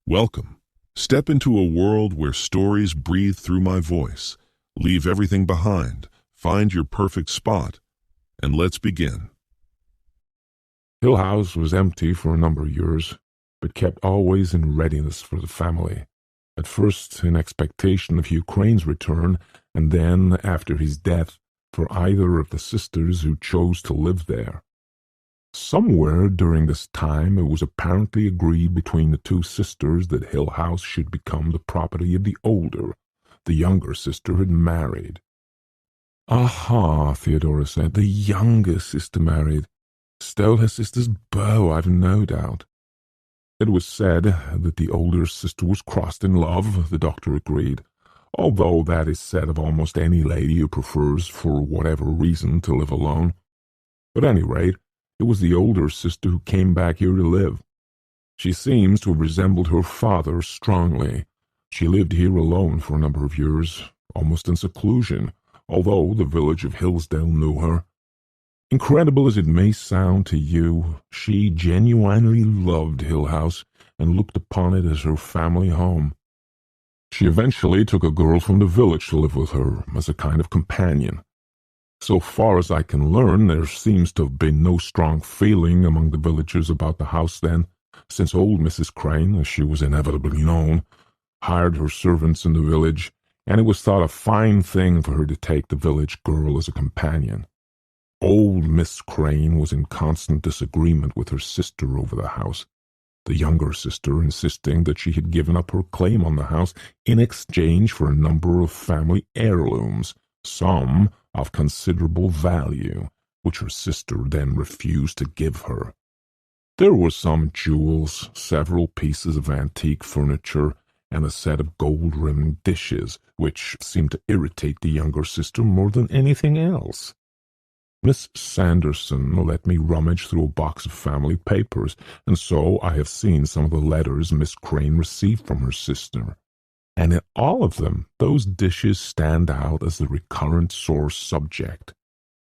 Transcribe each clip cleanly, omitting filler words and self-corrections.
Welcome. Step into a world where stories breathe through my voice. Leave everything behind, find your perfect spot, and let's begin. Hill House was empty for a number of years, but kept always in readiness for the family. At first in expectation of Hugh Crane's return, and then, after his death, for either of the sisters who chose to live there. Somewhere during this time it was apparently agreed between the two sisters that Hill House should become the property of the older. The younger sister had married. "Aha," Theodora said, "the younger sister married. Stole her sister's beau, I've no doubt." It was said that the older sister was crossed in love, the doctor agreed, although that is said of almost any lady who prefers, for whatever reason, to live alone. At any rate, it was the older sister who came back here to live. She seems to have resembled her father strongly. She lived here alone for a number of years, almost in seclusion, although the village of Hillsdale knew her. Incredible as it may sound to you, she genuinely loved Hill House and looked upon it as her family home. She eventually took a girl from the village to live with her as a kind of companion. So far as I can learn, there seems to have been no strong feeling among the villagers about the house then, since old Mrs. Crane, as she was inevitably known, hired her servants in the village, and it was thought a fine thing for her to take the village girl as a companion. Old Miss Crane was in constant disagreement with her sister over the house, the younger sister insisting that she had given up her claim on the house in exchange for a number of family heirlooms, some of considerable value, which her sister then refused to give her. There were some jewels, several pieces of antique furniture, and a set of gold-rimmed dishes, which seemed to irritate the younger sister more than anything else. Miss Sanderson let me rummage through a box of family papers, and so I have seen some of the letters Miss Crane received from her sister. And in all of them, those dishes stand out as the recurrent sore subject.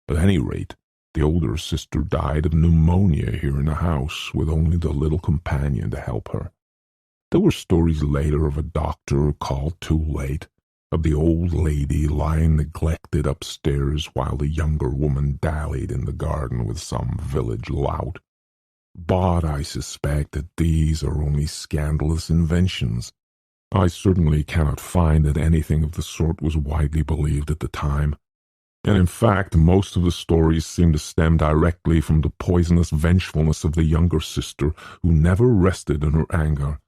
At any rate, the older sister died of pneumonia here in the house, with only the little companion to help her. There were stories later of a doctor called too late, of the old lady lying neglected upstairs while the younger woman dallied in the garden with some village lout. But I suspect that these are only scandalous inventions. I certainly cannot find that anything of the sort was widely believed at the time, and in fact most of the stories seem to stem directly from the poisonous vengefulness of the younger sister, who never rested in her anger.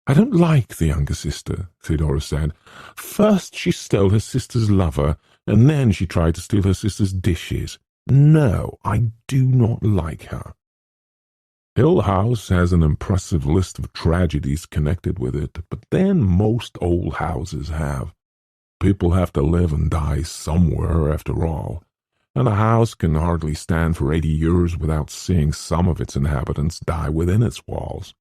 "I don't like the younger sister," Theodora said. "First she stole her sister's lover, and then she tried to steal her sister's dishes. No, I do not like her." Hill House has an impressive list of tragedies connected with it, but then most old houses have. People have to live and die somewhere, after all, and a house can hardly stand for 80 years without seeing some of its inhabitants die within its walls.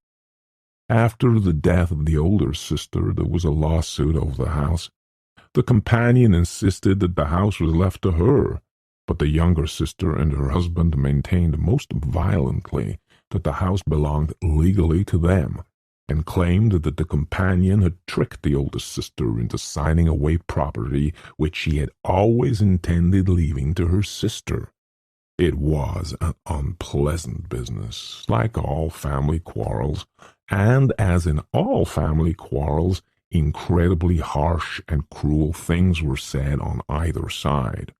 After the death of the older sister, there was a lawsuit over the house. The companion insisted that the house was left to her, but the younger sister and her husband maintained most violently that the house belonged legally to them, and claimed that the companion had tricked the oldest sister into signing away property which she had always intended leaving to her sister. It was an unpleasant business, like all family quarrels, and as in all family quarrels, incredibly harsh and cruel things were said on either side.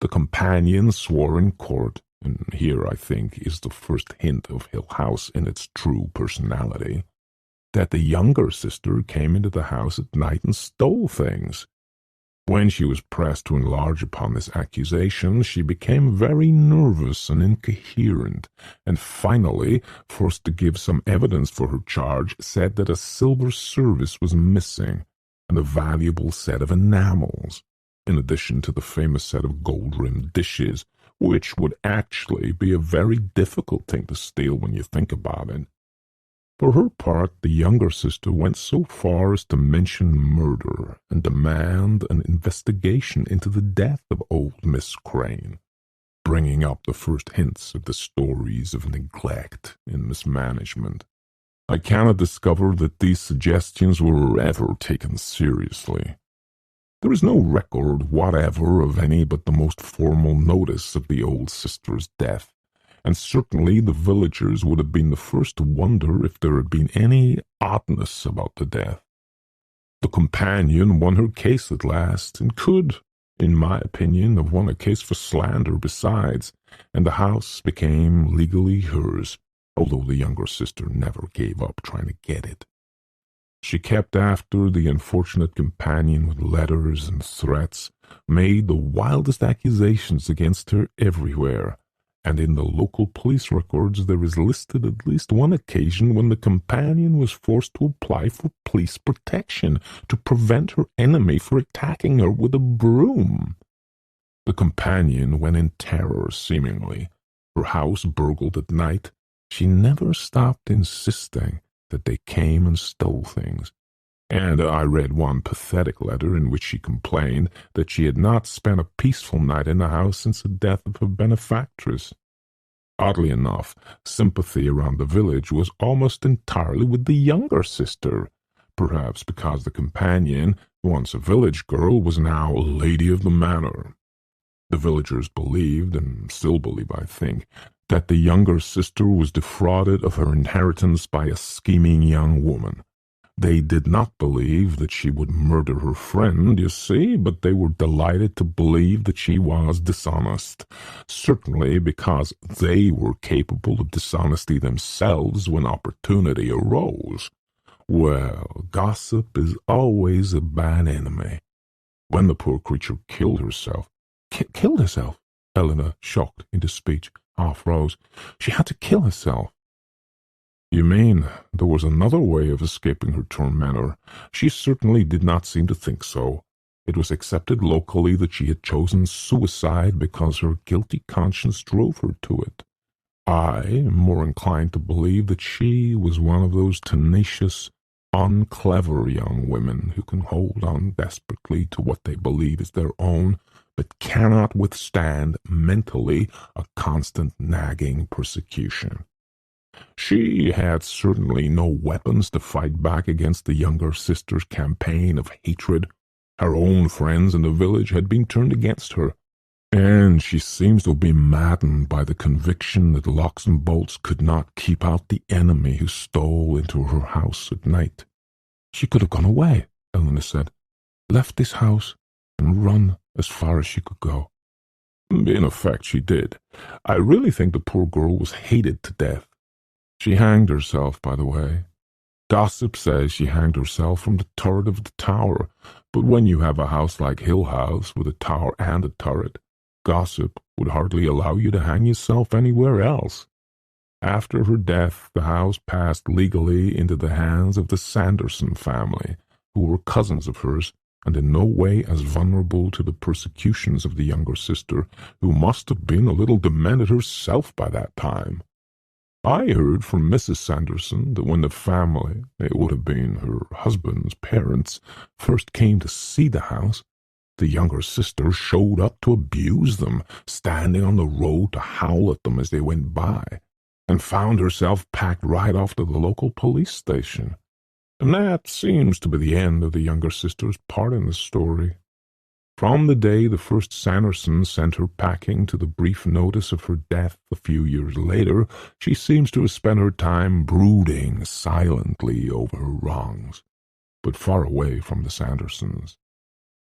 The companion swore in court, and here I think is the first hint of Hill House in its true personality, that the younger sister came into the house at night and stole things. When she was pressed to enlarge upon this accusation, she became very nervous and incoherent, and finally, forced to give some evidence for her charge, said that a silver service was missing, and a valuable set of enamels, in addition to the famous set of gold-rimmed dishes, which would actually be a very difficult thing to steal when you think about it. For her part, the younger sister went so far as to mention murder and demand an investigation into the death of old Miss Crane, bringing up the first hints of the stories of neglect and mismanagement. I cannot discover that these suggestions were ever taken seriously. There is no record whatever of any but the most formal notice of the old sister's death, and certainly the villagers would have been the first to wonder if there had been any oddness about the death. The companion won her case at last, and could, in my opinion, have won a case for slander besides, and the house became legally hers, although the younger sister never gave up trying to get it. She kept after the unfortunate companion with letters and threats, made the wildest accusations against her everywhere, and in the local police records there is listed at least one occasion when the companion was forced to apply for police protection to prevent her enemy from attacking her with a broom. The companion went in terror, seemingly. Her house burgled at night. She never stopped insisting that they came and stole things. And I read one pathetic letter in which she complained that she had not spent a peaceful night in the house since the death of her benefactress. Oddly enough, sympathy around the village was almost entirely with the younger sister, perhaps because the companion, once a village girl, was now a lady of the manor. The villagers believed, and still believe, I think, that the younger sister was defrauded of her inheritance by a scheming young woman. They did not believe that she would murder her friend, you see, but they were delighted to believe that she was dishonest, certainly because they were capable of dishonesty themselves when opportunity arose. Well, gossip is always a bad enemy. When the poor creature killed herself— Killed herself? Eleanor, shocked into speech, half rose. She had to kill herself. You mean there was another way of escaping her tormentor? She certainly did not seem to think so. It was accepted locally that she had chosen suicide because her guilty conscience drove her to it. I am more inclined to believe that she was one of those tenacious, unclever young women who can hold on desperately to what they believe is their own, but cannot withstand mentally a constant nagging persecution. She had certainly no weapons to fight back against the younger sister's campaign of hatred. Her own friends in the village had been turned against her, and she seems to have been maddened by the conviction that locks and bolts could not keep out the enemy who stole into her house at night. She could have gone away, Eleanor said, left this house and run as far as she could go. In effect, she did. I really think the poor girl was hated to death. She hanged herself, by the way. Gossip says she hanged herself from the turret of the tower, but when you have a house like Hill House with a tower and a turret, gossip would hardly allow you to hang yourself anywhere else. After her death, the house passed legally into the hands of the Sanderson family, who were cousins of hers, and in no way as vulnerable to the persecutions of the younger sister, who must have been a little demented herself by that time. I heard from Mrs. Sanderson that when the family, it would have been her husband's parents, first came to see the house, the younger sister showed up to abuse them, standing on the road to howl at them as they went by, and found herself packed right off to the local police station. And that seems to be the end of the younger sister's part in the story. From the day the first Sanderson sent her packing to the brief notice of her death a few years later, she seems to have spent her time brooding silently over her wrongs, but far away from the Sandersons.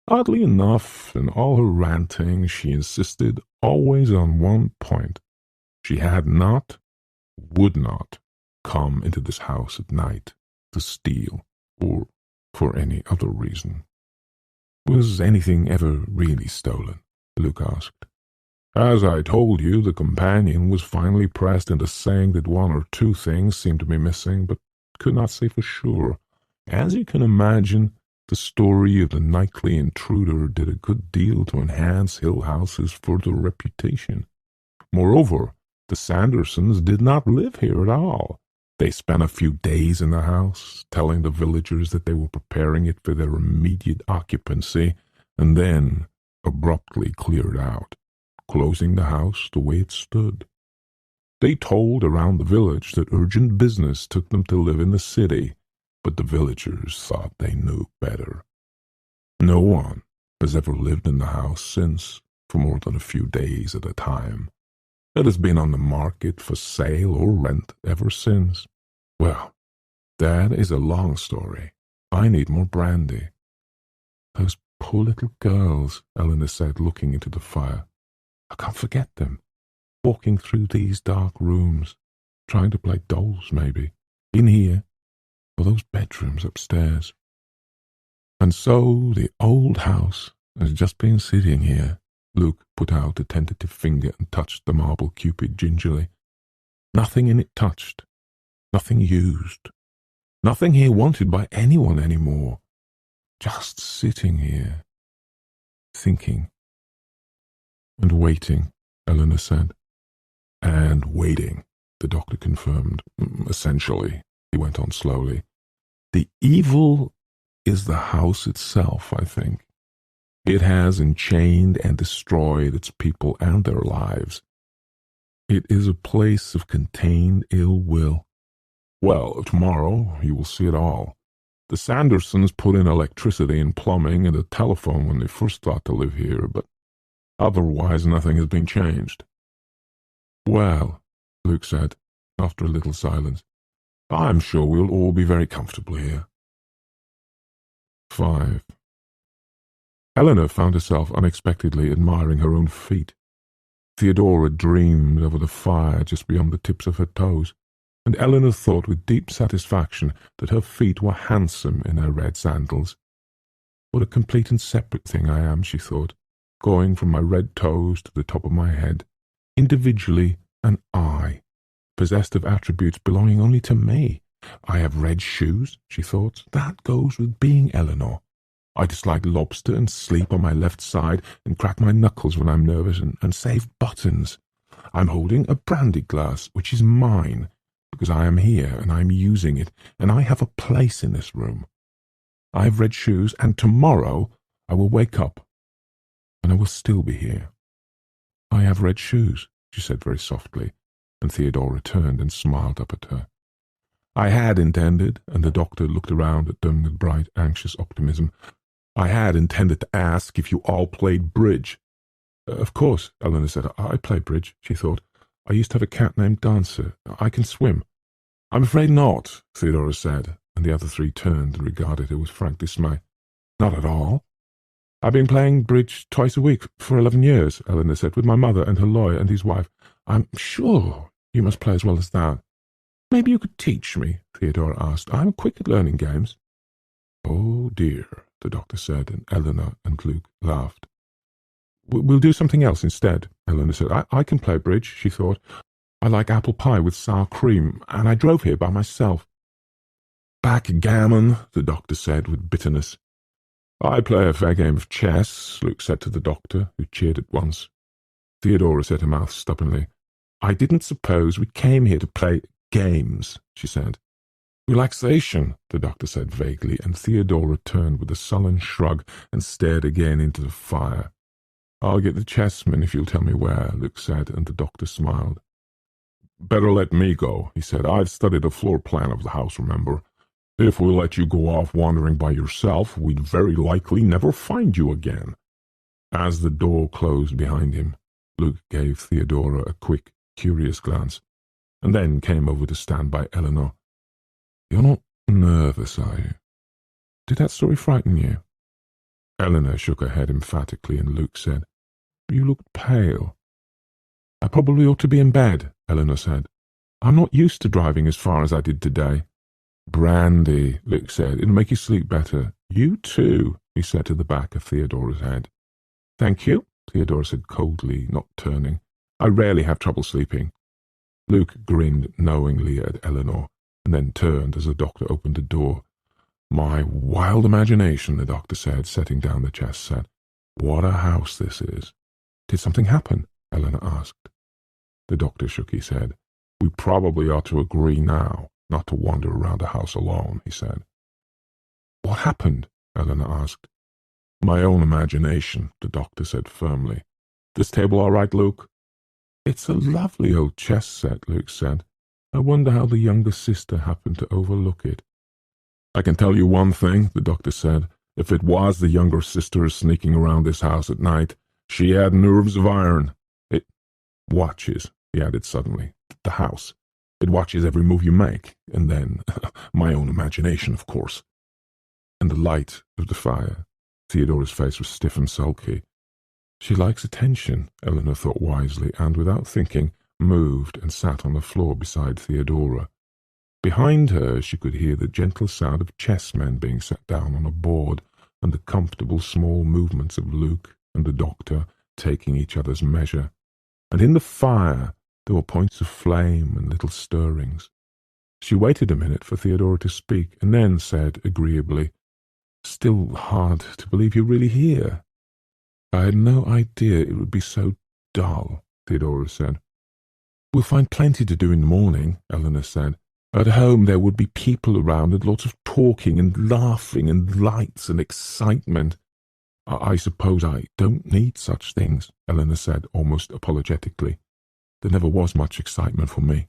Oddly enough, in all her ranting, she insisted always on one point. She had not, would not, come into this house at night to steal, or for any other reason. Was anything ever really stolen? Luke asked. As I told you, the companion was finally pressed into saying that one or two things seemed to be missing, but could not say for sure. As you can imagine, the story of the nightly intruder did a good deal to enhance Hill House's further reputation. Moreover, the Sandersons did not live here at all. They spent a few days in the house, telling the villagers that they were preparing it for their immediate occupancy, and then abruptly cleared out, closing the house the way it stood. They told around the village that urgent business took them to live in the city, but the villagers thought they knew better. No one has ever lived in the house since, for more than a few days at a time. It has been on the market for sale or rent ever since. Well, that is a long story. I need more brandy. Those poor little girls, Eleanor said, looking into the fire. I can't forget them, walking through these dark rooms, trying to play dolls, maybe, in here, or those bedrooms upstairs. And so the old house has just been sitting here. Luke put out a tentative finger and touched the marble cupid gingerly. Nothing in it touched, nothing used, nothing here wanted by anyone anymore. Just sitting here, thinking. And waiting, Eleanor said. And waiting, the doctor confirmed. Essentially, he went on slowly. The evil is the house itself, I think. It has enchained and destroyed its people and their lives. It is a place of contained ill will. Well, tomorrow you will see it all. The Sandersons put in electricity and plumbing and a telephone when they first thought to live here, but otherwise nothing has been changed. Well, Luke said, after a little silence, I'm sure we'll all be very comfortable here. 5. Eleanor found herself unexpectedly admiring her own feet. Theodora dreamed over the fire just beyond the tips of her toes, and Eleanor thought with deep satisfaction that her feet were handsome in her red sandals. What a complete and separate thing I am, she thought, going from my red toes to the top of my head, individually an I, possessed of attributes belonging only to me. I have red shoes, she thought. That goes with being Eleanor. I dislike lobster and sleep on my left side and crack my knuckles when I'm nervous and save buttons. I'm holding a brandy glass, which is mine, because I am here and I'm using it, and I have a place in this room. I have red shoes, and tomorrow I will wake up, and I will still be here. I have red shoes, she said very softly, and Theodora turned and smiled up at her. I had intended, and the doctor looked around at them with bright, anxious optimism, I had intended to ask if you all played bridge. Of course, Eleanor said. I play bridge, she thought. I used to have a cat named Dancer. I can swim. I'm afraid not, Theodora said, and the other three turned and regarded her with frank dismay. Not at all. I've been playing bridge twice a week for 11 years, Eleanor said, with my mother and her lawyer and his wife. I'm sure you must play as well as that. Maybe you could teach me, Theodora asked. I'm quick at learning games. Oh, dear, the doctor said, and Eleanor and Luke laughed. We'll do something else instead, Eleanor said. I can play bridge, she thought. I like apple pie with sour cream, and I drove here by myself. Backgammon, the doctor said with bitterness. I play a fair game of chess, Luke said to the doctor, who cheered at once. Theodora set her mouth stubbornly. I didn't suppose we came here to play games, she said. Relaxation, the doctor said vaguely, and Theodora turned with a sullen shrug and stared again into the fire. I'll get the chessmen if you'll tell me where, Luke said, and the doctor smiled. Better let me go, he said. I've studied a floor plan of the house, remember. If we let you go off wandering by yourself, we'd very likely never find you again. As the door closed behind him, Luke gave Theodora a quick, curious glance, and then came over to stand by Eleanor. You're not nervous, are you? Did that story frighten you? Eleanor shook her head emphatically, and Luke said, You looked pale. I probably ought to be in bed, Eleanor said. I'm not used to driving as far as I did today. Brandy, Luke said. It'll make you sleep better. You too, he said to the back of Theodora's head. Thank you, Theodora said coldly, not turning. I rarely have trouble sleeping. Luke grinned knowingly at Eleanor, and then turned as the doctor opened the door. My wild imagination, the doctor said, setting down the chess set. What a house this is. Did something happen? Eleanor asked. The doctor shook his head. We probably ought to agree now, not to wander around the house alone, he said. What happened? Eleanor asked. My own imagination, the doctor said firmly. This table all right, Luke? It's a lovely old chess set, Luke said. I wonder how the younger sister happened to overlook it. I can tell you one thing, the doctor said. If it was the younger sister sneaking around this house at night, she had nerves of iron. It watches, he added suddenly, the house. It watches every move you make, and then my own imagination, of course. And the light of the fire. Theodora's face was stiff and sulky. She likes attention, Eleanor thought wisely, and without thinking, moved and sat on the floor beside Theodora. Behind her she could hear the gentle sound of chessmen being set down on a board, and the comfortable small movements of Luke and the doctor taking each other's measure. And in the fire there were points of flame and little stirrings. She waited a minute for Theodora to speak, and then said agreeably, "Still hard to believe you're really here." "I had no idea it would be so dull," Theodora said. "We'll find plenty to do in the morning," Eleanor said. "At home there would be people around and lots of talking and laughing and lights and excitement." I suppose I don't need such things," Eleanor said, almost apologetically. "There never was much excitement for me.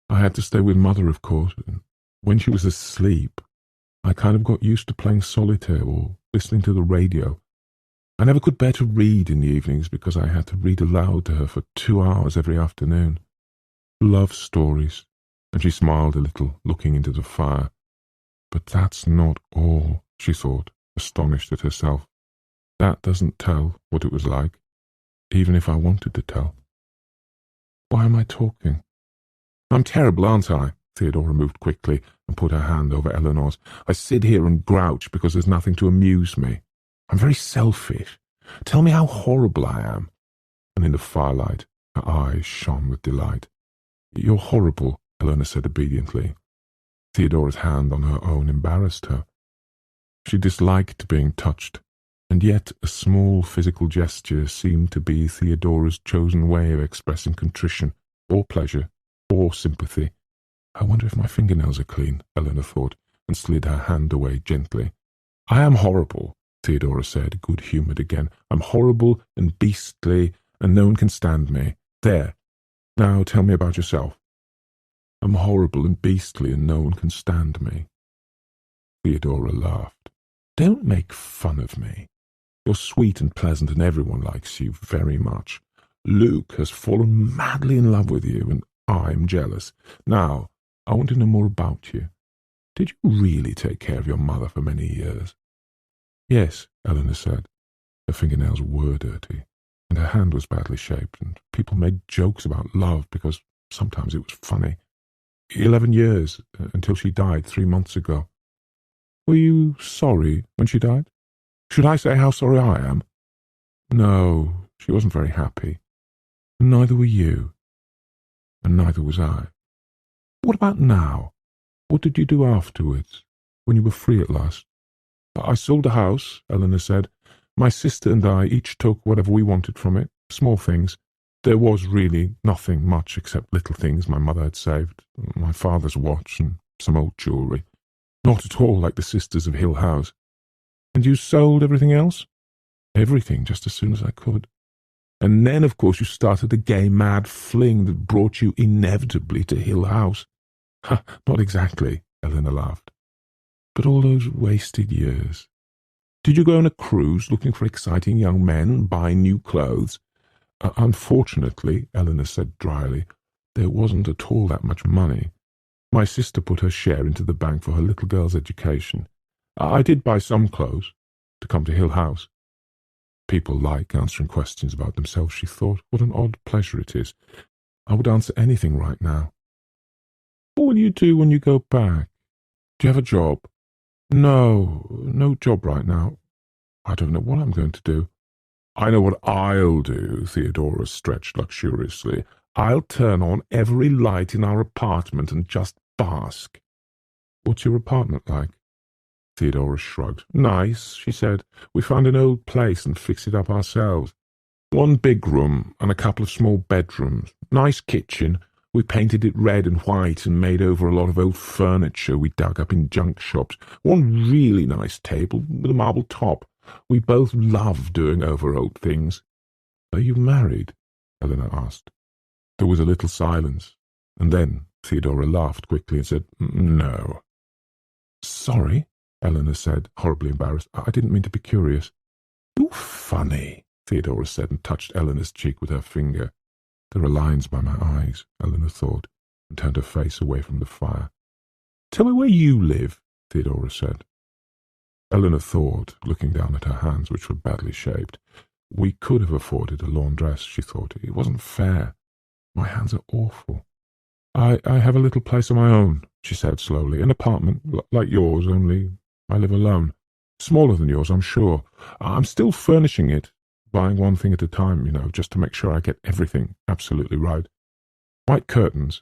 I had to stay with Mother, of course, and when she was asleep, I kind of got used to playing solitaire or listening to the radio. I never could bear to read in the evenings because I had to read aloud to her for 2 hours every afternoon. Love stories," and she smiled a little, looking into the fire. "But that's not all," she thought, astonished at herself. "That doesn't tell what it was like, even if I wanted to tell. Why am I talking? I'm terrible, aren't I?" Theodora moved quickly and put her hand over Eleanor's. "I sit here and grouch because there's nothing to amuse me. I'm very selfish. Tell me how horrible I am." And in the firelight, her eyes shone with delight. "You're horrible," Eleanor said obediently. Theodora's hand on her own embarrassed her. She disliked being touched, and yet a small physical gesture seemed to be Theodora's chosen way of expressing contrition, or pleasure, or sympathy. "I wonder if my fingernails are clean," Eleanor thought, and slid her hand away gently. "I am horrible," Theodora said, good-humoured again. "I'm horrible and beastly, and no one can stand me. There. Now tell me about yourself." "I'm horrible and beastly, and no one can stand me." Theodora laughed. "Don't make fun of me. You're sweet and pleasant, and everyone likes you very much. Luke has fallen madly in love with you, and I'm jealous. Now, I want to know more about you. Did you really take care of your mother for many years?" "Yes," Eleanor said. Her fingernails were dirty, and her hand was badly shaped, and people made jokes about love because sometimes it was funny. 11 years, until she died 3 months ago." "Were you sorry when she died? Should I say how sorry I am?" "No, she wasn't very happy. Neither were you. And neither was I. What about now? What did you do afterwards, when you were free at last?" "I sold the house," Eleanor said. "My sister and I each took whatever we wanted from it, small things. There was really nothing much except little things my mother had saved, my father's watch and some old jewellery. Not at all like the sisters of Hill House." "And you sold everything else?" "Everything, just as soon as I could. And then, of course, you started a gay mad fling that brought you inevitably to Hill House." "Ha, not exactly," Eleanor laughed. "But all those wasted years. Did you go on a cruise looking for exciting young men and buy new clothes?" Unfortunately," Eleanor said dryly, "there wasn't at all that much money. My sister put her share into the bank for her little girl's education. I did buy some clothes to come to Hill House." People like answering questions about themselves, she thought. What an odd pleasure it is. I would answer anything right now. "What will you do when you go back? Do you have a job?" No job right now. I don't know what I'm going to do." "I know what I'll do," Theodora stretched luxuriously. "I'll turn on every light in our apartment and just bask." "What's your apartment like?" Theodora shrugged. "Nice," she said. "We found an old place and fixed it up ourselves. 1 big room and a couple of small bedrooms. Nice kitchen. We painted it red and white and made over a lot of old furniture we dug up in junk shops. 1 really nice table with a marble top. We both love doing over old things." "Are you married?" Eleanor asked. There was a little silence, and then Theodora laughed quickly and said, "No." "Sorry," Eleanor said, horribly embarrassed. "I didn't mean to be curious." "You're funny," Theodora said, and touched Eleanor's cheek with her finger. "There are lines by my eyes," Eleanor thought, and turned her face away from the fire. "Tell me where you live," Theodora said. Eleanor thought, looking down at her hands, which were badly shaped. "We could have afforded a laundress," she thought. "It wasn't fair. My hands are awful." I have a little place of my own," she said slowly. "An apartment, like yours, only I live alone. Smaller than yours, I'm sure. I'm still furnishing it, buying one thing at a time, just to make sure I get everything absolutely right. White curtains.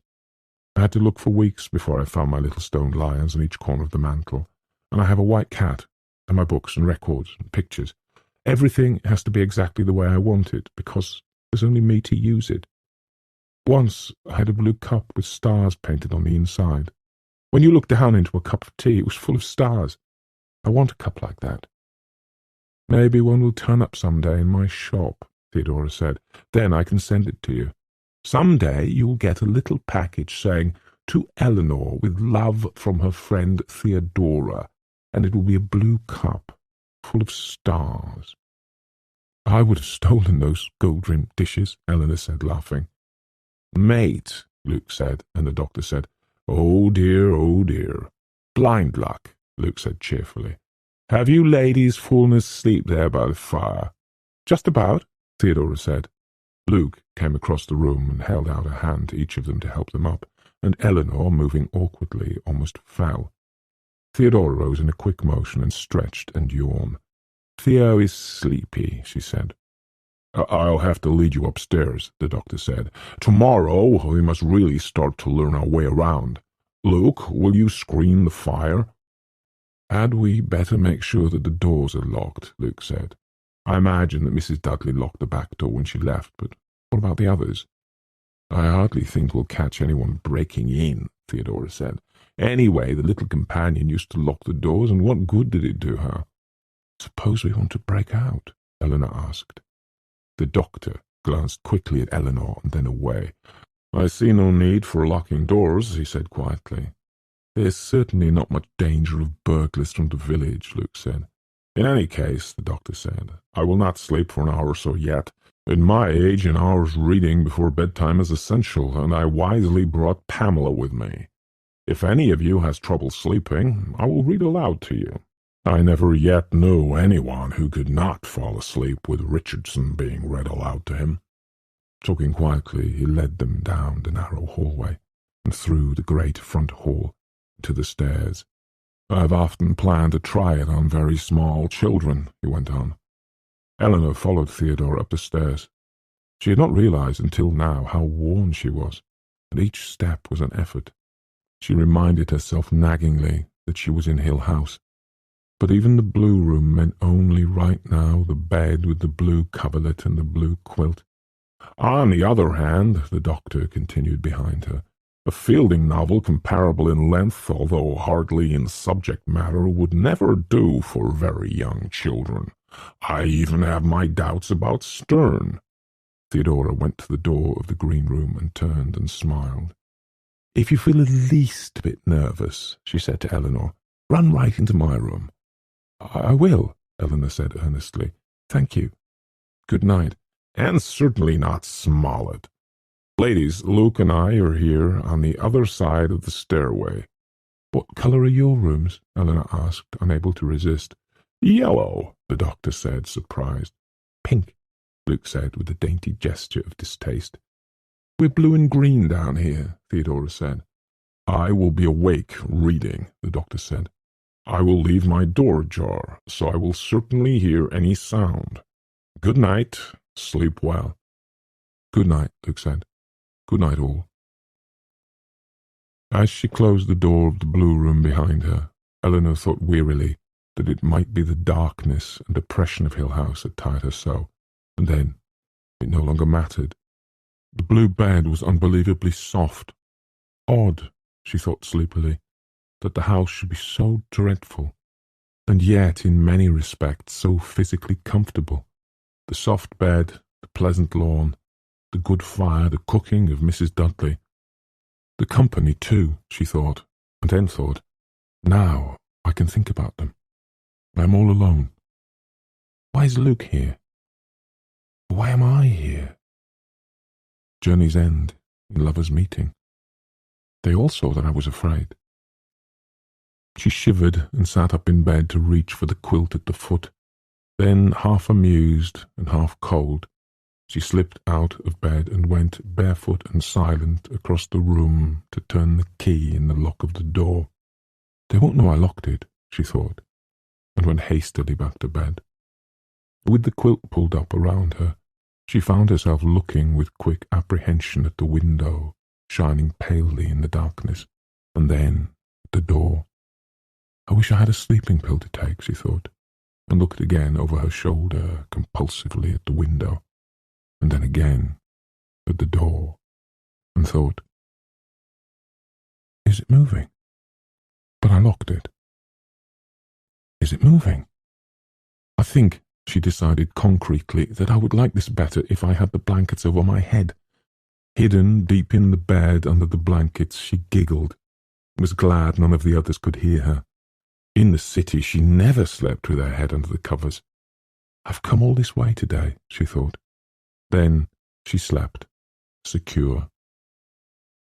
I had to look for weeks before I found my little stone lions in each corner of the mantel. And I have a white cat, and my books and records and pictures. Everything has to be exactly the way I want it, because there's only me to use it. Once I had a blue cup with stars painted on the inside. When you look down into a cup of tea, it was full of stars. I want a cup like that." "Maybe one will turn up some day in my shop," Theodora said. "Then I can send it to you. Some day you'll get a little package saying, 'To Eleanor, with love from her friend Theodora,' and it will be a blue cup full of stars." "I would have stolen those gold-rimmed dishes," Eleanor said, laughing. "Mate," Luke said, and the doctor said, "Oh dear, oh dear." "Blind luck," Luke said cheerfully. "Have you ladies fallen asleep there by the fire?" "Just about," Theodora said. Luke came across the room and held out a hand to each of them to help them up, and Eleanor, moving awkwardly, almost fell. Theodora rose in a quick motion and stretched and yawned. "Theo is sleepy," she said. "I'll have to lead you upstairs," the doctor said. "Tomorrow we must really start to learn our way around. Luke, will you screen the fire?" "Had we better make sure that the doors are locked?" Luke said. "I imagine that Mrs. Dudley locked the back door when she left, but what about the others?" "I hardly think we'll catch anyone breaking in," Theodora said. "Anyway, the little companion used to lock the doors, and what good did it do her?" "Suppose we want to break out?" Eleanor asked. The doctor glanced quickly at Eleanor and then away. "I see no need for locking doors," he said quietly. "There's certainly not much danger of burglars from the village," Luke said. "In any case," the doctor said, "I will not sleep for an hour or so yet. At my age, an hour's reading before bedtime is essential, and I wisely brought Pamela with me. If any of you has trouble sleeping, I will read aloud to you. I never yet knew anyone who could not fall asleep with Richardson being read aloud to him." Talking quietly, he led them down the narrow hallway and through the great front hall to the stairs. "I've often planned to try it on very small children," he went on. Eleanor followed Theodora up the stairs. She had not realized until now how worn she was, and each step was an effort. She reminded herself naggingly that she was in Hill House. But even the blue room meant only right now the bed with the blue coverlet and the blue quilt. "On the other hand," the doctor continued behind her, "a Fielding novel comparable in length, although hardly in subject matter, would never do for very young children. I even have my doubts about Sterne." Theodora went to the door of the green room and turned and smiled. "If you feel the least bit nervous," she said to Eleanor, "run right into my room." "I will," Eleanor said earnestly. "Thank you. Good night." "And certainly not Smollett. Ladies, Luke and I are here on the other side of the stairway." "What colour are your rooms?" Eleanor asked, unable to resist. "Yellow," the doctor said, surprised. "Pink," Luke said with a dainty gesture of distaste. "We're blue and green down here," Theodora said. "I will be awake reading," the doctor said. "I will leave my door ajar, so I will certainly hear any sound. Good night. Sleep well." "Good night," Luke said. "Good night, all." As she closed the door of the blue room behind her, Eleanor thought wearily that it might be the darkness and oppression of Hill House that tired her so, and then it no longer mattered. The blue bed was unbelievably soft. Odd, she thought sleepily, that the house should be so dreadful, and yet in many respects so physically comfortable. The soft bed, the pleasant lawn, the good fire, the cooking of Mrs. Dudley. The company, too, she thought, and then thought, now I can think about them. I am all alone. Why is Luke here? Why am I here? Journey's end, in lovers' meeting. They all saw that I was afraid. She shivered and sat up in bed to reach for the quilt at the foot. Then, half amused and half cold, she slipped out of bed and went barefoot and silent across the room to turn the key in the lock of the door. They won't know I locked it, she thought, and went hastily back to bed. With the quilt pulled up around her, she found herself looking with quick apprehension at the window, shining palely in the darkness, and then at the door. I wish I had a sleeping pill to take, she thought, and looked again over her shoulder compulsively at the window, and then again at the door, and thought, is it moving? But I locked it. Is it moving? I think, she decided concretely, that I would like this better if I had the blankets over my head. Hidden deep in the bed under the blankets, she giggled, and was glad none of the others could hear her. In the city she never slept with her head under the covers. I've come all this way today, she thought. Then she slept, secure.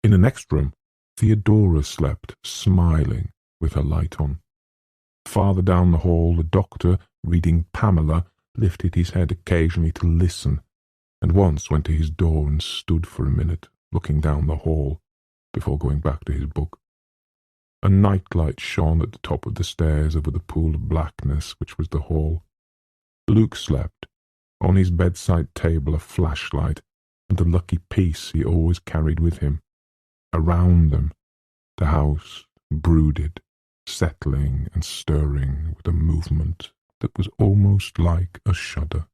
In the next room, Theodora slept, smiling, with her light on. Farther down the hall, the doctor, reading Pamela, lifted his head occasionally to listen, and once went to his door and stood for a minute, looking down the hall, before going back to his book. A nightlight shone at the top of the stairs over the pool of blackness which was the hall. Luke slept, on his bedside table a flashlight, and the lucky piece he always carried with him. Around them, the house brooded, settling and stirring with a movement that was almost like a shudder.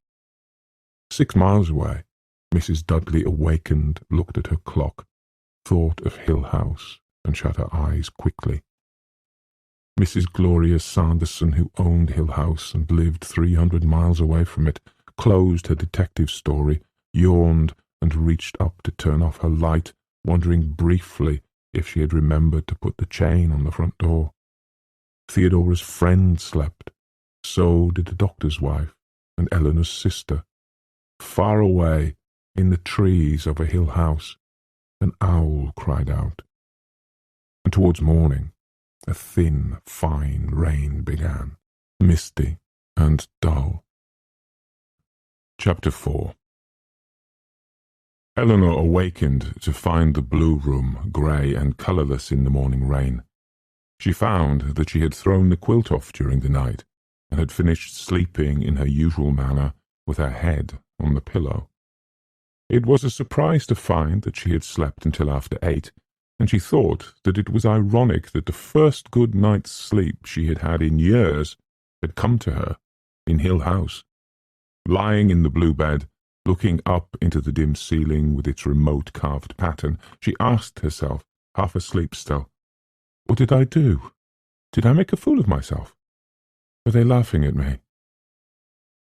6 miles away, Mrs. Dudley awakened, looked at her clock, thought of Hill House, and shut her eyes quickly. Mrs. Gloria Sanderson, who owned Hill House and lived 300 miles away from it, closed her detective story, yawned, and reached up to turn off her light, wondering briefly if she had remembered to put the chain on the front door. Theodora's friend slept. So did the doctor's wife and Eleanor's sister. Far away, in the trees over Hill House, an owl cried out. And towards morning, a thin, fine rain began, misty and dull. Chapter 4. Eleanor awakened to find the blue room grey and colourless in the morning rain. She found that she had thrown the quilt off during the night, and had finished sleeping in her usual manner with her head on the pillow. It was a surprise to find that she had slept until after 8, and she thought that it was ironic that the first good night's sleep she had had in years had come to her in Hill House. Lying in the blue bed, looking up into the dim ceiling with its remote carved pattern, she asked herself, half asleep still, what did I do? Did I make a fool of myself? Were they laughing at me?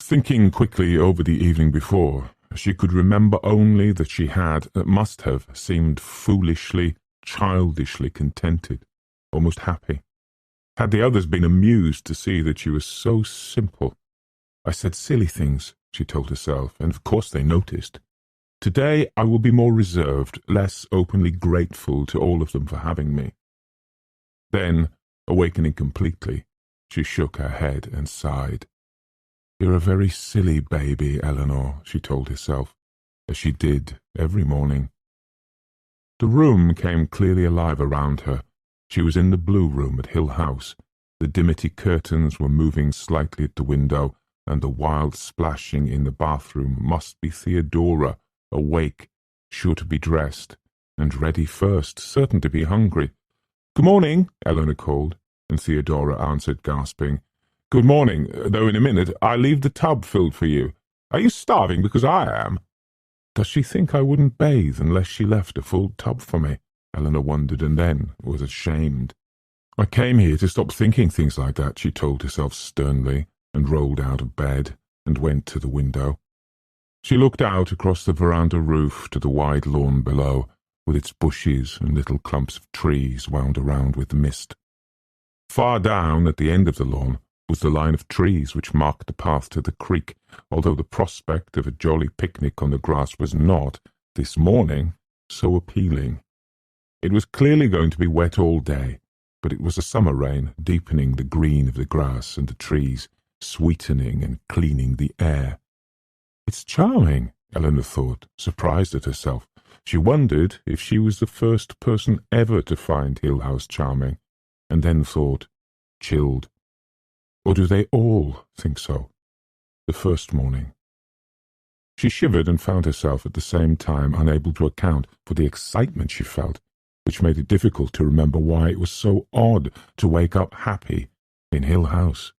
Thinking quickly over the evening before, she could remember only that she must have seemed foolishly, childishly contented, almost happy. Had the others been amused to see that she was so simple? I said silly things, she told herself, and of course they noticed. Today I will be more reserved, less openly grateful to all of them for having me. Then, awakening completely, she shook her head and sighed. You're a very silly baby, Eleanor, she told herself, as she did every morning. The room came clearly alive around her. She was in the blue room at Hill House. The dimity curtains were moving slightly at the window, and the wild splashing in the bathroom must be Theodora, awake, sure to be dressed, and ready first, certain to be hungry. Good morning, Eleanor called, and Theodora answered, gasping. Good morning, though in a minute I'll leave the tub filled for you. Are you starving because I am? Does she think I wouldn't bathe unless she left a full tub for me? Eleanor wondered, and then was ashamed. I came here to stop thinking things like that, she told herself sternly, and rolled out of bed and went to the window. She looked out across the veranda roof to the wide lawn below, with its bushes and little clumps of trees wound around with mist. Far down at the end of the lawn was the line of trees which marked the path to the creek, although the prospect of a jolly picnic on the grass was not, this morning, so appealing. It was clearly going to be wet all day, but it was a summer rain, deepening the green of the grass and the trees, sweetening and cleaning the air. "It's charming," Eleanor thought, surprised at herself. She wondered if she was the first person ever to find Hill House charming, and then thought, chilled. Or do they all think so? The first morning. She shivered and found herself at the same time unable to account for the excitement she felt, which made it difficult to remember why it was so odd to wake up happy in Hill House.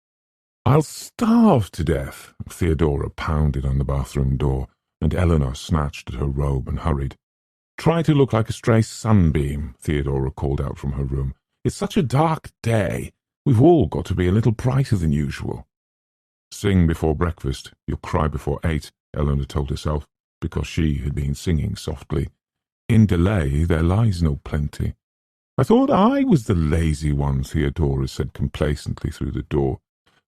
"I'll starve to death," Theodora pounded on the bathroom door, and Eleanor snatched at her robe and hurried. "Try to look like a stray sunbeam," Theodora called out from her room. "It's such a dark day. We've all got to be a little brighter than usual." "Sing before breakfast. You'll cry before 8, Eleanor told herself, because she had been singing softly. "In delay there lies no plenty." "I thought I was the lazy one," Theodora said complacently through the door.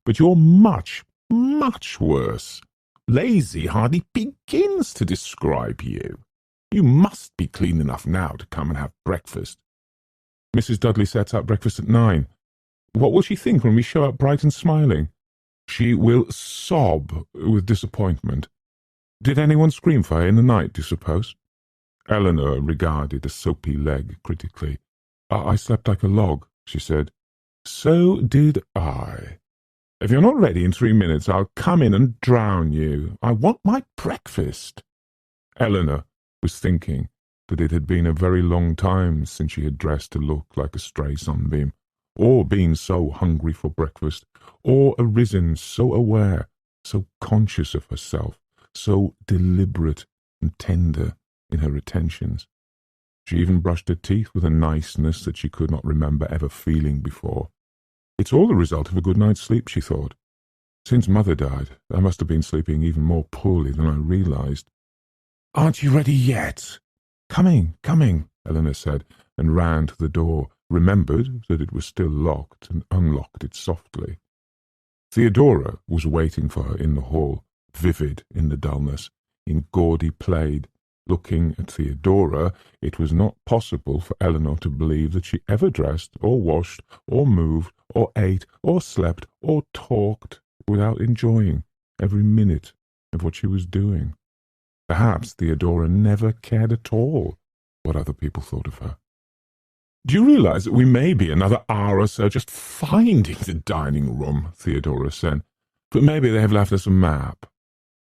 "But you're much, much worse. Lazy hardly begins to describe you. You must be clean enough now to come and have breakfast." "Mrs. Dudley sets out breakfast at 9. What will she think when we show up bright and smiling?" "She will sob with disappointment." "Did anyone scream for her in the night, do you suppose?" Eleanor regarded a soapy leg critically. I slept like a log," she said. "So did I. If you're not ready in 3 minutes, I'll come in and drown you. I want my breakfast." Eleanor was thinking that it had been a very long time since she had dressed to look like a stray sunbeam, or been so hungry for breakfast, or arisen so aware, so conscious of herself, so deliberate and tender in her attentions. She even brushed her teeth with a niceness that she could not remember ever feeling before. "It's all the result of a good night's sleep," she thought. "Since Mother died, I must have been sleeping even more poorly than I realized." "Aren't you ready yet?" Coming, Eleanor said, and ran to the door, remembered that it was still locked, and unlocked it softly. Theodora was waiting for her in the hall, vivid in the dullness, in gaudy plaid. Looking at Theodora, it was not possible for Eleanor to believe that she ever dressed, or washed, or moved, or ate, or slept, or talked without enjoying every minute of what she was doing. Perhaps Theodora never cared at all what other people thought of her. "Do you realize that we may be another hour or so just finding the dining room?" Theodora said. "But maybe they have left us a map.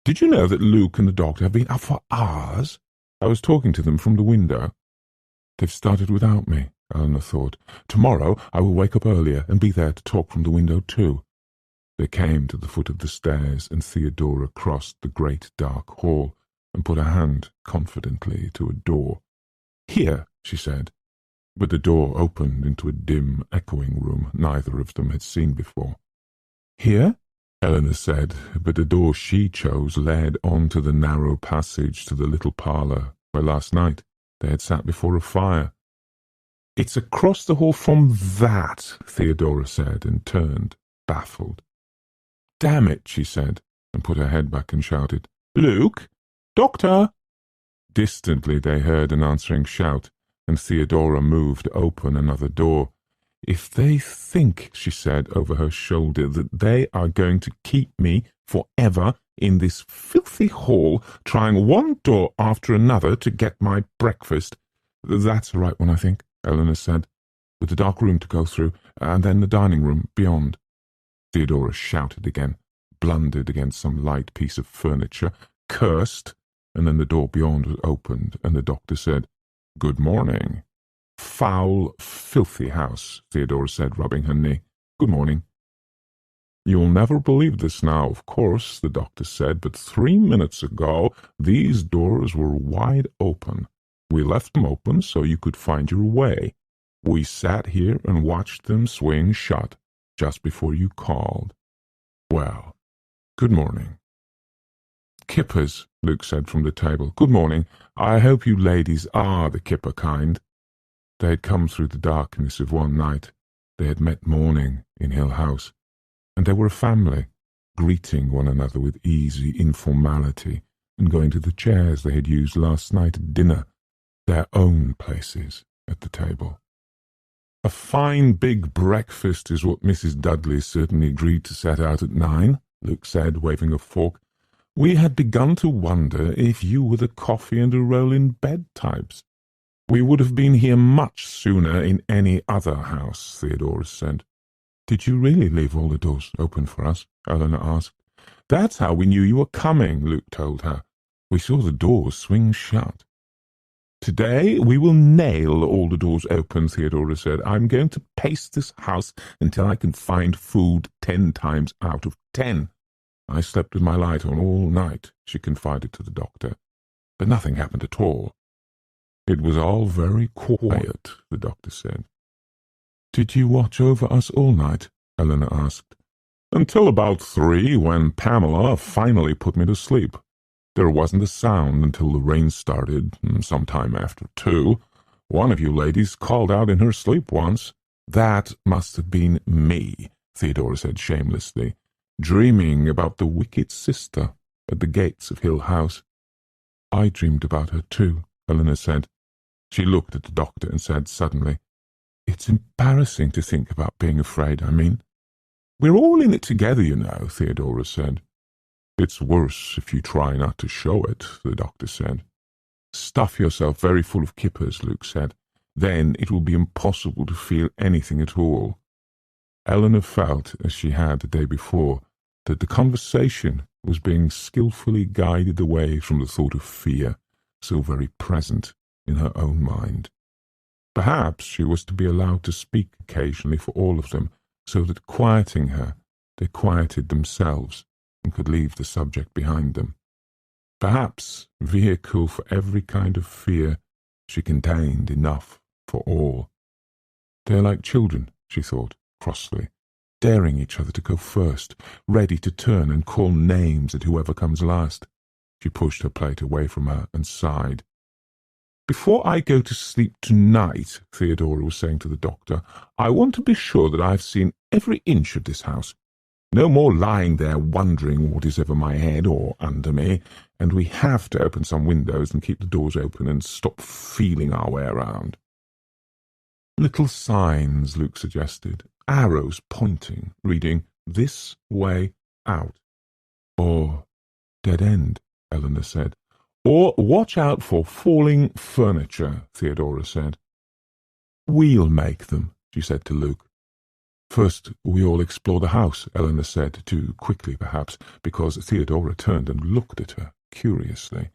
Did you know that Luke and the doctor have been up for hours? I was talking to them from the window." "They've started without me," Eleanor thought. "Tomorrow I will wake up earlier and be there to talk from the window too." They came to the foot of the stairs, and Theodora crossed the great dark hall and put her hand confidently to a door. "Here," she said. But the door opened into a dim, echoing room neither of them had seen before. "Here?" Eleanor said, but the door she chose led on to the narrow passage to the little parlour where last night they had sat before a fire. "It's across the hall from that," Theodora said, and turned, baffled. "Damn it," she said, and put her head back and shouted, "Luke! Doctor!" Distantly they heard an answering shout, and Theodora moved to open another door. "If they think," she said over her shoulder, "that they are going to keep me forever in this filthy hall, trying one door after another to get my breakfast—" "That's the right one, I think," Eleanor said, "with the dark room to go through, and then the dining room beyond." Theodora shouted again, blundered against some light piece of furniture, cursed, and then the door beyond was opened, and the doctor said, "Good morning." "Foul, filthy house," Theodora said, rubbing her knee. "Good morning." "You'll never believe this now, of course," the doctor said, "but 3 minutes ago these doors were wide open. We left them open so you could find your way. We sat here and watched them swing shut just before you called. Well, good morning." Kippers, Luke said from the table. Good morning. I hope you ladies are the kipper kind. They had come through the darkness of one night. They had met morning in Hill House, and they were a family, greeting one another with easy informality and going to the chairs they had used last night at dinner, their own places at the table. A fine big breakfast is what Mrs. Dudley certainly agreed to set out at 9, Luke said, waving a fork. We had begun to wonder if you were the coffee and a roll in bed types. We would have been here much sooner in any other house, Theodora said. Did you really leave all the doors open for us? Eleanor asked. That's how we knew you were coming, Luke told her. We saw the doors swing shut. Today we will nail all the doors open, Theodora said. I'm going to pace this house until I can find food 10 times out of 10. I slept with my light on all night, she confided to the doctor, but nothing happened at all. It was all very quiet, the doctor said. Did you watch over us all night? Eleanor asked. Until about 3, when Pamela finally put me to sleep. There wasn't a sound until the rain started, sometime after 2. One of you ladies called out in her sleep once. That must have been me, Theodora said shamelessly, dreaming about the wicked sister at the gates of Hill House. I dreamed about her too, Eleanor said. She looked at the doctor and said suddenly, It's embarrassing to think about being afraid, I mean. We're all in it together, you know, Theodora said. It's worse if you try not to show it, the doctor said. Stuff yourself very full of kippers, Luke said. Then it will be impossible to feel anything at all. Eleanor felt, as she had the day before, that the conversation was being skilfully guided away from the thought of fear, so very present in her own mind. Perhaps she was to be allowed to speak occasionally for all of them, so that quieting her, they quieted themselves and could leave the subject behind them. Perhaps, vehicle for every kind of fear, she contained enough for all. They're like children, she thought, crossly, daring each other to go first, ready to turn and call names at whoever comes last. She pushed her plate away from her and sighed. Before I go to sleep tonight, Theodora was saying to the doctor, I want to be sure that I've seen every inch of this house. No more lying there wondering what is over my head or under me, and we have to open some windows and keep the doors open and stop feeling our way around. Little signs, Luke suggested, arrows pointing, reading, this way out. Or dead end, Eleanor said. Or watch out for falling furniture, Theodora said. We'll make them, she said to Luke. First, we all explore the house, Eleanor said, too quickly perhaps, because Theodora turned and looked at her curiously.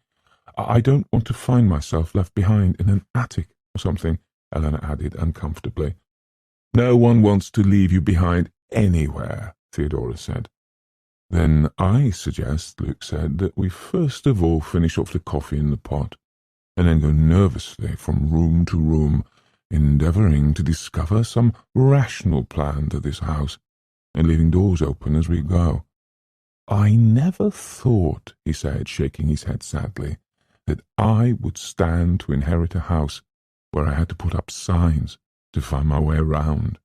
I don't want to find myself left behind in an attic or something, Eleanor added uncomfortably. No one wants to leave you behind anywhere, Theodora said. Then I suggest, Luke said, that we first of all finish off the coffee in the pot, and then go nervously from room to room, endeavouring to discover some rational plan to this house, and leaving doors open as we go. I never thought, he said, shaking his head sadly, that I would stand to inherit a house where I had to put up signs to find my way around.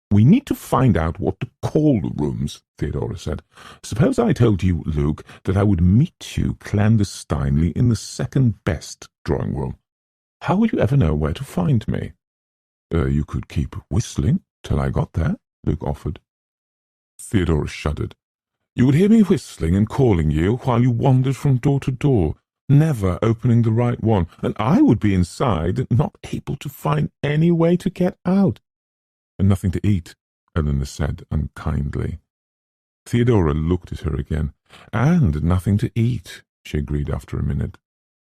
We need to find out what to call the rooms, Theodora said. Suppose I told you, Luke, that I would meet you clandestinely in the second-best drawing-room. How would you ever know where to find me? You could keep whistling till I got there, Luke offered. Theodora shuddered. You would hear me whistling and calling you while you wandered from door to door, never opening the right one, and I would be inside, not able to find any way to get out. And nothing to eat, Eleanor said unkindly. Theodora looked at her again. And nothing to eat, she agreed after a minute.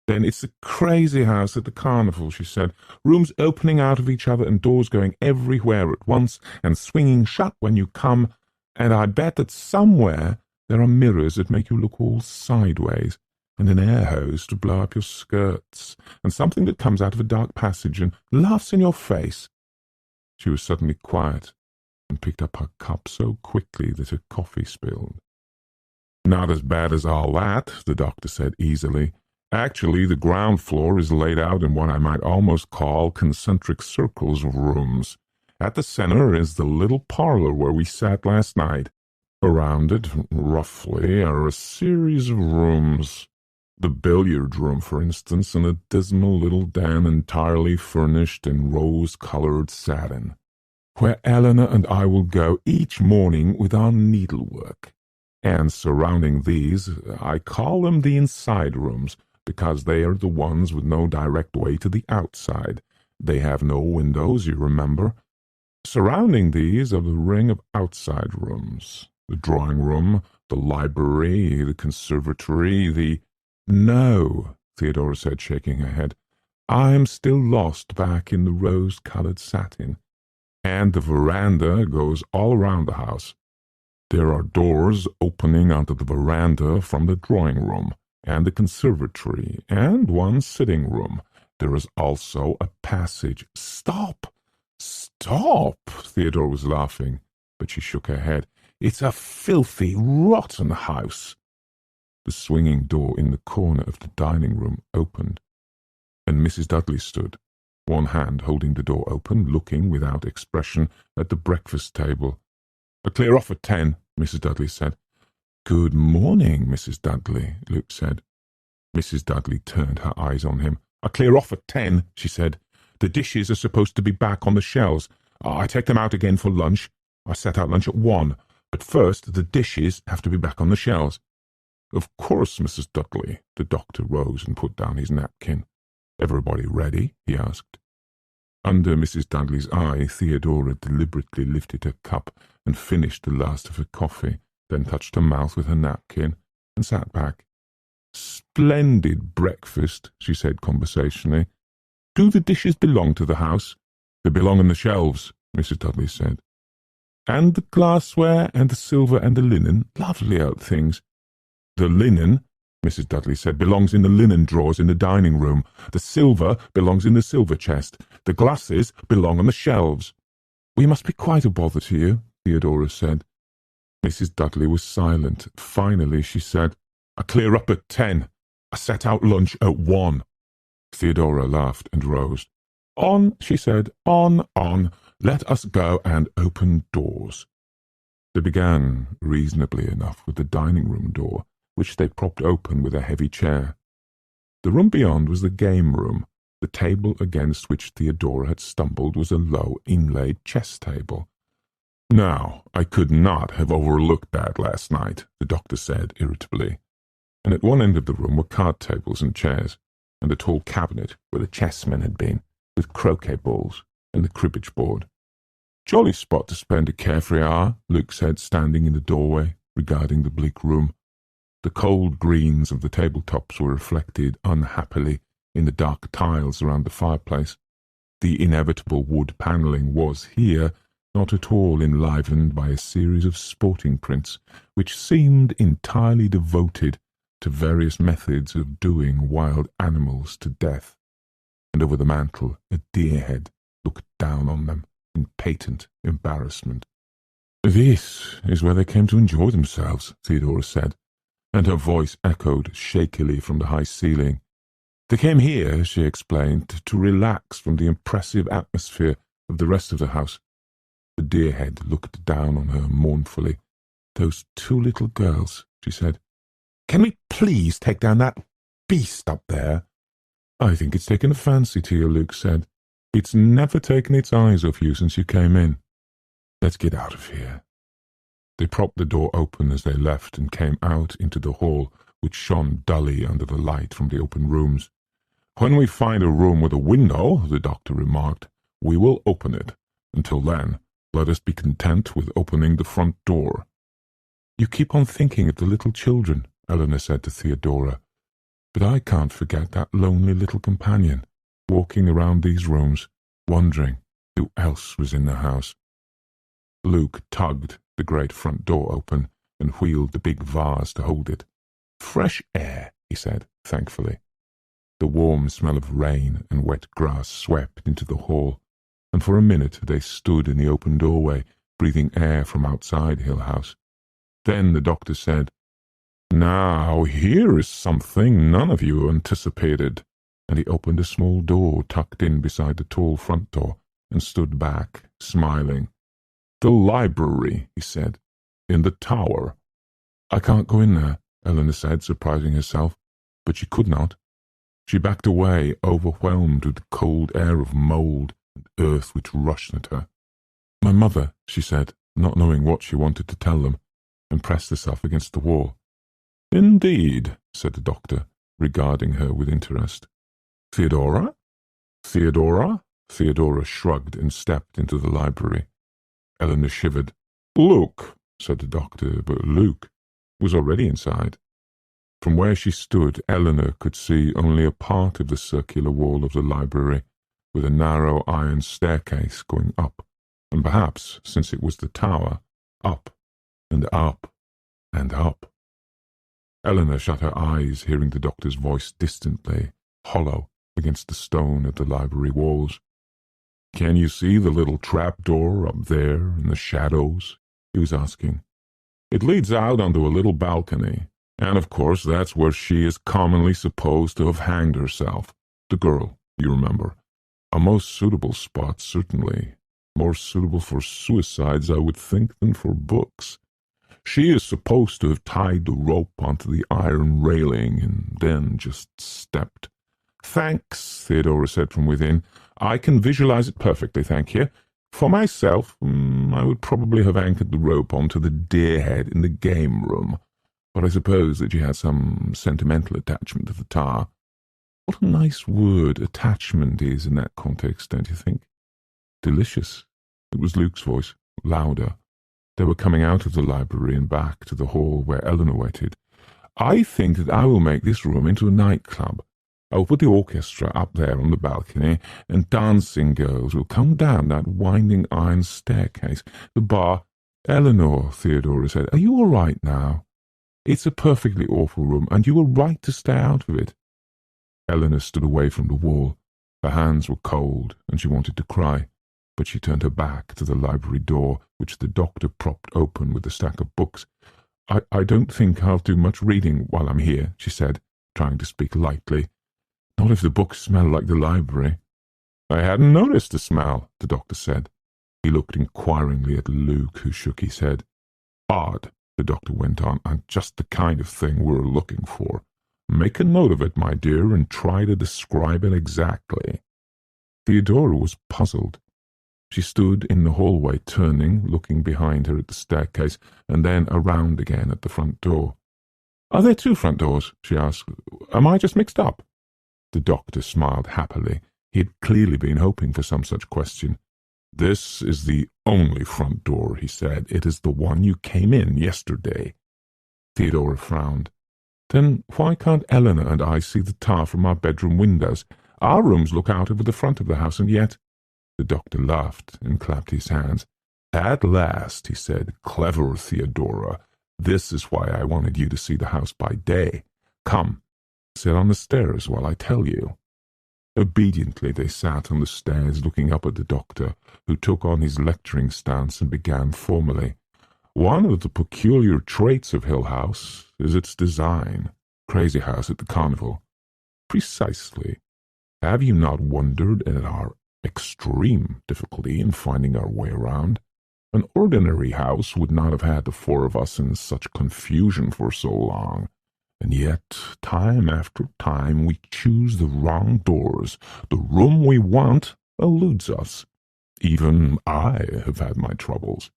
Then it's a crazy house at the carnival, she said. Rooms opening out of each other and doors going everywhere at once and swinging shut when you come, and I bet that somewhere there are mirrors that make you look all sideways, and an air hose to blow up your skirts, and something that comes out of a dark passage and laughs in your face. She was suddenly quiet and picked up her cup so quickly that her coffee spilled. Not as bad as all that, the doctor said easily. Actually, the ground floor is laid out in what I might almost call concentric circles of rooms. At the center is the little parlor where we sat last night. Around it, roughly, are a series of rooms. The billiard room, for instance, and a dismal little den entirely furnished in rose-colored satin, where Eleanor and I will go each morning with our needlework. And surrounding these, I call them the inside rooms, because they are the ones with no direct way to the outside. They have no windows, you remember. Surrounding these are the ring of outside rooms. The drawing room, the library, the conservatory, the— No, Theodora said, shaking her head. I am still lost back in the rose-colored satin. And the veranda goes all around the house. There are doors opening onto the veranda from the drawing room and the conservatory, and one sitting room. There is also a passage. Stop! Stop! Theodora was laughing, but she shook her head. It's a filthy, rotten house. The swinging door in the corner of the dining room opened, and Mrs. Dudley stood, one hand holding the door open, looking without expression at the breakfast table. "I'll clear off at 10, Mrs. Dudley said. "Good morning, Mrs. Dudley," Luke said. Mrs. Dudley turned her eyes on him. "I'll clear off at 10, she said. "The dishes are supposed to be back on the shelves. I take them out again for lunch. I set out lunch at 1, but first the dishes have to be back on the shelves." "Of course, Mrs. Dudley." The doctor rose and put down his napkin. "Everybody ready?" he asked. Under Mrs. Dudley's eye, Theodora deliberately lifted her cup and finished the last of her coffee, then touched her mouth with her napkin and sat back. "Splendid breakfast," she said conversationally. "Do the dishes belong to the house?" "They belong on the shelves," Mrs. Dudley said. "And the glassware and the silver and the linen, lovely old things." "The linen," Mrs. Dudley said, "belongs in the linen drawers in the dining room. The silver belongs in the silver chest. The glasses belong on the shelves." "We must be quite a bother to you," Theodora said. Mrs. Dudley was silent. Finally she said, "I clear up at 10. I set out lunch at 1. Theodora laughed and rose. "On," she said, "on. Let us go and open doors." They began, reasonably enough, with the dining-room door, which they propped open with a heavy chair. The room beyond was the game-room. The table against which Theodora had stumbled was a low, inlaid chess table. "Now, I could not have overlooked that last night," the doctor said irritably. And at one end of the room were card tables and chairs, and a tall cabinet where the chessmen had been, with croquet balls and the cribbage board. "Jolly spot to spend a carefree hour," Luke said, standing in the doorway, regarding the bleak room. The cold greens of the tabletops were reflected unhappily in the dark tiles around the fireplace. The inevitable wood panelling was here not at all enlivened by a series of sporting prints, which seemed entirely devoted to various methods of doing wild animals to death. And over the mantel a deer head looked down on them in patent embarrassment. "This is where they came to enjoy themselves," Theodora said, and her voice echoed shakily from the high ceiling. "They came here," she explained, "to relax from the impressive atmosphere of the rest of the house." The deer-head looked down on her mournfully. "Those two little girls," she said. "Can we please take down that beast up there?" "I think it's taken a fancy to you," Luke said. "It's never taken its eyes off you since you came in. Let's get out of here." They propped the door open as they left and came out into the hall, which shone dully under the light from the open rooms. "When we find a room with a window," the doctor remarked, "we will open it. Until then, let us be content with opening the front door." "You keep on thinking of the little children," Eleanor said to Theodora, "but I can't forget that lonely little companion, walking around these rooms, wondering who else was in the house." Luke tugged the great front door open and wheeled the big vase to hold it. "Fresh air," he said, thankfully. The warm smell of rain and wet grass swept into the hall, and for a minute they stood in the open doorway, breathing air from outside Hill House. Then the doctor said, Now, here is something none of you anticipated. And he opened a small door tucked in beside the tall front door and stood back, smiling. The library, he said, in the tower. I can't go in there, Eleanor said, surprising herself, but she could not. She backed away, overwhelmed with the cold air of mould and earth which rushed at her. My mother, she said, not knowing what she wanted to tell them, and pressed herself against the wall. Indeed, said the doctor, regarding her with interest. Theodora? Theodora? Theodora shrugged and stepped into the library. Eleanor shivered. Luke, said the doctor, but Luke was already inside. From where she stood, Eleanor could see only a part of the circular wall of the library, with a narrow iron staircase going up, and perhaps, since it was the tower, up and up and up. Eleanor shut her eyes, hearing the doctor's voice distantly, hollow, against the stone of the library walls. Can you see the little trapdoor up there in the shadows? He was asking. It leads out onto a little balcony, and of course that's where she is commonly supposed to have hanged herself. The girl, you remember. A most suitable spot, certainly. More suitable for suicides, I would think, than for books. She is supposed to have tied the rope onto the iron railing and then just stepped. Thanks, Theodora said from within. I can visualize it perfectly, thank you. For myself, I would probably have anchored the rope onto the deer head in the game room, but I suppose that you had some sentimental attachment to the tower. What a nice word attachment is in that context, don't you think? Delicious. It was Luke's voice, louder. They were coming out of the library and back to the hall where Eleanor waited. I think that I will make this room into a nightclub. I'll put the orchestra up there on the balcony, and dancing girls will come down that winding iron staircase. The bar— Eleanor, Theodora said, are you all right now? It's a perfectly awful room, and you were right to stay out of it. Eleanor stood away from the wall. Her hands were cold, and she wanted to cry, but she turned her back to the library door, which the doctor propped open with a stack of books. I don't think I'll do much reading while I'm here, she said, trying to speak lightly. Not if the books smell like the library. I hadn't noticed the smell, the doctor said. He looked inquiringly at Luke, who shook his head. Odd, the doctor went on, and just the kind of thing we're looking for. Make a note of it, my dear, and try to describe it exactly. Theodora was puzzled. She stood in the hallway, turning, looking behind her at the staircase, and then around again at the front door. Are there two front doors? She asked. Am I just mixed up? The doctor smiled happily. He had clearly been hoping for some such question. This is the only front door, he said. It is the one you came in yesterday. Theodora frowned. Then why can't Eleanor and I see the tower from our bedroom windows? Our rooms look out over the front of the house, and yet— The doctor laughed and clapped his hands. At last, he said, clever Theodora. This is why I wanted you to see the house by day. Come. Sit on the stairs while I tell you. Obediently they sat on the stairs looking up at the doctor, who took on his lecturing stance and began formally. One of the peculiar traits of Hill House is its design. Crazy house at the carnival. Precisely. Have you not wondered at our extreme difficulty in finding our way around? An ordinary house would not have had the four of us in such confusion for so long. And yet, time after time, we choose the wrong doors. The room we want eludes us. Even I have had my troubles.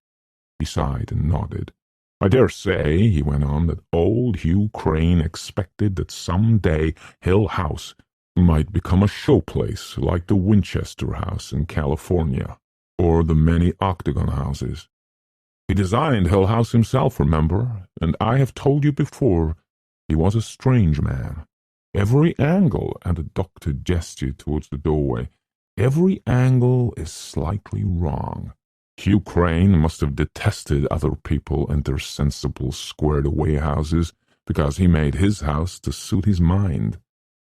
He sighed and nodded. I dare say, he went on, that old Hugh Crane expected that some day Hill House might become a showplace like the Winchester House in California, or the many octagon houses. He designed Hill House himself, remember, and I have told you before, he was a strange man. Every angle— and the doctor gestured towards the doorway— every angle is slightly wrong. Hugh Crane must have detested other people and their sensible, squared-away houses, because he made his house to suit his mind.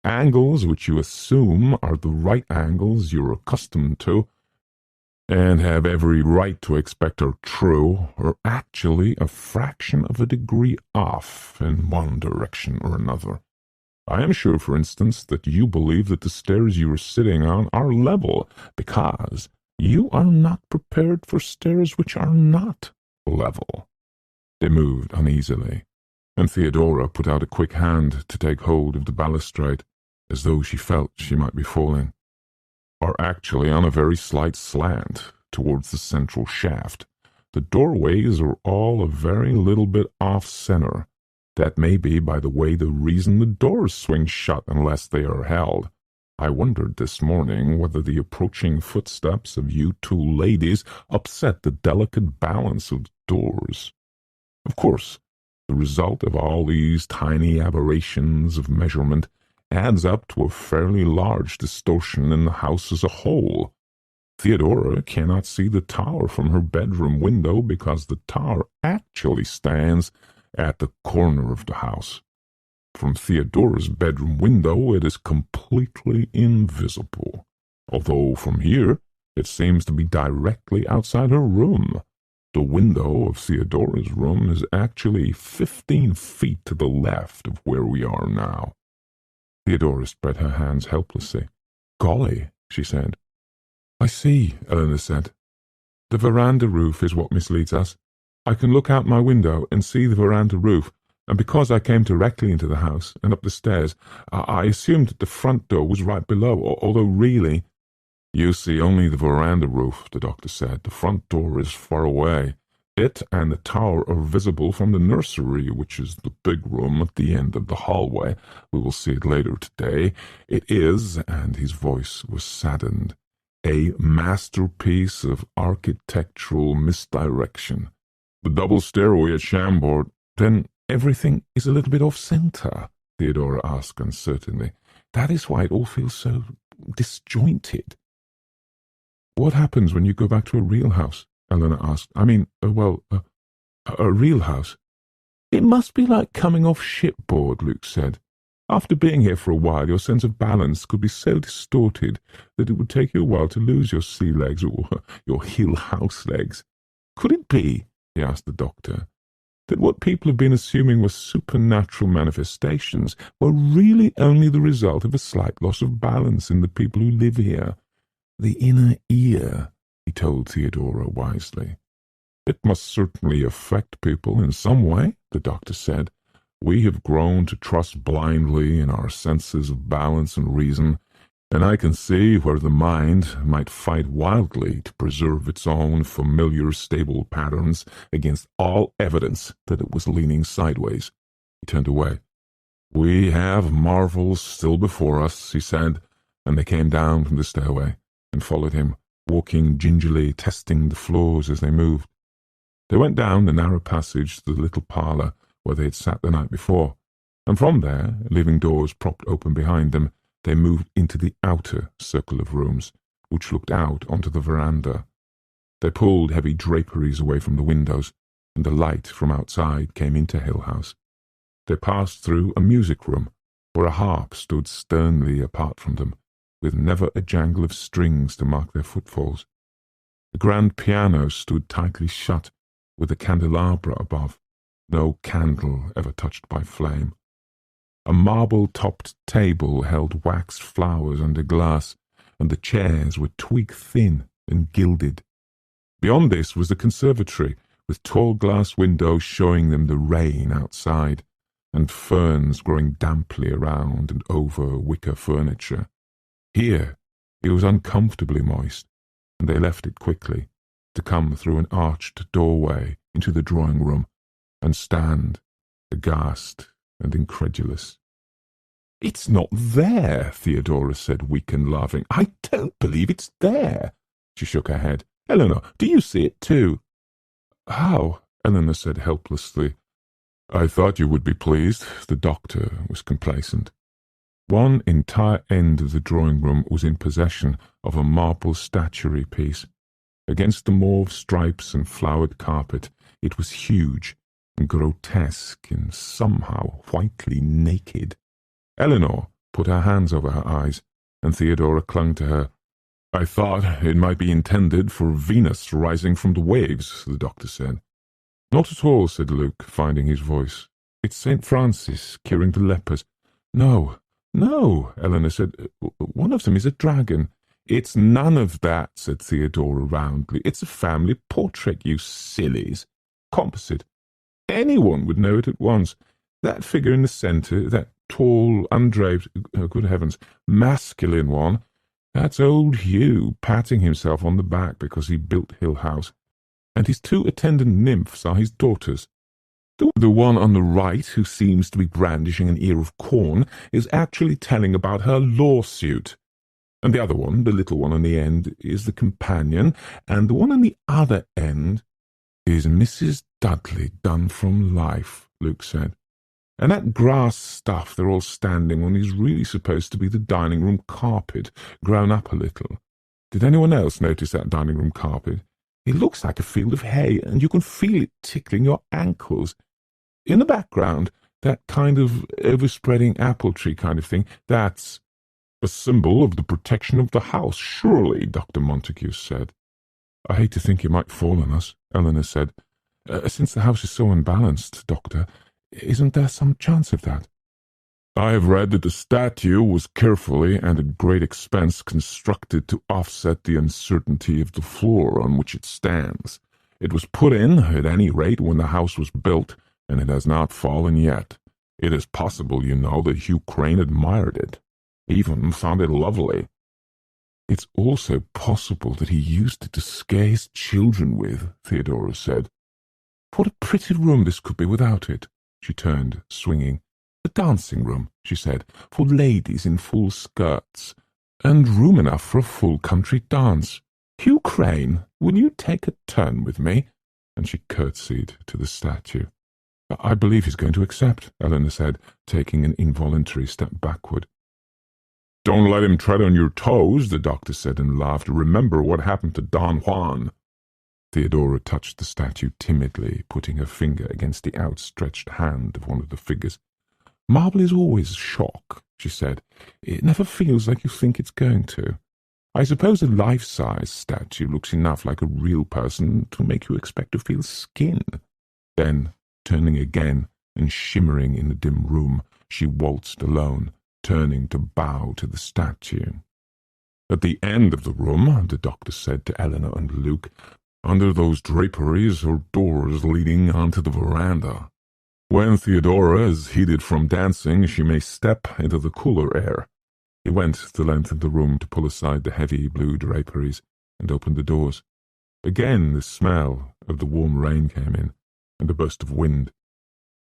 Angles which you assume are the right angles you're accustomed to, and have every right to expect are true, are actually a fraction of a degree off in one direction or another. I am sure, for instance, that you believe that the stairs you are sitting on are level, because you are not prepared for stairs which are not level. They moved uneasily, and Theodora put out a quick hand to take hold of the balustrade, as though she felt she might be falling. Are actually on a very slight slant towards the central shaft. The doorways are all a very little bit off-center. That may be, by the way, the reason the doors swing shut unless they are held. I wondered this morning whether the approaching footsteps of you two ladies upset the delicate balance of the doors. Of course, the result of all these tiny aberrations of measurement adds up to a fairly large distortion in the house as a whole. Theodora cannot see the tower from her bedroom window because the tower actually stands at the corner of the house. From Theodora's bedroom window it is completely invisible, although from here it seems to be directly outside her room. The window of Theodora's room is actually 15 feet to the left of where we are now. Theodora spread her hands helplessly. "Golly," she said. "I see," Eleanor said. "The veranda roof is what misleads us. I can look out my window and see the veranda roof, and because I came directly into the house and up the stairs, I assumed that the front door was right below, although really—" "You see only the veranda roof," the doctor said. "The front door is far away. It and the tower are visible from the nursery, which is the big room at the end of the hallway. We will see it later today. It is," and his voice was saddened, "a masterpiece of architectural misdirection. The double stairway at Chambord—" "Then everything is a little bit off-centre?" Theodora asked uncertainly. "That is why it all feels so disjointed." "What happens when you go back to a real house?" Eleanor asked. "I mean, a real house." "It must be like coming off shipboard," Luke said. "After being here for a while, your sense of balance could be so distorted that it would take you a while to lose your sea legs or your hill house legs. Could it be," he asked the doctor, "that what people have been assuming were supernatural manifestations were really only the result of a slight loss of balance in the people who live here? The inner ear," he told Theodora wisely. "It must certainly affect people in some way," the doctor said. "We have grown to trust blindly in our senses of balance and reason, and I can see where the mind might fight wildly to preserve its own familiar stable patterns against all evidence that it was leaning sideways." He turned away. "We have marvels still before us," he said, and they came down from the stairway and followed him, walking gingerly, testing the floors as they moved. They went down the narrow passage to the little parlour where they had sat the night before, and from there, leaving doors propped open behind them, they moved into the outer circle of rooms, which looked out onto the veranda. They pulled heavy draperies away from the windows, and the light from outside came into Hill House. They passed through a music room, where a harp stood sternly apart from them, with never a jangle of strings to mark their footfalls. The grand piano stood tightly shut, with a candelabra above, no candle ever touched by flame. A marble-topped table held waxed flowers under glass, and the chairs were twig-thin and gilded. Beyond this was the conservatory, with tall glass windows showing them the rain outside, and ferns growing damply around and over wicker furniture. Here it was uncomfortably moist, and they left it quickly, to come through an arched doorway into the drawing-room, and stand, aghast and incredulous. "It's not there," Theodora said, weak and laughing. "I don't believe it's there." She shook her head. "Eleanor, do you see it too?" "How?" Eleanor said helplessly. "I thought you would be pleased." The doctor was complacent. One entire end of the drawing-room was in possession of a marble statuary piece. Against the mauve stripes and flowered carpet, it was huge and grotesque and somehow whitely naked. Eleanor put her hands over her eyes, and Theodora clung to her. I thought it might be intended for Venus rising from the waves, the doctor said. Not at all, said Luke, finding his voice. It's St. Francis curing the lepers. No, no, Eleanor said. One of them is a dragon. It's none of that, said Theodora roundly. It's a family portrait, you sillies. Composite. Anyone would know it at once. That figure in the centre, that tall, undraped, good heavens, masculine one, that's old Hugh patting himself on the back because he built Hill House, and his two attendant nymphs are his daughters. The one on the right, who seems to be brandishing an ear of corn, is actually telling about her lawsuit. And the other one, the little one on the end, is the companion, and the one on the other end is Mrs. Dudley done from life, Luke said. And that grass stuff they're all standing on is really supposed to be the dining room carpet, grown up a little. Did anyone else notice that dining room carpet? It looks like a field of hay, and you can feel it tickling your ankles. In the background, that kind of overspreading apple tree kind of thing, that's a symbol of the protection of the house, surely, Dr. Montague said. I hate to think it might fall on us, Eleanor said. Since the house is so unbalanced, Doctor, isn't there some chance of that? I have read that the statue was carefully and at great expense constructed to offset the uncertainty of the floor on which it stands. It was put in, at any rate, when the house was built, and it has not fallen yet. It is possible, you know, that Hugh Crane admired it, even found it lovely. It's also possible that he used it to scare his children with, Theodora said. What a pretty room this could be without it. She turned, swinging. The dancing room, she said, for ladies in full skirts, and room enough for a full country dance. Hugh Crane, will you take a turn with me? And she curtsied to the statue. I believe he's going to accept, Eleanor said, taking an involuntary step backward. Don't let him tread on your toes, the doctor said and laughed. Remember what happened to Don Juan. Theodora touched the statue timidly, putting her finger against the outstretched hand of one of the figures. Marble is always a shock, she said. It never feels like you think it's going to. I suppose a life-size statue looks enough like a real person to make you expect to feel skin. Then, turning again and shimmering in the dim room, she waltzed alone, turning to bow to the statue. At the end of the room, the doctor said to Eleanor and Luke, under those draperies are doors leading onto the veranda. When Theodora is heated from dancing, she may step into the cooler air. He went the length of the room to pull aside the heavy blue draperies and opened the doors. Again the smell of the warm rain came in, and a burst of wind,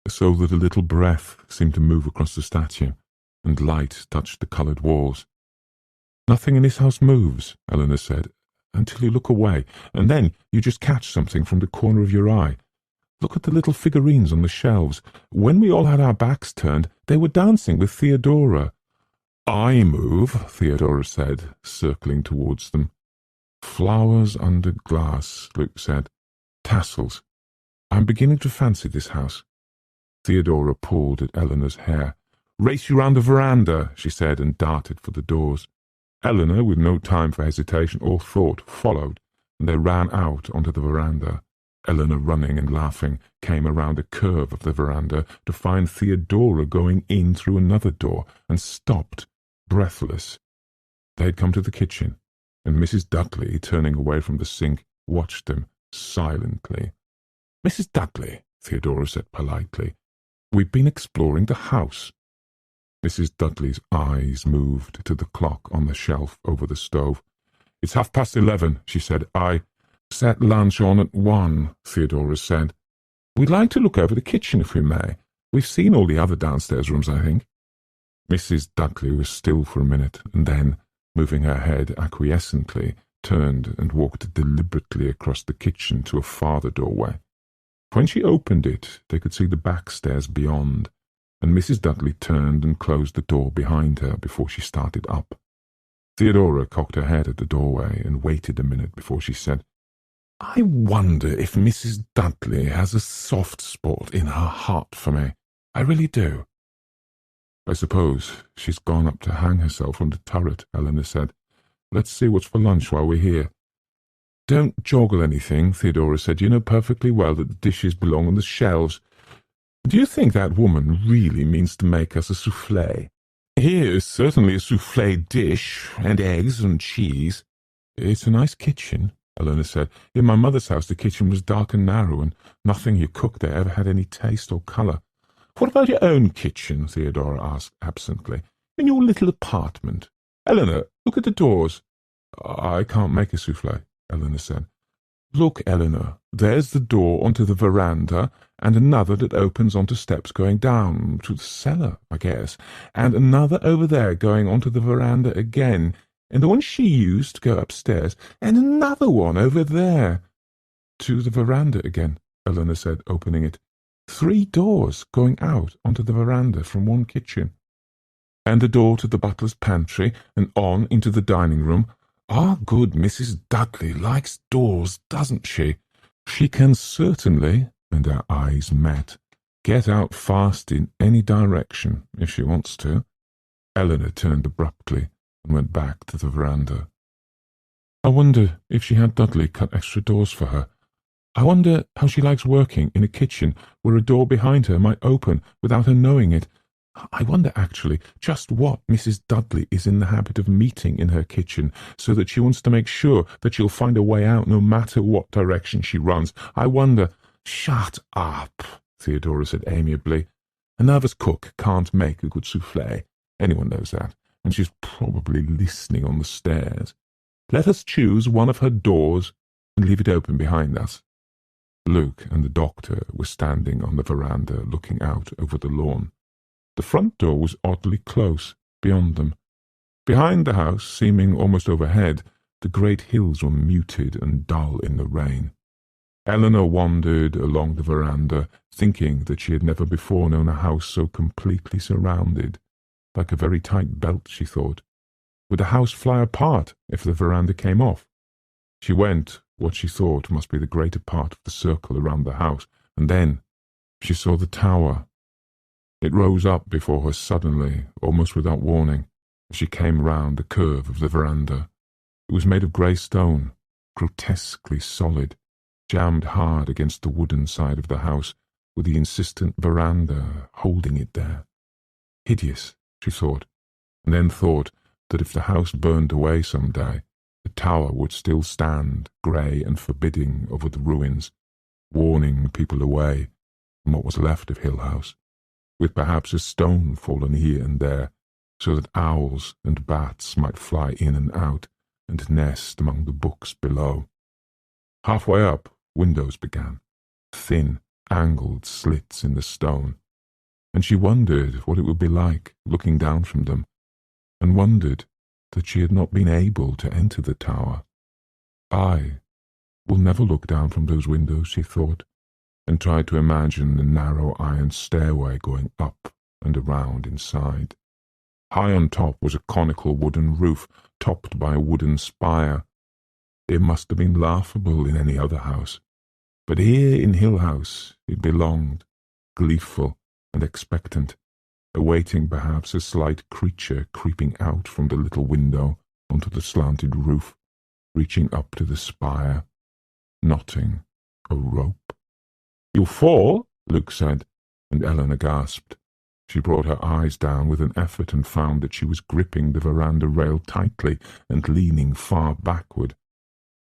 so that a little breath seemed to move across the statue, and light touched the coloured walls. Nothing in this house moves, Eleanor said, until you look away, and then you just catch something from the corner of your eye. Look at the little figurines on the shelves. When we all had our backs turned, they were dancing with Theodora. I move, Theodora said, circling towards them. Flowers under glass, Luke said. Tassels. I'm beginning to fancy this house. Theodora pulled at Eleanor's hair. Race you round the veranda, she said, and darted for the doors. Eleanor, with no time for hesitation or thought, followed, and they ran out onto the veranda. Eleanor, running and laughing, came around a curve of the veranda to find Theodora going in through another door, and stopped, breathless. They had come to the kitchen, and Mrs. Dudley, turning away from the sink, watched them silently. "Mrs. Dudley," Theodora said politely, "we've been exploring the house." Mrs. Dudley's eyes moved to the clock on the shelf over the stove. "It's 11:30, she said. "I set lunch on at 1, Theodora said. "We'd like to look over the kitchen if we may. We've seen all the other downstairs rooms, I think." Mrs. Dudley was still for a minute, and then, moving her head acquiescently, turned and walked deliberately across the kitchen to a farther doorway. When she opened it, they could see the back stairs beyond, and Mrs. Dudley turned and closed the door behind her before she started up. Theodora cocked her head at the doorway and waited a minute before she said, "I wonder if Mrs. Dudley has a soft spot in her heart for me. I really do." "I suppose she's gone up to hang herself on the turret," Eleanor said. Let's see what's for lunch while we're here." "Don't joggle anything," Theodora said. "You know perfectly well that the dishes belong on the shelves. Do you think that woman really means to make us a souffle? Here is certainly a souffle dish, and eggs and cheese." "It's a nice kitchen," Eleanor said. "In my mother's house the kitchen was dark and narrow, and nothing you cooked there ever had any taste or colour." "What about your own kitchen?" Theodora asked absently. "In your little apartment? Eleanor, look at the doors." "I can't make a souffle," Eleanor said. "Look, Eleanor, there's the door onto the veranda, and another that opens onto steps going down to the cellar, I guess, and another over there going onto the veranda again, and the one she used to go upstairs, and another one over there." "To the veranda again," Eleanor said, opening it. "3 doors going out onto the veranda from one kitchen." "And a door to the butler's pantry, and on into the dining room. Our good Mrs. Dudley likes doors, doesn't she? She can certainly," and our eyes met, "get out fast in any direction if she wants to." Eleanor turned abruptly and went back to the veranda. "I wonder if she had Dudley cut extra doors for her. I wonder how she likes working in a kitchen where a door behind her might open without her knowing it. I wonder, actually, just what Mrs. Dudley is in the habit of meeting in her kitchen, so that she wants to make sure that she'll find a way out no matter what direction she runs. I wonder—" "Shut up," Theodora said amiably. "A nervous cook can't make a good souffle. Anyone knows that, and she's probably listening on the stairs. Let us choose one of her doors and leave it open behind us." Luke and the doctor were standing on the veranda looking out over the lawn. The front door was oddly close, beyond them. Behind the house, seeming almost overhead, the great hills were muted and dull in the rain. Eleanor wandered along the veranda, thinking that she had never before known a house so completely surrounded. Like a very tight belt, she thought. Would the house fly apart if the veranda came off? She went what she thought must be the greater part of the circle around the house, and then she saw the tower. It rose up before her suddenly, almost without warning, as she came round the curve of the veranda. It was made of grey stone, grotesquely solid, jammed hard against the wooden side of the house, with the insistent veranda holding it there. Hideous, she thought, and then thought that if the house burned away some day, the tower would still stand, grey and forbidding over the ruins, warning people away from what was left of Hill House, with perhaps a stone fallen here and there, so that owls and bats might fly in and out and nest among the books below. Halfway up, windows began, thin, angled slits in the stone, and she wondered what it would be like looking down from them, and wondered that she had not been able to enter the tower. "I will never look down from those windows," she thought, and tried to imagine the narrow iron stairway going up and around inside. High on top was a conical wooden roof, topped by a wooden spire. It must have been laughable in any other house, but here in Hill House it belonged, gleeful and expectant, awaiting perhaps a slight creature creeping out from the little window onto the slanted roof, reaching up to the spire, knotting a rope. "You'll fall," Luke said, and Eleanor gasped. She brought her eyes down with an effort and found that she was gripping the veranda rail tightly and leaning far backward.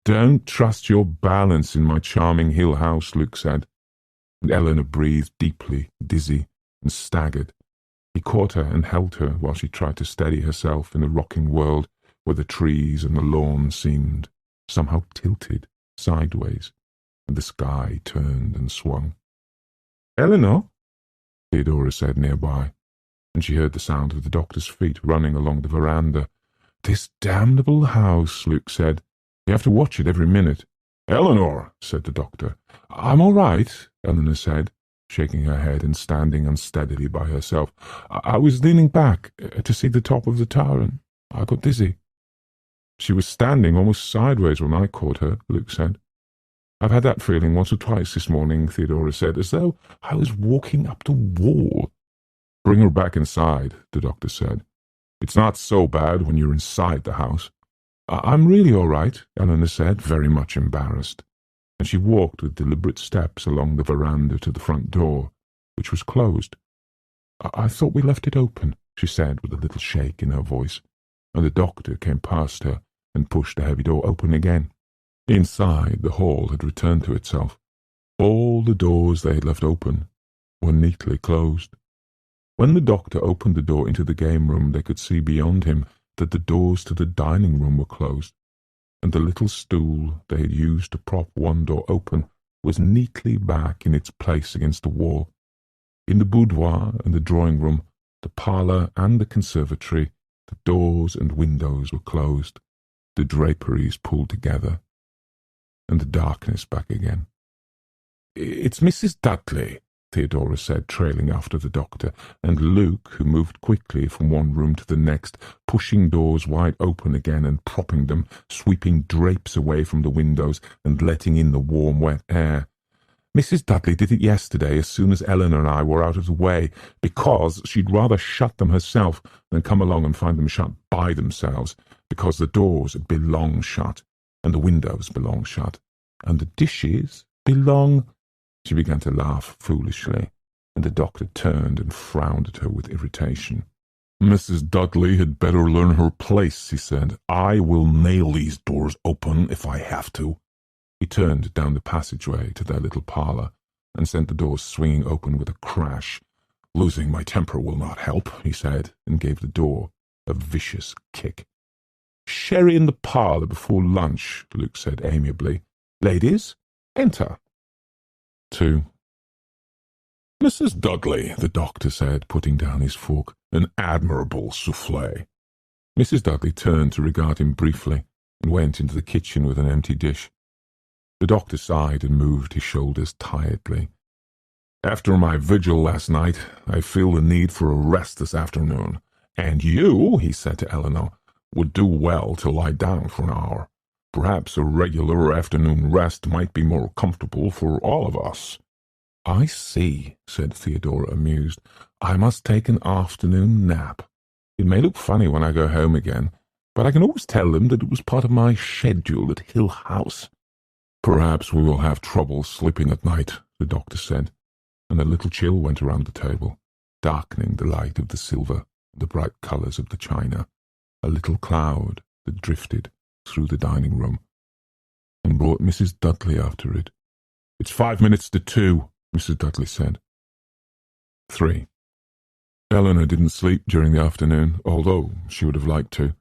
"Don't trust your balance in my charming Hill House," Luke said, and Eleanor breathed deeply, dizzy, and staggered. He caught her and held her while she tried to steady herself in the rocking world where the trees and the lawn seemed somehow tilted sideways, and the sky turned and swung. "Eleanor," Theodora said nearby, and she heard the sound of the doctor's feet running along the veranda. "This damnable house," Luke said. "You have to watch it every minute." "Eleanor," said the doctor. "I'm all right," Eleanor said, shaking her head and standing unsteadily by herself. I was leaning back to see the top of the tower, and I got dizzy." "She was standing almost sideways when I caught her," Luke said. "I've had that feeling once or twice this morning," Theodora said, "as though I was walking up the wall." "Bring her back inside," the doctor said. "It's not so bad when you're inside the house." I'm really all right, Eleanor said, very much embarrassed, and she walked with deliberate steps along the veranda to the front door, which was closed. I thought we left it open, she said with a little shake in her voice, and the doctor came past her and pushed the heavy door open again. Inside, the hall had returned to itself. All the doors they had left open were neatly closed. When the doctor opened the door into the game room, they could see beyond him that the doors to the dining room were closed, and the little stool they had used to prop one door open was neatly back in its place against the wall. In the boudoir and the drawing-room, the parlour and the conservatory, the doors and windows were closed, the draperies pulled together, and the darkness back again. "It's Mrs. Dudley," Theodora said, trailing after the doctor, and Luke, who moved quickly from one room to the next, pushing doors wide open again and propping them, sweeping drapes away from the windows and letting in the warm, wet air. "Mrs. Dudley did it yesterday as soon as Eleanor and I were out of the way, because she'd rather shut them herself than come along and find them shut by themselves, because the doors belong shut, and the windows belong shut, and the dishes belong—" She began to laugh foolishly, and the doctor turned and frowned at her with irritation. "Mrs. Dudley had better learn her place," he said. "I will nail these doors open if I have to." He turned down the passageway to their little parlour and sent the doors swinging open with a crash. "Losing my temper will not help," he said, and gave the door a vicious kick. "Sherry in the parlour before lunch," Luke said amiably. "Ladies, enter." 2. "Mrs. Dudley," the doctor said, putting down his fork, "an admirable souffle." Mrs. Dudley turned to regard him briefly and went into the kitchen with an empty dish. The doctor sighed and moved his shoulders tiredly. "After my vigil last night, I feel the need for a rest this afternoon, and you," he said to Eleanor, "would do well to lie down for an hour. Perhaps a regular afternoon rest might be more comfortable for all of us." "I see," said Theodora, amused. "I must take an afternoon nap. It may look funny when I go home again, but I can always tell them that it was part of my schedule at Hill House." "Perhaps we will have trouble sleeping at night," the doctor said, and a little chill went around the table, darkening the light of the silver and the bright colours of the china, a little cloud that drifted through the dining room, and brought Mrs. Dudley after it. "It's 5 minutes to 2, Mrs. Dudley said. 3. Eleanor didn't sleep during the afternoon, although she would have liked to.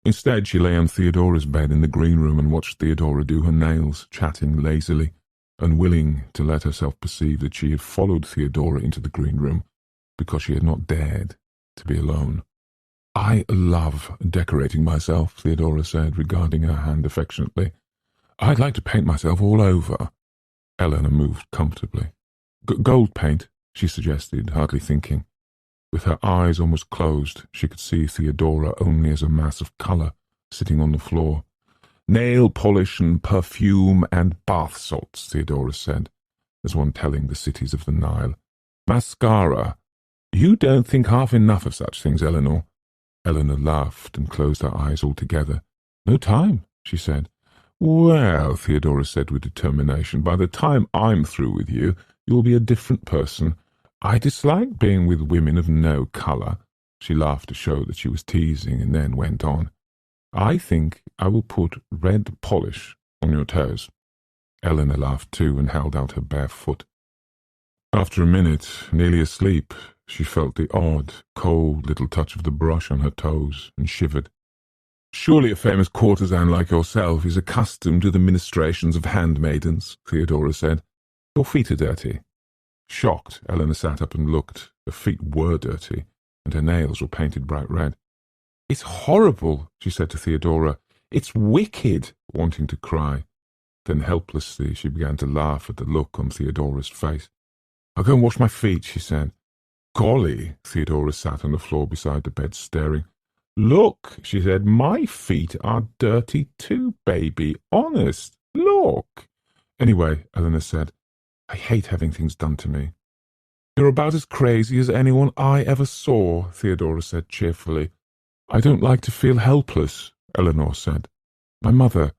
Instead, she lay on Theodora's bed in the green room and watched Theodora do her nails, chatting lazily, unwilling to let herself perceive that she had followed Theodora into the green room because she had not dared to be alone. "I love decorating myself," Theodora said, regarding her hand affectionately. "I'd like to paint myself all over." Eleanor moved comfortably. "Gold paint," she suggested, hardly thinking. With her eyes almost closed, she could see Theodora only as a mass of colour sitting on the floor. "Nail polish and perfume and bath salts," Theodora said, as one telling the cities of the Nile. "Mascara. You don't think half enough of such things, Eleanor." Eleanor laughed and closed her eyes altogether. "No time," she said. "Well," Theodora said with determination, "by the time I'm through with you, you'll be a different person. I dislike being with women of no colour." She laughed to show that she was teasing, and then went on. "I think I will put red polish on your toes." Eleanor laughed too and held out her bare foot. After a minute, nearly asleep, she felt the odd, cold little touch of the brush on her toes and shivered. "Surely a famous courtesan like yourself is accustomed to the ministrations of handmaidens," Theodora said. "Your feet are dirty." Shocked, Eleanor sat up and looked. Her feet were dirty, and her nails were painted bright red. "It's horrible," she said to Theodora. "It's wicked," wanting to cry. Then helplessly she began to laugh at the look on Theodora's face. "I'll go and wash my feet," she said. "Golly," Theodora sat on the floor beside the bed staring. "Look," she said, "my feet are dirty too, baby. Honest, look." "Anyway," Eleanor said, "I hate having things done to me." "You're about as crazy as anyone I ever saw," Theodora said cheerfully. "I don't like to feel helpless. Eleanor said. "My mother.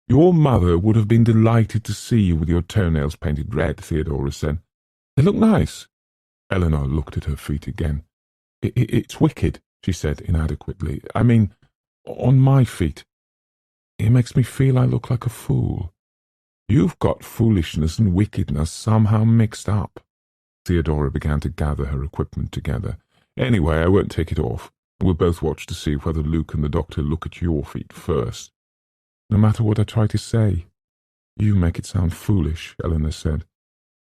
Your mother would have been delighted to see you with your toenails painted red," Theodora said. "They look nice." Eleanor looked at her feet again. It's wicked," she said inadequately. "I mean, on my feet. It makes me feel I look like a fool." "You've got foolishness and wickedness somehow mixed up." Theodora began to gather her equipment together. "Anyway, I won't take it off. We'll both watch to see whether Luke and the doctor look at your feet first." "No matter what I try to say, you make it sound foolish," Eleanor said.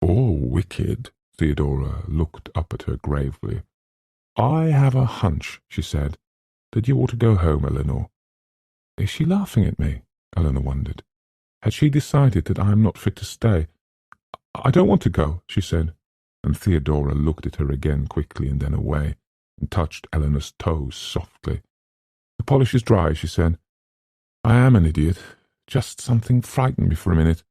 "Or wicked." Theodora looked up at her gravely. "I have a hunch," she said, "that you ought to go home, Eleanor." "Is she laughing at me?" Eleanor wondered. "Had she decided that I am not fit to stay?" "I don't want to go," she said, and Theodora looked at her again quickly and then away, and touched Eleanor's toes softly. "The polish is dry," she said. "I am an idiot. Just something frightened me for a minute."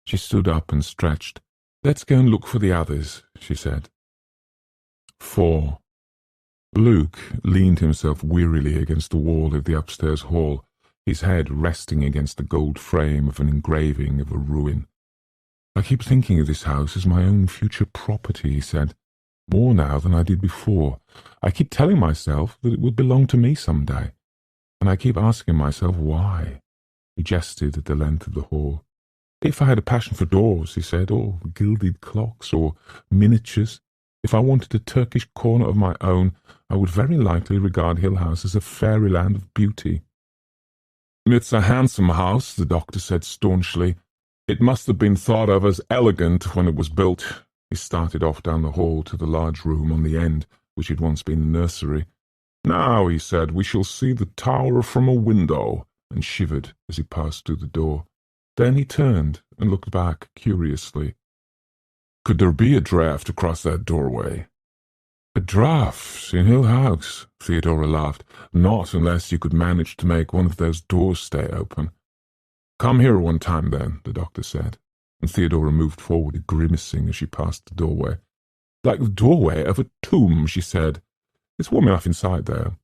She stood up and stretched. "Let's go and look for the others," she said. 4. Luke leaned himself wearily against the wall of the upstairs hall, his head resting against the gold frame of an engraving of a ruin. "I keep thinking of this house as my own future property," he said, "more now than I did before. I keep telling myself that it will belong to me some day, and I keep asking myself why." He gestured at the length of the hall. "If I had a passion for doors," he said, "or gilded clocks, or miniatures, if I wanted a Turkish corner of my own, I would very likely regard Hill House as a fairyland of beauty." "It's a handsome house," the doctor said staunchly. "It must have been thought of as elegant when it was built." He started off down the hall to the large room on the end, which had once been a nursery. "Now," he said, "we shall see the tower from a window," and shivered as he passed through the door. Then he turned and looked back curiously. "Could there be a draught across that doorway?" "A draught in Hill House?" Theodora laughed. "Not unless you could manage to make one of those doors stay open." "Come here one time, then," the doctor said, and Theodora moved forward, grimacing as she passed the doorway. "Like the doorway of a tomb," she said. "It's warm enough inside, though."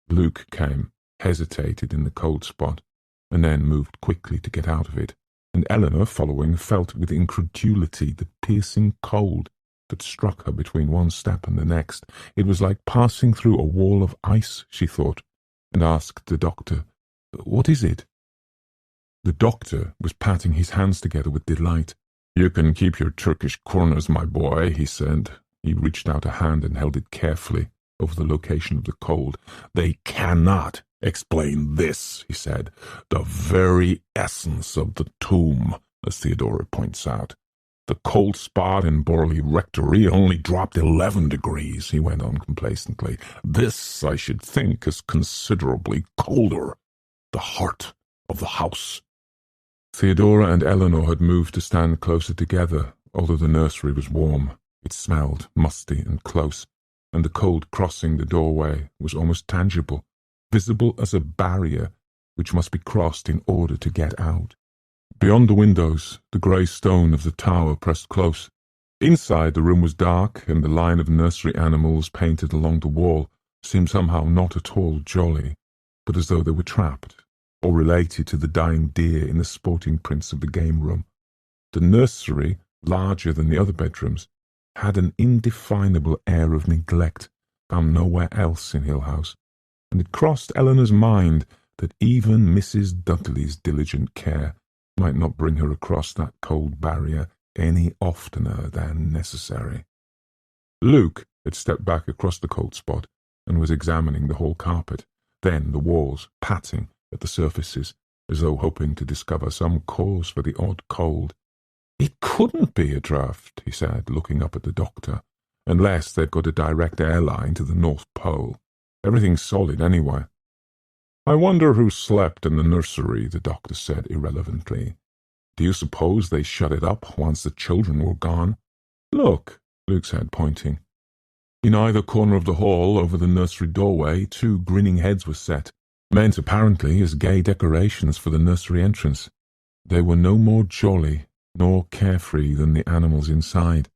Luke came, hesitated in the cold spot, and then moved quickly to get out of it, and Eleanor, following, felt with incredulity the piercing cold that struck her between one step and the next. It was like passing through a wall of ice, she thought, and asked the doctor, "What is it?" The doctor was patting his hands together with delight. "You can keep your Turkish corners, my boy," he said. He reached out a hand and held it carefully over the location of the cold. "They cannot explain this," he said. "The very essence of the tomb, as Theodora points out. The cold spot in Borley Rectory only dropped 11 degrees, he went on complacently. This, I should think, is considerably colder. The heart of the house." Theodora and Eleanor had moved to stand closer together, although the nursery was warm. It smelled musty and close, and the cold crossing the doorway was almost tangible, visible as a barrier which must be crossed in order to get out. Beyond the windows, the grey stone of the tower pressed close. Inside, the room was dark, and the line of nursery animals painted along the wall seemed somehow not at all jolly, but as though they were trapped, or related to the dying deer in the sporting prints of the game room. The nursery, larger than the other bedrooms, had an indefinable air of neglect found nowhere else in Hill House, and it crossed Eleanor's mind that even Mrs. Dudley's diligent care might not bring her across that cold barrier any oftener than necessary. Luke had stepped back across the cold spot and was examining the hall carpet, then the walls, patting at the surfaces, as though hoping to discover some cause for the odd cold. "It couldn't be a draught," he said, looking up at the doctor, "unless they've got a direct air line to the North Pole. Everything's solid anyway." "I wonder who slept in the nursery," the doctor said irrelevantly. "Do you suppose they shut it up once the children were gone?" "Look," Luke said, pointing. In either corner of the hall, over the nursery doorway, 2 grinning heads were set, meant apparently as gay decorations for the nursery entrance. They were no more jolly nor carefree than the animals inside.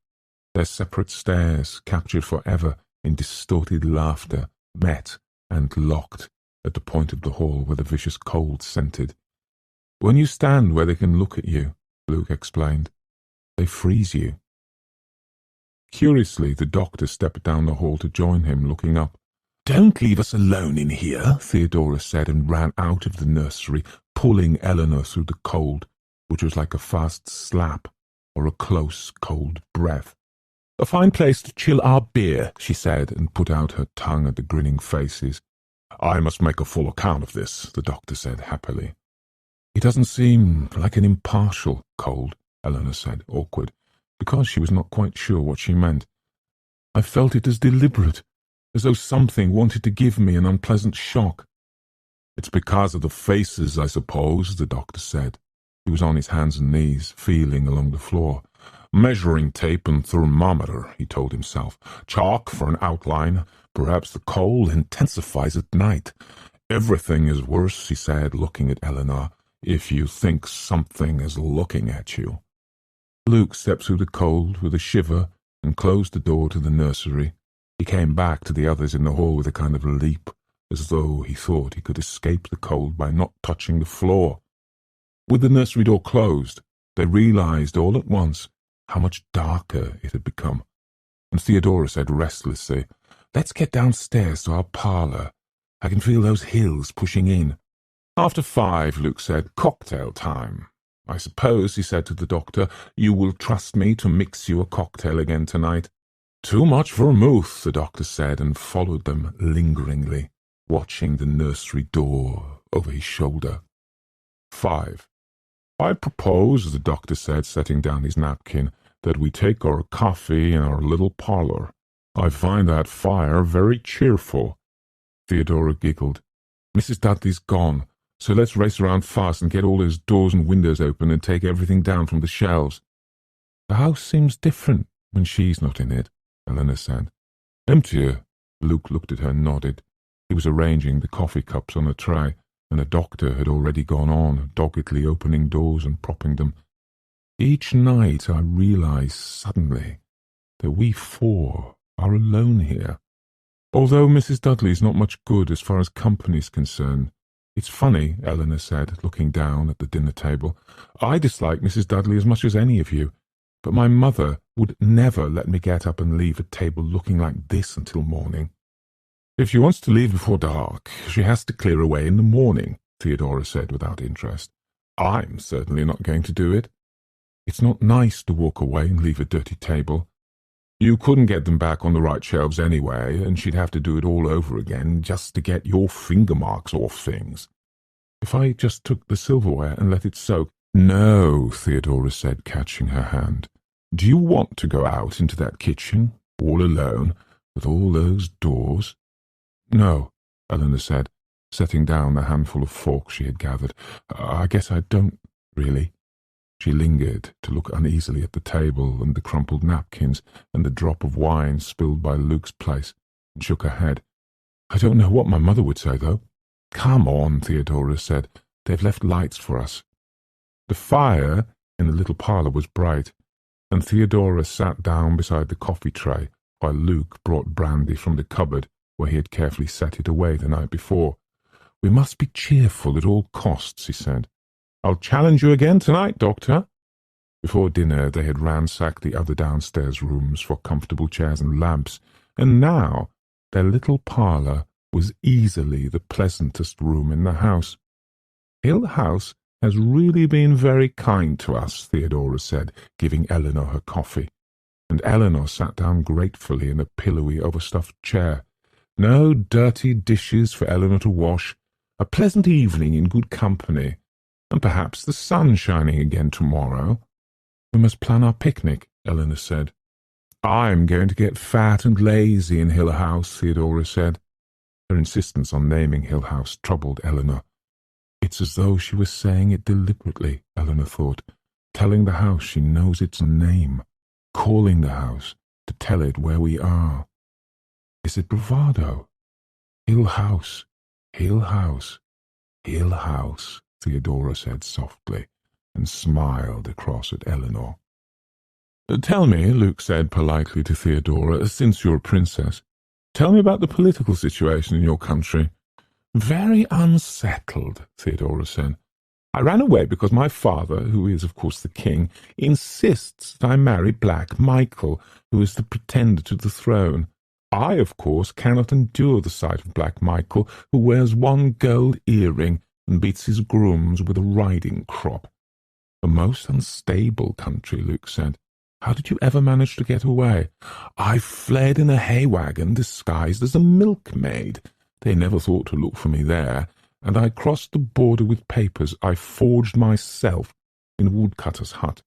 Their separate stares, captured forever in distorted laughter, met and locked at the point of the hall where the vicious cold scented. "When you stand where they can look at you," Luke explained, "they freeze you." Curiously, the doctor stepped down the hall to join him, looking up. "Don't leave us alone in here," Theodora said, and ran out of the nursery, pulling Eleanor through the cold, which was like a fast slap or a close, cold breath. "A fine place to chill our beer," she said, and put out her tongue at the grinning faces. "I must make a full account of this," the doctor said happily. "It doesn't seem like an impartial cold," Eleanor said, awkward, because she was not quite sure what she meant. "I felt it as deliberate, as though something wanted to give me an unpleasant shock." "It's because of the faces, I suppose," the doctor said. He was on his hands and knees, feeling along the floor. "Measuring tape and thermometer," he told himself. "Chalk for an outline. Perhaps the cold intensifies at night. Everything is worse," he said, looking at Eleanor, "if you think something is looking at you." Luke stepped through the cold with a shiver and closed the door to the nursery. He came back to the others in the hall with a kind of leap, as though he thought he could escape the cold by not touching the floor. With the nursery door closed, they realized all at once how much darker it had become, and Theodora said restlessly, "Let's get downstairs to our parlour. I can feel those hills pushing in." "After 5, Luke said, "cocktail time. I suppose," he said to the doctor, "you will trust me to mix you a cocktail again tonight." "Too much vermouth," the doctor said, and followed them lingeringly, watching the nursery door over his shoulder. 5. "I propose," the doctor said, setting down his napkin, "that we take our coffee in our little parlour. I find that fire very cheerful." Theodora giggled. "Mrs. Dudley's gone, so let's race around fast and get all those doors and windows open and take everything down from the shelves." "The house seems different when she's not in it," Eleanor said. "Emptier." Luke looked at her and nodded. He was arranging the coffee cups on a tray, and the doctor had already gone on, doggedly opening doors and propping them. "Each night I realize suddenly that we 4 are alone here. Although Mrs. Dudley's not much good as far as company's concerned. It's funny," Eleanor said, looking down at the dinner table. "I dislike Mrs. Dudley as much as any of you, but my mother would never let me get up and leave a table looking like this until morning." "If she wants to leave before dark, she has to clear away in the morning," Theodora said without interest. "I'm certainly not going to do it. It's not nice to walk away and leave a dirty table. You couldn't get them back on the right shelves anyway, and she'd have to do it all over again just to get your finger marks off things. If I just took the silverware and let it soak—" "No," Theodora said, catching her hand. "Do you want to go out into that kitchen, all alone, with all those doors?" "No," Eleanor said, setting down the handful of forks she had gathered. "I guess I don't, really." She lingered to look uneasily at the table and the crumpled napkins and the drop of wine spilled by Luke's place, and shook her head. "I don't know what my mother would say, though." "Come on," Theodora said. "They've left lights for us." The fire in the little parlour was bright, and Theodora sat down beside the coffee tray while Luke brought brandy from the cupboard where he had carefully set it away the night before. "We must be cheerful at all costs," he said. "I'll challenge you again tonight, Doctor." Before dinner they had ransacked the other downstairs rooms for comfortable chairs and lamps, and now their little parlour was easily the pleasantest room in the house. "Hill House has really been very kind to us," Theodora said, giving Eleanor her coffee, and Eleanor sat down gratefully in a pillowy, overstuffed chair. No dirty dishes for Eleanor to wash, a pleasant evening in good company, and perhaps the sun shining again tomorrow. "We must plan our picnic," Eleanor said. "I'm going to get fat and lazy in Hill House," Theodora said. Her insistence on naming Hill House troubled Eleanor. It's as though she was saying it deliberately, Eleanor thought, telling the house she knows its name, calling the house to tell it where we are. Is it bravado? "Hill House, Hill House, Hill House," Theodora said softly, and smiled across at Eleanor. "Tell me," Luke said politely to Theodora, "since you're a princess, tell me about the political situation in your country. Very unsettled, Theodora said. I ran away because my father, who is of course the king, insists that I marry Black Michael, who is the pretender to the throne. I, of course, cannot endure the sight of Black Michael, who wears one gold earring and beats his grooms with a riding crop. A most unstable country, Luke said. How did you ever manage to get away? I fled in a hay wagon disguised as a milkmaid. They never thought to look for me there, and I crossed the border with papers I forged myself in a woodcutter's hut.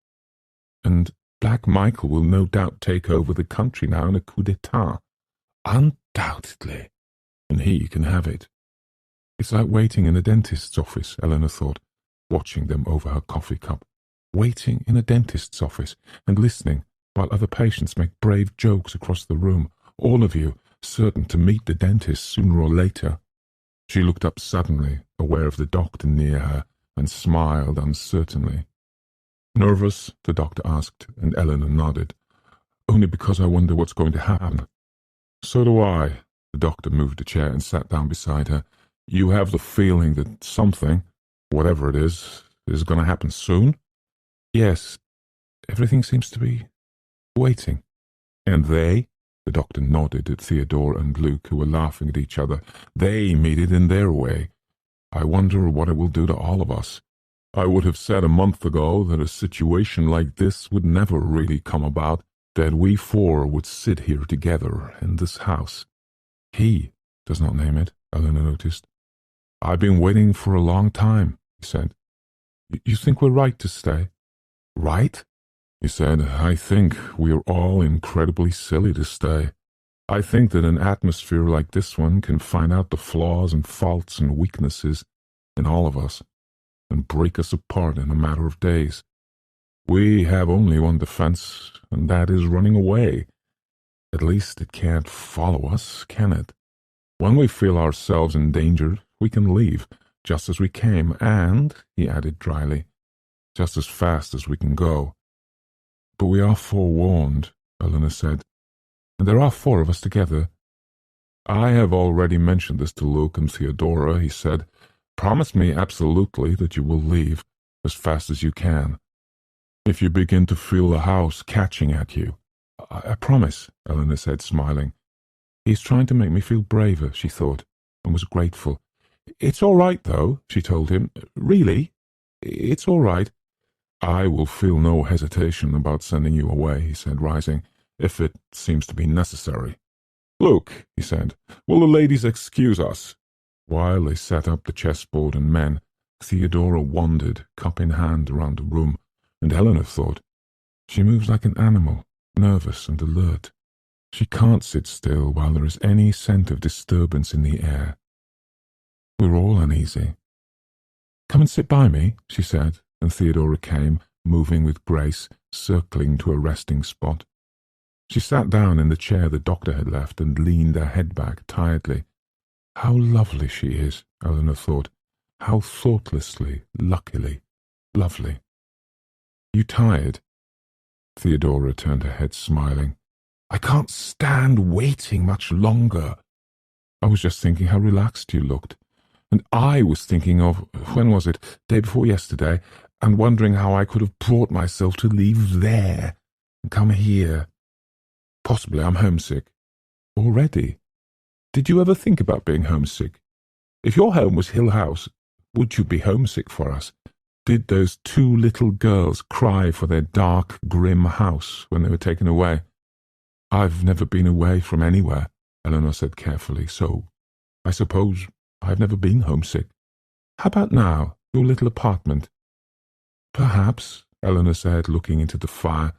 And Black Michael will no doubt take over the country now in a coup d'etat. Undoubtedly. And he can have it. It's like waiting in a dentist's office, Eleanor thought, watching them over her coffee cup. Waiting in a dentist's office and listening while other patients make brave jokes across the room, all of you certain to meet the dentist sooner or later. She looked up suddenly, aware of the doctor near her, and smiled uncertainly. Nervous? The doctor asked, and Eleanor nodded. Only because I wonder what's going to happen. So do I. The doctor moved a chair and sat down beside her. You have the feeling that something, whatever it is going to happen soon? Yes. Everything seems to be waiting. And they? The doctor nodded at Theodora and Luke, who were laughing at each other. They meet it in their way. I wonder what it will do to all of us. I would have said a month ago that a situation like this would never really come about, that we four would sit here together in this house. He does not name it, Eleanor noticed. I've been waiting for a long time, he said. You think we're right to stay? Right? He said, I think we are all incredibly silly to stay. I think that an atmosphere like this one can find out the flaws and faults and weaknesses in all of us and break us apart in a matter of days. We have only one defense, and that is running away. At least it can't follow us, can it? When we feel ourselves endangered, we can leave, just as we came, and, he added dryly, just as fast as we can go. But we are forewarned, Eleanor said, and there are four of us together. I have already mentioned this to Luke and Theodora, he said. Promise me absolutely that you will leave as fast as you can. If you begin to feel the house catching at you. I promise, Eleanor said, smiling. He's trying to make me feel braver, she thought, and was grateful. It's all right, though, she told him. Really? It's all right. I will feel no hesitation about sending you away, he said, rising, if it seems to be necessary. Luke, he said, will the ladies excuse us? While they set up the chessboard and men, Theodora wandered, cup in hand, around the room, and Eleanor thought, she moves like an animal, nervous and alert. She can't sit still while there is any scent of disturbance in the air. We're all uneasy. Come and sit by me, she said, and Theodora came, moving with grace, circling to a resting spot. She sat down in the chair the doctor had left and leaned her head back tiredly. How lovely she is, Eleanor thought. How thoughtlessly, luckily, lovely. You tired? Theodora turned her head, smiling. I can't stand waiting much longer. I was just thinking how relaxed you looked. And I was thinking of, when was it, day before yesterday, and wondering how I could have brought myself to leave there and come here. Possibly I'm homesick. Already? Did you ever think about being homesick? If your home was Hill House, would you be homesick for us? Did those two little girls cry for their dark, grim house when they were taken away? I've never been away from anywhere, Eleanor said carefully, so I suppose I've never been homesick. How about now, your little apartment? Perhaps, Eleanor said, looking into the fire.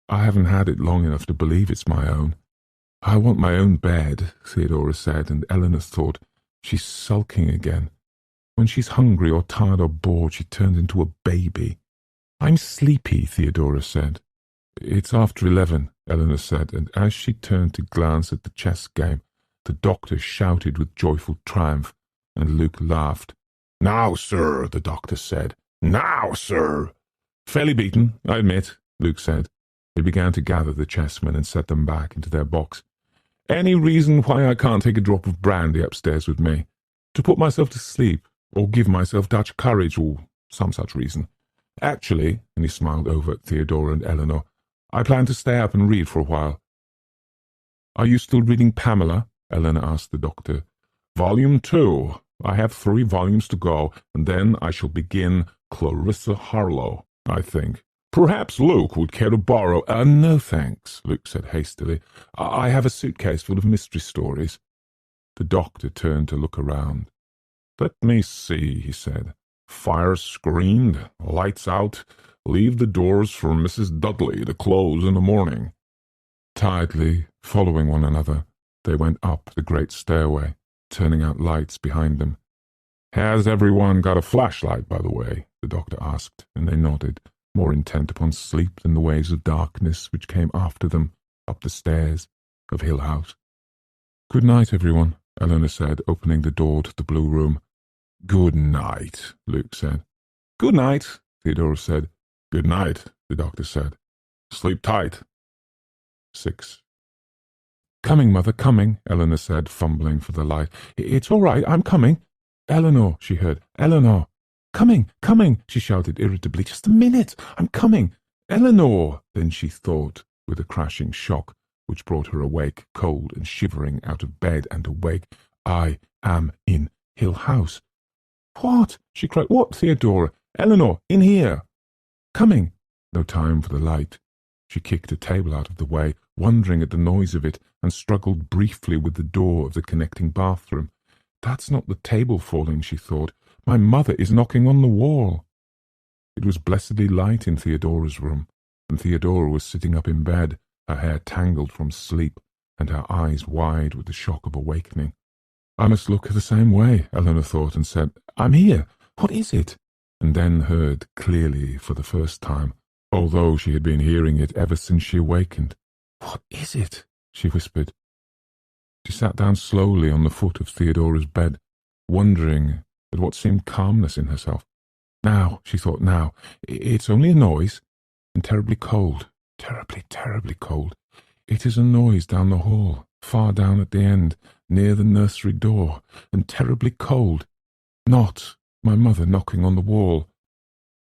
I haven't had it long enough to believe it's my own. I want my own bed, Theodora said, and Eleanor thought, she's sulking again. When she's hungry or tired or bored, she turns into a baby. I'm sleepy, Theodora said. It's after 11, Eleanor said, and as she turned to glance at the chess game, the doctor shouted with joyful triumph, and Luke laughed. Now, sir, the doctor said. Now, sir. Fairly beaten, I admit, Luke said. He began to gather the chessmen and set them back into their box. Any reason why I can't take a drop of brandy upstairs with me? To put myself to sleep, or give myself Dutch courage, or some such reason. Actually," and he smiled over at Theodora and Eleanor, "I plan to stay up and read for a while." "Are you still reading Pamela?" Eleanor asked the doctor. "Volume 2. I have 3 volumes to go, and then I shall begin Clarissa Harlowe, I think. Perhaps Luke would care to borrow—" "No, thanks," Luke said hastily. "I have a suitcase full of mystery stories." The doctor turned to look around. "Let me see," he said. "Fire screened, lights out, leave the doors for Mrs. Dudley to close in the morning." Tiredly, following one another, they went up the great stairway, turning out lights behind them. "Has everyone got a flashlight, by the way?" the doctor asked, and they nodded, more intent upon sleep than the waves of darkness which came after them up the stairs of Hill House. "Good night, everyone," Eleanor said, opening the door to the blue room. "Good night," Luke said. "Good night," Theodora said. "Good night," the doctor said. "Sleep tight." 6. "Coming, Mother, coming," Eleanor said, fumbling for the light. "It's all right, I'm coming." "Eleanor," she heard. "Eleanor." "Coming, coming," she shouted irritably. "Just a minute, I'm coming." "Eleanor!" Then she thought, with a crashing shock, which brought her awake, cold and shivering, out of bed and awake. "I am in Hill House." "What?" she cried. "What, Theodora?" "Eleanor, in here." "Coming." No time for the light. She kicked a table out of the way, wondering at the noise of it, and struggled briefly with the door of the connecting bathroom. "That's not the table falling," she thought. "My mother is knocking on the wall." It was blessedly light in Theodora's room, and Theodora was sitting up in bed, her hair tangled from sleep, and her eyes wide with the shock of awakening. "I must look the same way," Eleanor thought, and said, "I'm here. What is it?" And then heard clearly for the first time, although she had been hearing it ever since she awakened. "What is it?" she whispered. She sat down slowly on the foot of Theodora's bed, wondering at what seemed calmness in herself. "Now," she thought, "now. It's only a noise, and terribly cold, terribly, terribly cold. It is a noise down the hall, far down at the end, near the nursery door, and terribly cold. Not my mother knocking on the wall."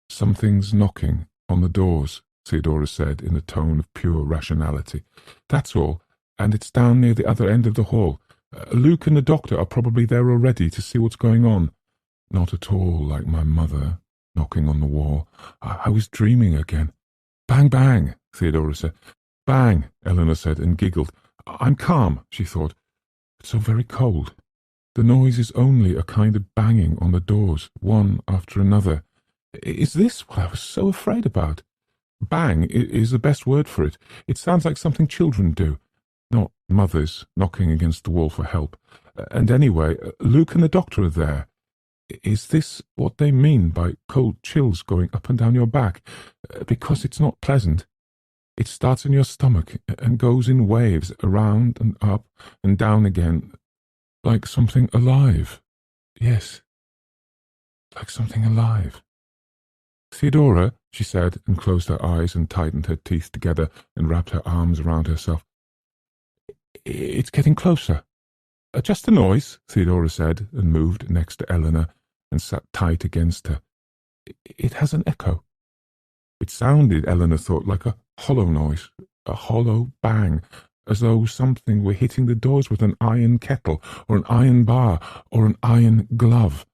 "Something's knocking on the doors," Theodora said in a tone of pure rationality. "That's all, and it's down near the other end of the hall. Luke and the doctor are probably there already to see what's going on. Not at all like my mother knocking on the wall. I was dreaming again." "Bang, bang," Theodora said. "Bang," Eleanor said, and giggled. "I'm calm," she thought. "It's so very cold. The noise is only a kind of banging on the doors, one after another. Is this what I was so afraid about? Bang is the best word for it. It sounds like something children do, not mothers knocking against the wall for help. And anyway, Luke and the doctor are there. Is this what they mean by cold chills going up and down your back? Because it's not pleasant. It starts in your stomach and goes in waves around and up and down again, like something alive. Yes, like something alive." "Theodora," she said, and closed her eyes and tightened her teeth together and wrapped her arms around herself. "It's getting closer." "Just a noise," Theodora said, and moved next to Eleanor and sat tight against her. "It has an echo." It sounded, Eleanor thought, like a hollow noise, a hollow bang, as though something were hitting the doors with an iron kettle, or an iron bar, or an iron glove.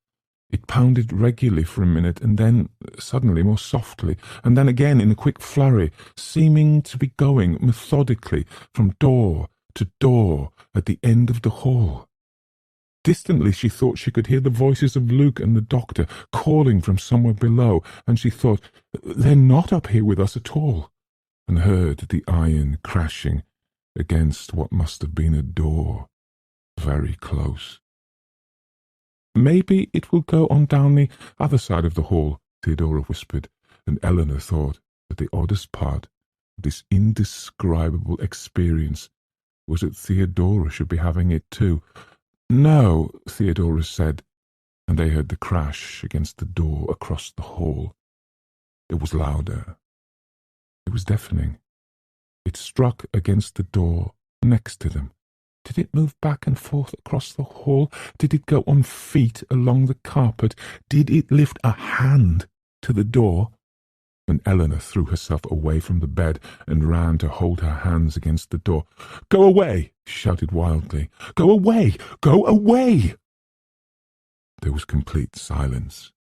It pounded regularly for a minute, and then suddenly more softly, and then again in a quick flurry, seeming to be going methodically from door to door at the end of the hall. Distantly she thought she could hear the voices of Luke and the doctor calling from somewhere below, and she thought, "They're not up here with us at all," and heard the iron crashing against what must have been a door, very close. "Maybe it will go on down the other side of the hall," Theodora whispered, and Eleanor thought that the oddest part of this indescribable experience was that Theodora should be having it too. "No," Theodora said, and they heard the crash against the door across the hall. It was louder. It was deafening. It struck against the door next to them, Did it move back and forth across the hall? Did it go on feet along the carpet? Did it lift a hand to the door? And Eleanor threw herself away from the bed and ran to hold her hands against the door. "Go away!" she shouted wildly. "Go away! Go away!" There was complete silence,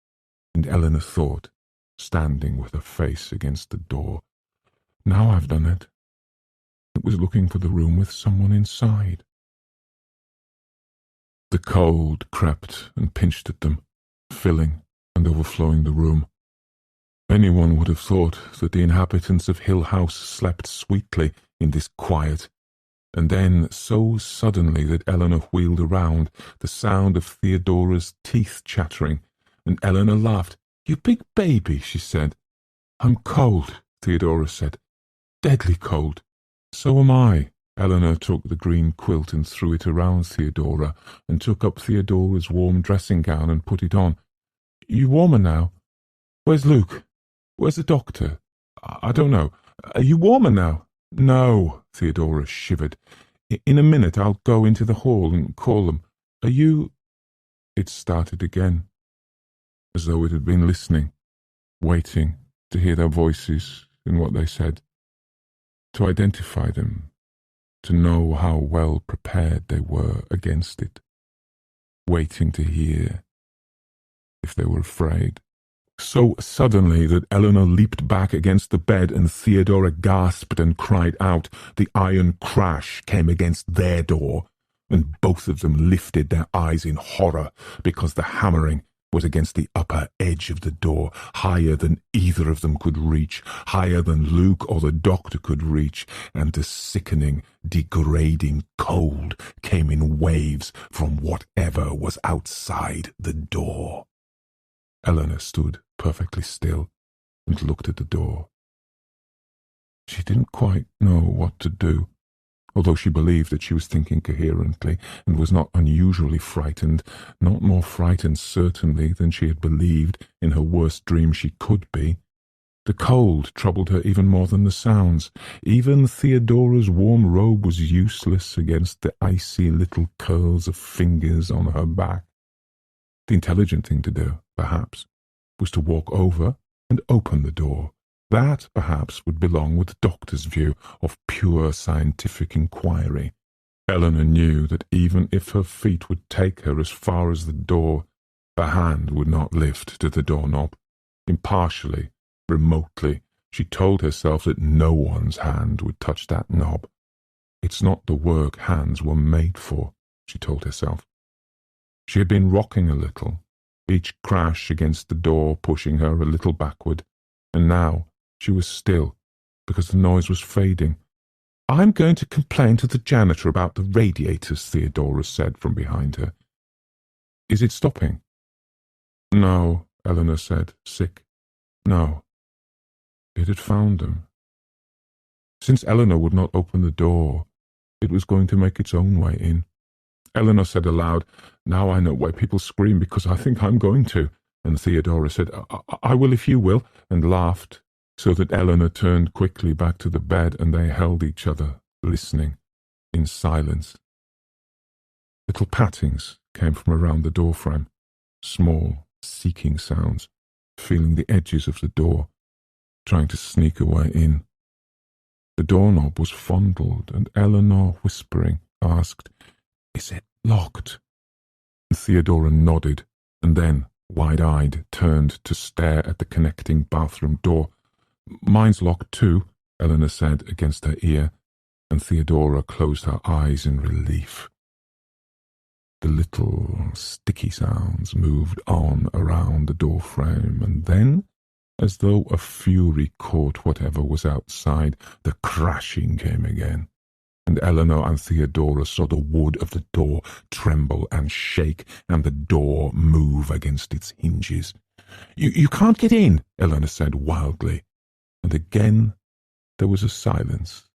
and Eleanor thought, standing with her face against the door, "Now I've done it. It was looking for the room with someone inside." The cold crept and pinched at them, filling and overflowing the room. Anyone would have thought that the inhabitants of Hill House slept sweetly in this quiet, and then so suddenly that Eleanor wheeled around, the sound of Theodora's teeth chattering, and Eleanor laughed. "You big baby," she said. "I'm cold," Theodora said. "Deadly cold." "So am I." Eleanor took the green quilt and threw it around Theodora, and took up Theodora's warm dressing gown and put it on. "You warmer now? Where's Luke? Where's the doctor? I don't know. Are you warmer now?" "No," Theodora shivered. "In a minute I'll go into the hall and call them. Are you—" It started again, as though it had been listening, waiting to hear their voices and what they said, to identify them, to know how well prepared they were against it, waiting to hear if they were afraid. So suddenly that Eleanor leaped back against the bed and Theodora gasped and cried out. The iron crash came against their door, and both of them lifted their eyes in horror because the hammering was against the upper edge of the door, higher than either of them could reach, higher than Luke or the doctor could reach, and the sickening, degrading cold came in waves from whatever was outside the door. Eleanor stood perfectly still and looked at the door. She didn't quite know what to do, although she believed that she was thinking coherently and was not unusually frightened, not more frightened certainly than she had believed in her worst dream she could be. The cold troubled her even more than the sounds. Even Theodora's warm robe was useless against the icy little curls of fingers on her back. The intelligent thing to do, perhaps, was to walk over and open the door. That, perhaps, would belong with the doctor's view of pure scientific inquiry. Eleanor knew that even if her feet would take her as far as the door, her hand would not lift to the doorknob. Impartially, remotely, she told herself that no one's hand would touch that knob. It's not the work hands were made for, she told herself. She had been rocking a little, each crash against the door pushing her a little backward, and now she was still, because the noise was fading. "I'm going to complain to the janitor about the radiators," Theodora said from behind her. "Is it stopping?" "No," Eleanor said, sick. "No." It had found them. Since Eleanor would not open the door, it was going to make its own way in. Eleanor said aloud, "Now I know why people scream, because I think I'm going to." And Theodora said, I will if you will," and laughed, so that Eleanor turned quickly back to the bed and they held each other, listening, in silence. Little pattings came from around the doorframe, small, seeking sounds, feeling the edges of the door, trying to sneak a way in. The doorknob was fondled, and Eleanor, whispering, asked, "Is it locked?" Theodora nodded, and then, wide-eyed, turned to stare at the connecting bathroom door. "Mine's locked too," Eleanor said against her ear, and Theodora closed her eyes in relief. The little sticky sounds moved on around the doorframe, and then, as though a fury caught whatever was outside, the crashing came again, and Eleanor and Theodora saw the wood of the door tremble and shake, and the door move against its hinges. You can't get in," Eleanor said wildly, and again there was a silence,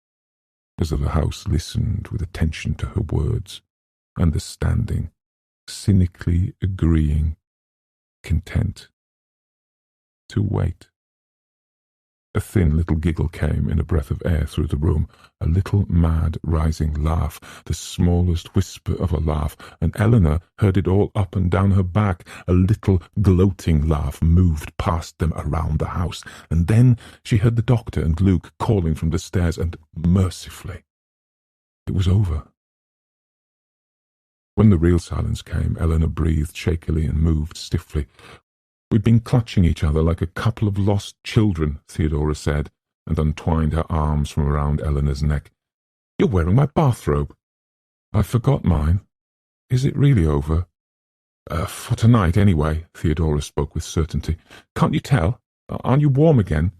as though the house listened with attention to her words, understanding, cynically agreeing, content to wait. A thin little giggle came in a breath of air through the room, a little mad rising laugh, the smallest whisper of a laugh, and Eleanor heard it all up and down her back. A little gloating laugh moved past them around the house, and then she heard the doctor and Luke calling from the stairs, and mercifully it was over. When the real silence came, Eleanor breathed shakily and moved stiffly. "We've been clutching each other like a couple of lost children," Theodora said, and untwined her arms from around Eleanor's neck. "You're wearing my bathrobe." "I forgot mine. Is it really over?" For tonight, anyway," Theodora spoke with certainty. "Can't you tell? Aren't you warm again?"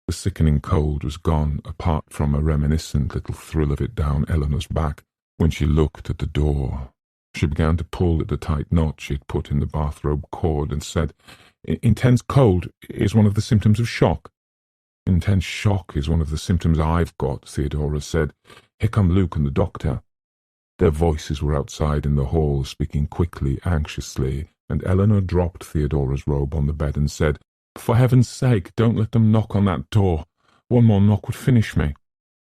The sickening cold was gone, apart from a reminiscent little thrill of it down Eleanor's back when she looked at the door. She began to pull at the tight knot she had put in the bathrobe cord and said, "Intense cold is one of the symptoms of shock." "Intense shock is one of the symptoms I've got," Theodora said. "Here come Luke and the doctor." Their voices were outside in the hall, speaking quickly, anxiously, and Eleanor dropped Theodora's robe on the bed and said, "For heaven's sake, don't let them knock on that door. One more knock would finish me,"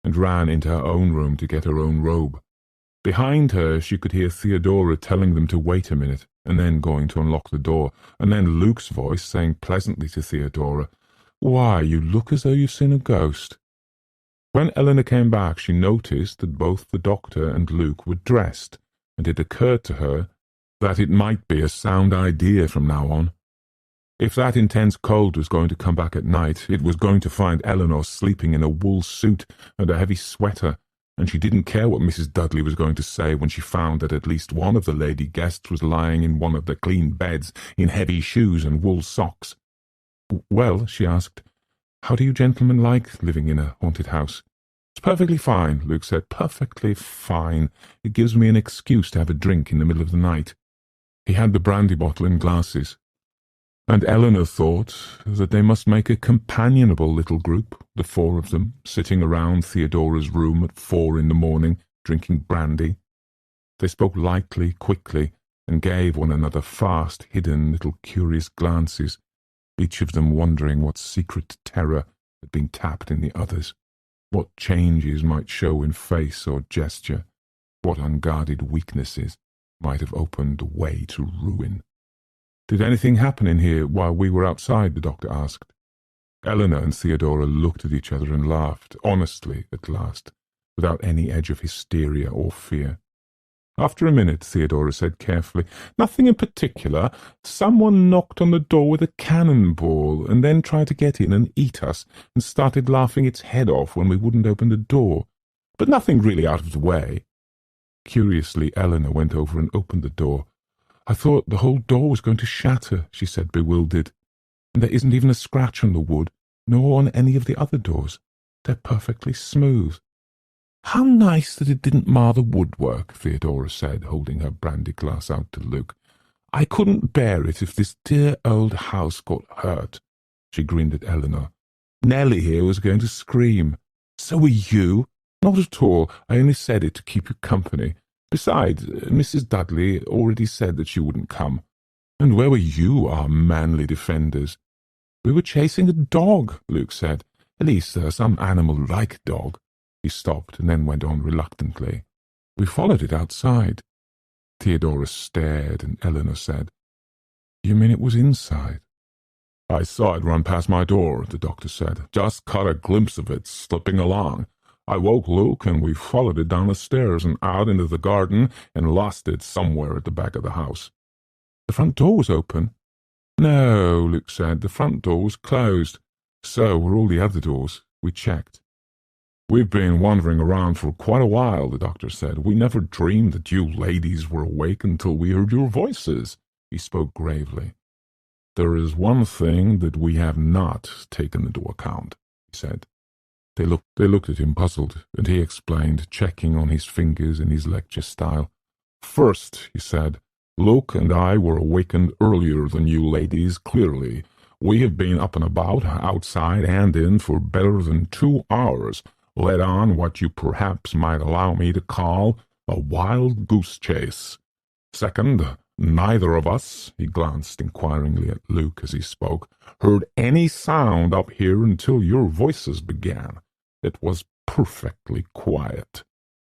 and ran into her own room to get her own robe. Behind her she could hear Theodora telling them to wait a minute, and then going to unlock the door, and then Luke's voice saying pleasantly to Theodora, "Why, you look as though you've seen a ghost." When Eleanor came back, she noticed that both the doctor and Luke were dressed, and it occurred to her that it might be a sound idea from now on. If that intense cold was going to come back at night, it was going to find Eleanor sleeping in a wool suit and a heavy sweater, and she didn't care what Mrs. Dudley was going to say when she found that at least one of the lady guests was lying in one of the clean beds in heavy shoes and wool socks. "Well," she asked, "how do you gentlemen like living in a haunted house?" "It's perfectly fine," Luke said. "Perfectly fine. It gives me an excuse to have a drink in the middle of the night." He had the brandy bottle and glasses, and Eleanor thought that they must make a companionable little group, the four of them, sitting around Theodora's room at 4 in the morning, drinking brandy. They spoke lightly, quickly, and gave one another fast, hidden, little curious glances, each of them wondering what secret terror had been tapped in the others, what changes might show in face or gesture, what unguarded weaknesses might have opened the way to ruin. "Did anything happen in here while we were outside?" the doctor asked. Eleanor and Theodora looked at each other and laughed, honestly at last, without any edge of hysteria or fear. After a minute, Theodora said carefully, "Nothing in particular. Someone knocked on the door with a cannonball and then tried to get in and eat us and started laughing its head off when we wouldn't open the door. But nothing really out of the way." Curiously, Eleanor went over and opened the door. "I thought the whole door was going to shatter," she said, bewildered. "And there isn't even a scratch on the wood, nor on any of the other doors. They're perfectly smooth." "How nice that it didn't mar the woodwork," Theodora said, holding her brandy glass out to Luke. "I couldn't bear it if this dear old house got hurt." She grinned at Eleanor. "Nellie here was going to scream." "So were you?" "Not at all. I only said it to keep you company. Besides, Mrs. Dudley already said that she wouldn't come." "And where were you, our manly defenders?" "We were chasing a dog," Luke said. "At least some animal like dog." He stopped and then went on reluctantly. "We followed it outside." Theodora stared, and Eleanor said, "You mean it was inside?" "I saw it run past my door," the doctor said. "Just caught a glimpse of it slipping along. I woke Luke, and we followed it down the stairs and out into the garden and lost it somewhere at the back of the house." "The front door was open?" "No," Luke said. "The front door was closed. So were all the other doors. We checked." "We've been wandering around for quite a while," the doctor said. "We never dreamed that you ladies were awake until we heard your voices." He spoke gravely. "There is one thing that we have not taken into account," he said. They looked at him puzzled, and he explained, checking on his fingers in his lecture style. "First," he said, "Luke and I were awakened earlier than you ladies, clearly. We have been up and about, outside and in, for better than 2 hours, led on what you perhaps might allow me to call a wild goose chase. Second, Neither of us," he glanced inquiringly at Luke as he spoke, "heard any sound up here until your voices began. It was perfectly quiet.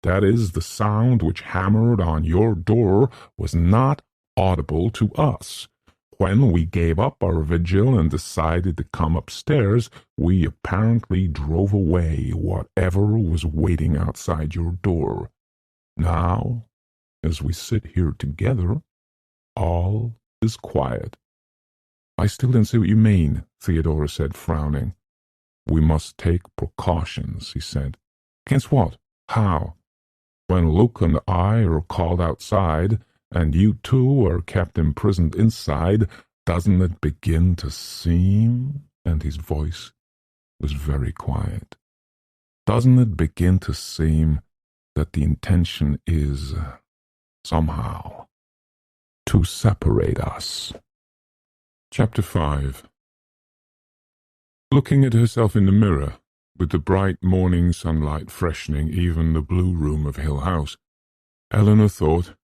That is, the sound which hammered on your door was not audible to us. When we gave up our vigil and decided to come upstairs, we apparently drove away whatever was waiting outside your door. Now, as we sit here together, all is quiet." "I still don't see what you mean," Theodora said, frowning. "We must take precautions," he said. "Against what? How?" "When Luke and I are called outside, and you two are kept imprisoned inside, doesn't it begin to seem," and his voice was very quiet, "doesn't it begin to seem that the intention is, somehow, to separate us?" Chapter 5. Looking at herself in the mirror, with the bright morning sunlight freshening even the blue room of Hill House, Eleanor thought,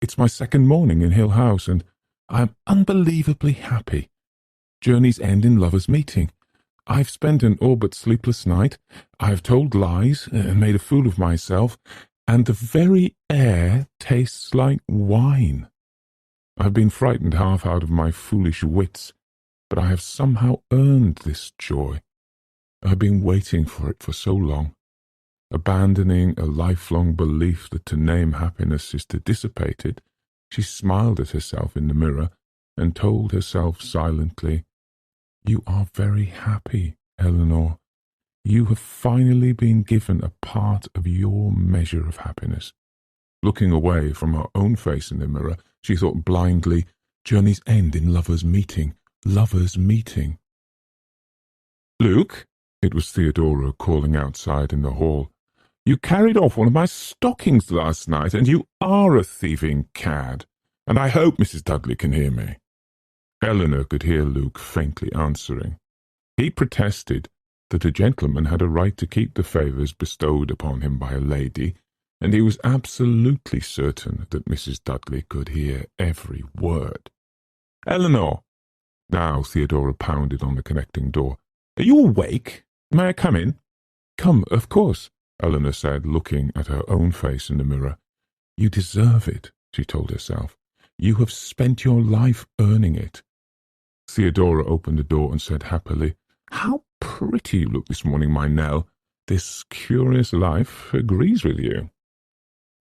"It's my second morning in Hill House, and I'm unbelievably happy. Journeys end in lovers' meeting. I've spent an all but sleepless night. I've told lies and made a fool of myself, and the very air tastes like wine. I've been frightened half out of my foolish wits, but I have somehow earned this joy. I've been waiting for it for so long, abandoning a lifelong belief that to name happiness is to dissipate it. She smiled at herself in the mirror and told herself silently, "You are very happy, Eleanor. You have finally been given a part of your measure of happiness." Looking away from her own face in the mirror, she thought blindly, "Journeys end in lovers' meeting, lovers' meeting." "Luke," it was Theodora calling outside in the hall, "you carried off one of my stockings last night, and you are a thieving cad, and I hope Mrs. Dudley can hear me." Eleanor could hear Luke faintly answering. He protested that a gentleman had a right to keep the favours bestowed upon him by a lady, and he was absolutely certain that Mrs. Dudley could hear every word. "Eleanor!" Now Theodora pounded on the connecting door. "Are you awake? May I come in?" "Come, of course," Eleanor said, looking at her own face in the mirror. "You deserve it," she told herself. "You have spent your life earning it." Theodora opened the door and said happily, "How pretty you look this morning, my Nell. This curious life agrees with you."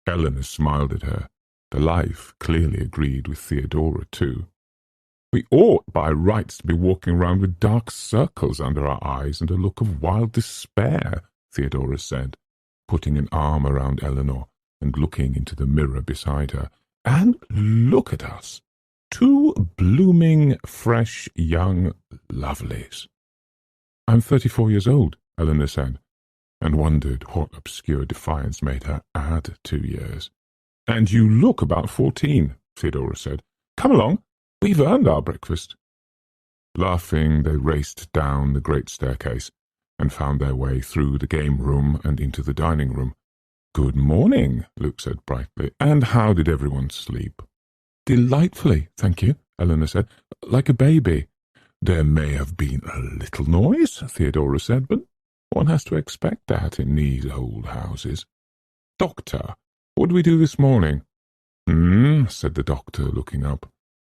Eleanor smiled at her. The life clearly agreed with Theodora, too. "We ought, by rights, to be walking around with dark circles under our eyes and a look of wild despair," Theodora said, putting an arm around Eleanor and looking into the mirror beside her. "And look at us, two blooming, fresh, young lovelies." "I'm 34 years old," Eleanor said, and wondered what obscure defiance made her add 2 years. "And you look about 14, Theodora said. "Come along, we've earned our breakfast." Laughing, they raced down the great staircase and found their way through the game room and into the dining room. "Good morning," Luke said brightly. "And how did everyone sleep?" "Delightfully, thank you," Eleanor said. "Like a baby." "There may have been a little noise," Theodora said, "but one has to expect that in these old houses. Doctor, what did we do this morning?" Said the doctor, looking up.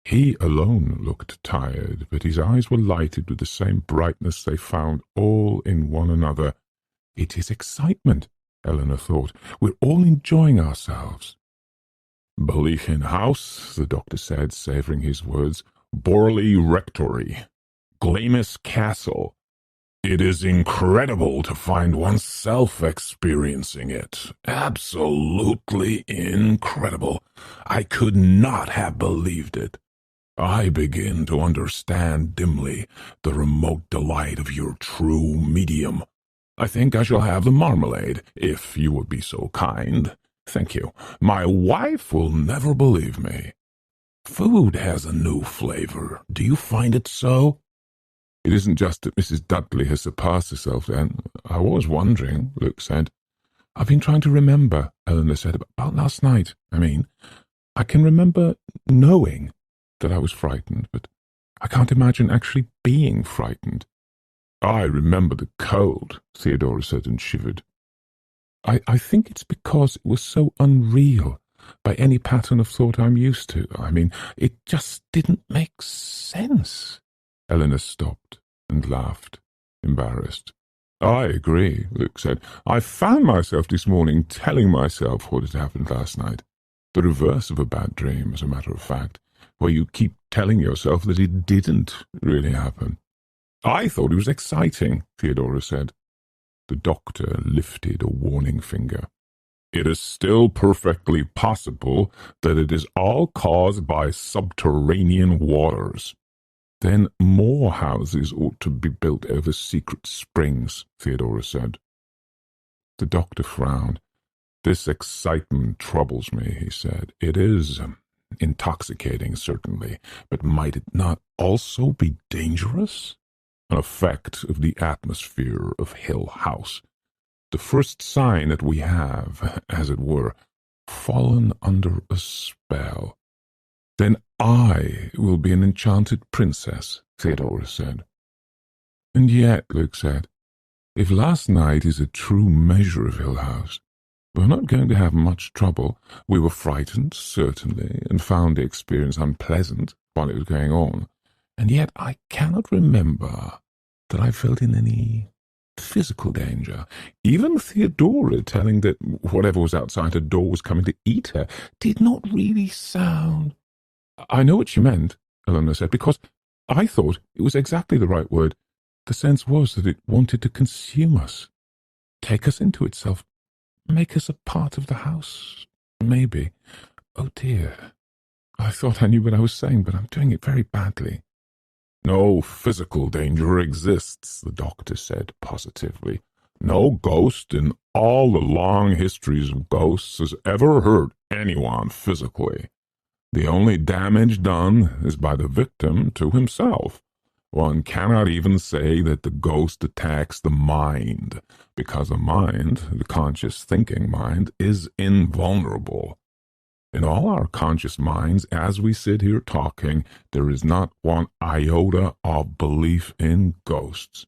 He alone looked tired, but his eyes were lighted with the same brightness they found all in one another. "It is excitement," Eleanor thought. "We're all enjoying ourselves." "Belichin House," the doctor said, savouring his words. "Borley Rectory. Glamis Castle. It is incredible to find oneself experiencing it. Absolutely incredible. I could not have believed it. I begin to understand dimly the remote delight of your true medium. I think I shall have the marmalade, if you would be so kind. Thank you. My wife will never believe me. Food has a new flavour. Do you find it so?" "It isn't just that Mrs. Dudley has surpassed herself, then. I was wondering," Luke said. "I've been trying to remember," Eleanor said, "about last night, I mean. I can remember knowing that I was frightened, but I can't imagine actually being frightened. I remember the cold, Theodora said and shivered. I think it's because it was so unreal by any pattern of thought I'm used to. I mean, it just didn't make sense. Eleanor stopped and laughed, embarrassed. I agree, Luke said. I found myself this morning telling myself what had happened last night. The reverse of a bad dream, as a matter of fact, where you keep telling yourself that it didn't really happen. I thought it was exciting, Theodora said. The doctor lifted a warning finger. It is still perfectly possible that it is all caused by subterranean waters. Then more houses ought to be built over secret springs, Theodora said. The doctor frowned. This excitement troubles me, he said. It is intoxicating, certainly, but might it not also be dangerous? An effect of the atmosphere of Hill House. The first sign that we have, as it were, fallen under a spell. Then I will be an enchanted princess, Theodora said. And yet, Luke said, if last night is a true measure of Hill House, we're not going to have much trouble. We were frightened, certainly, and found the experience unpleasant while it was going on. And yet I cannot remember that I felt in any physical danger. Even Theodora telling that whatever was outside her door was coming to eat her did not really sound... I know what she meant, Eleanor said, because I thought it was exactly the right word. The sense was that it wanted to consume us, take us into itself, make us a part of the house, maybe. Oh dear, I thought I knew what I was saying, but I'm doing it very badly. No physical danger exists, the doctor said positively. No ghost in all the long histories of ghosts has ever hurt anyone physically. The only damage done is by the victim to himself. One cannot even say that the ghost attacks the mind, because the mind, the conscious thinking mind, is invulnerable. In all our conscious minds, as we sit here talking, there is not one iota of belief in ghosts.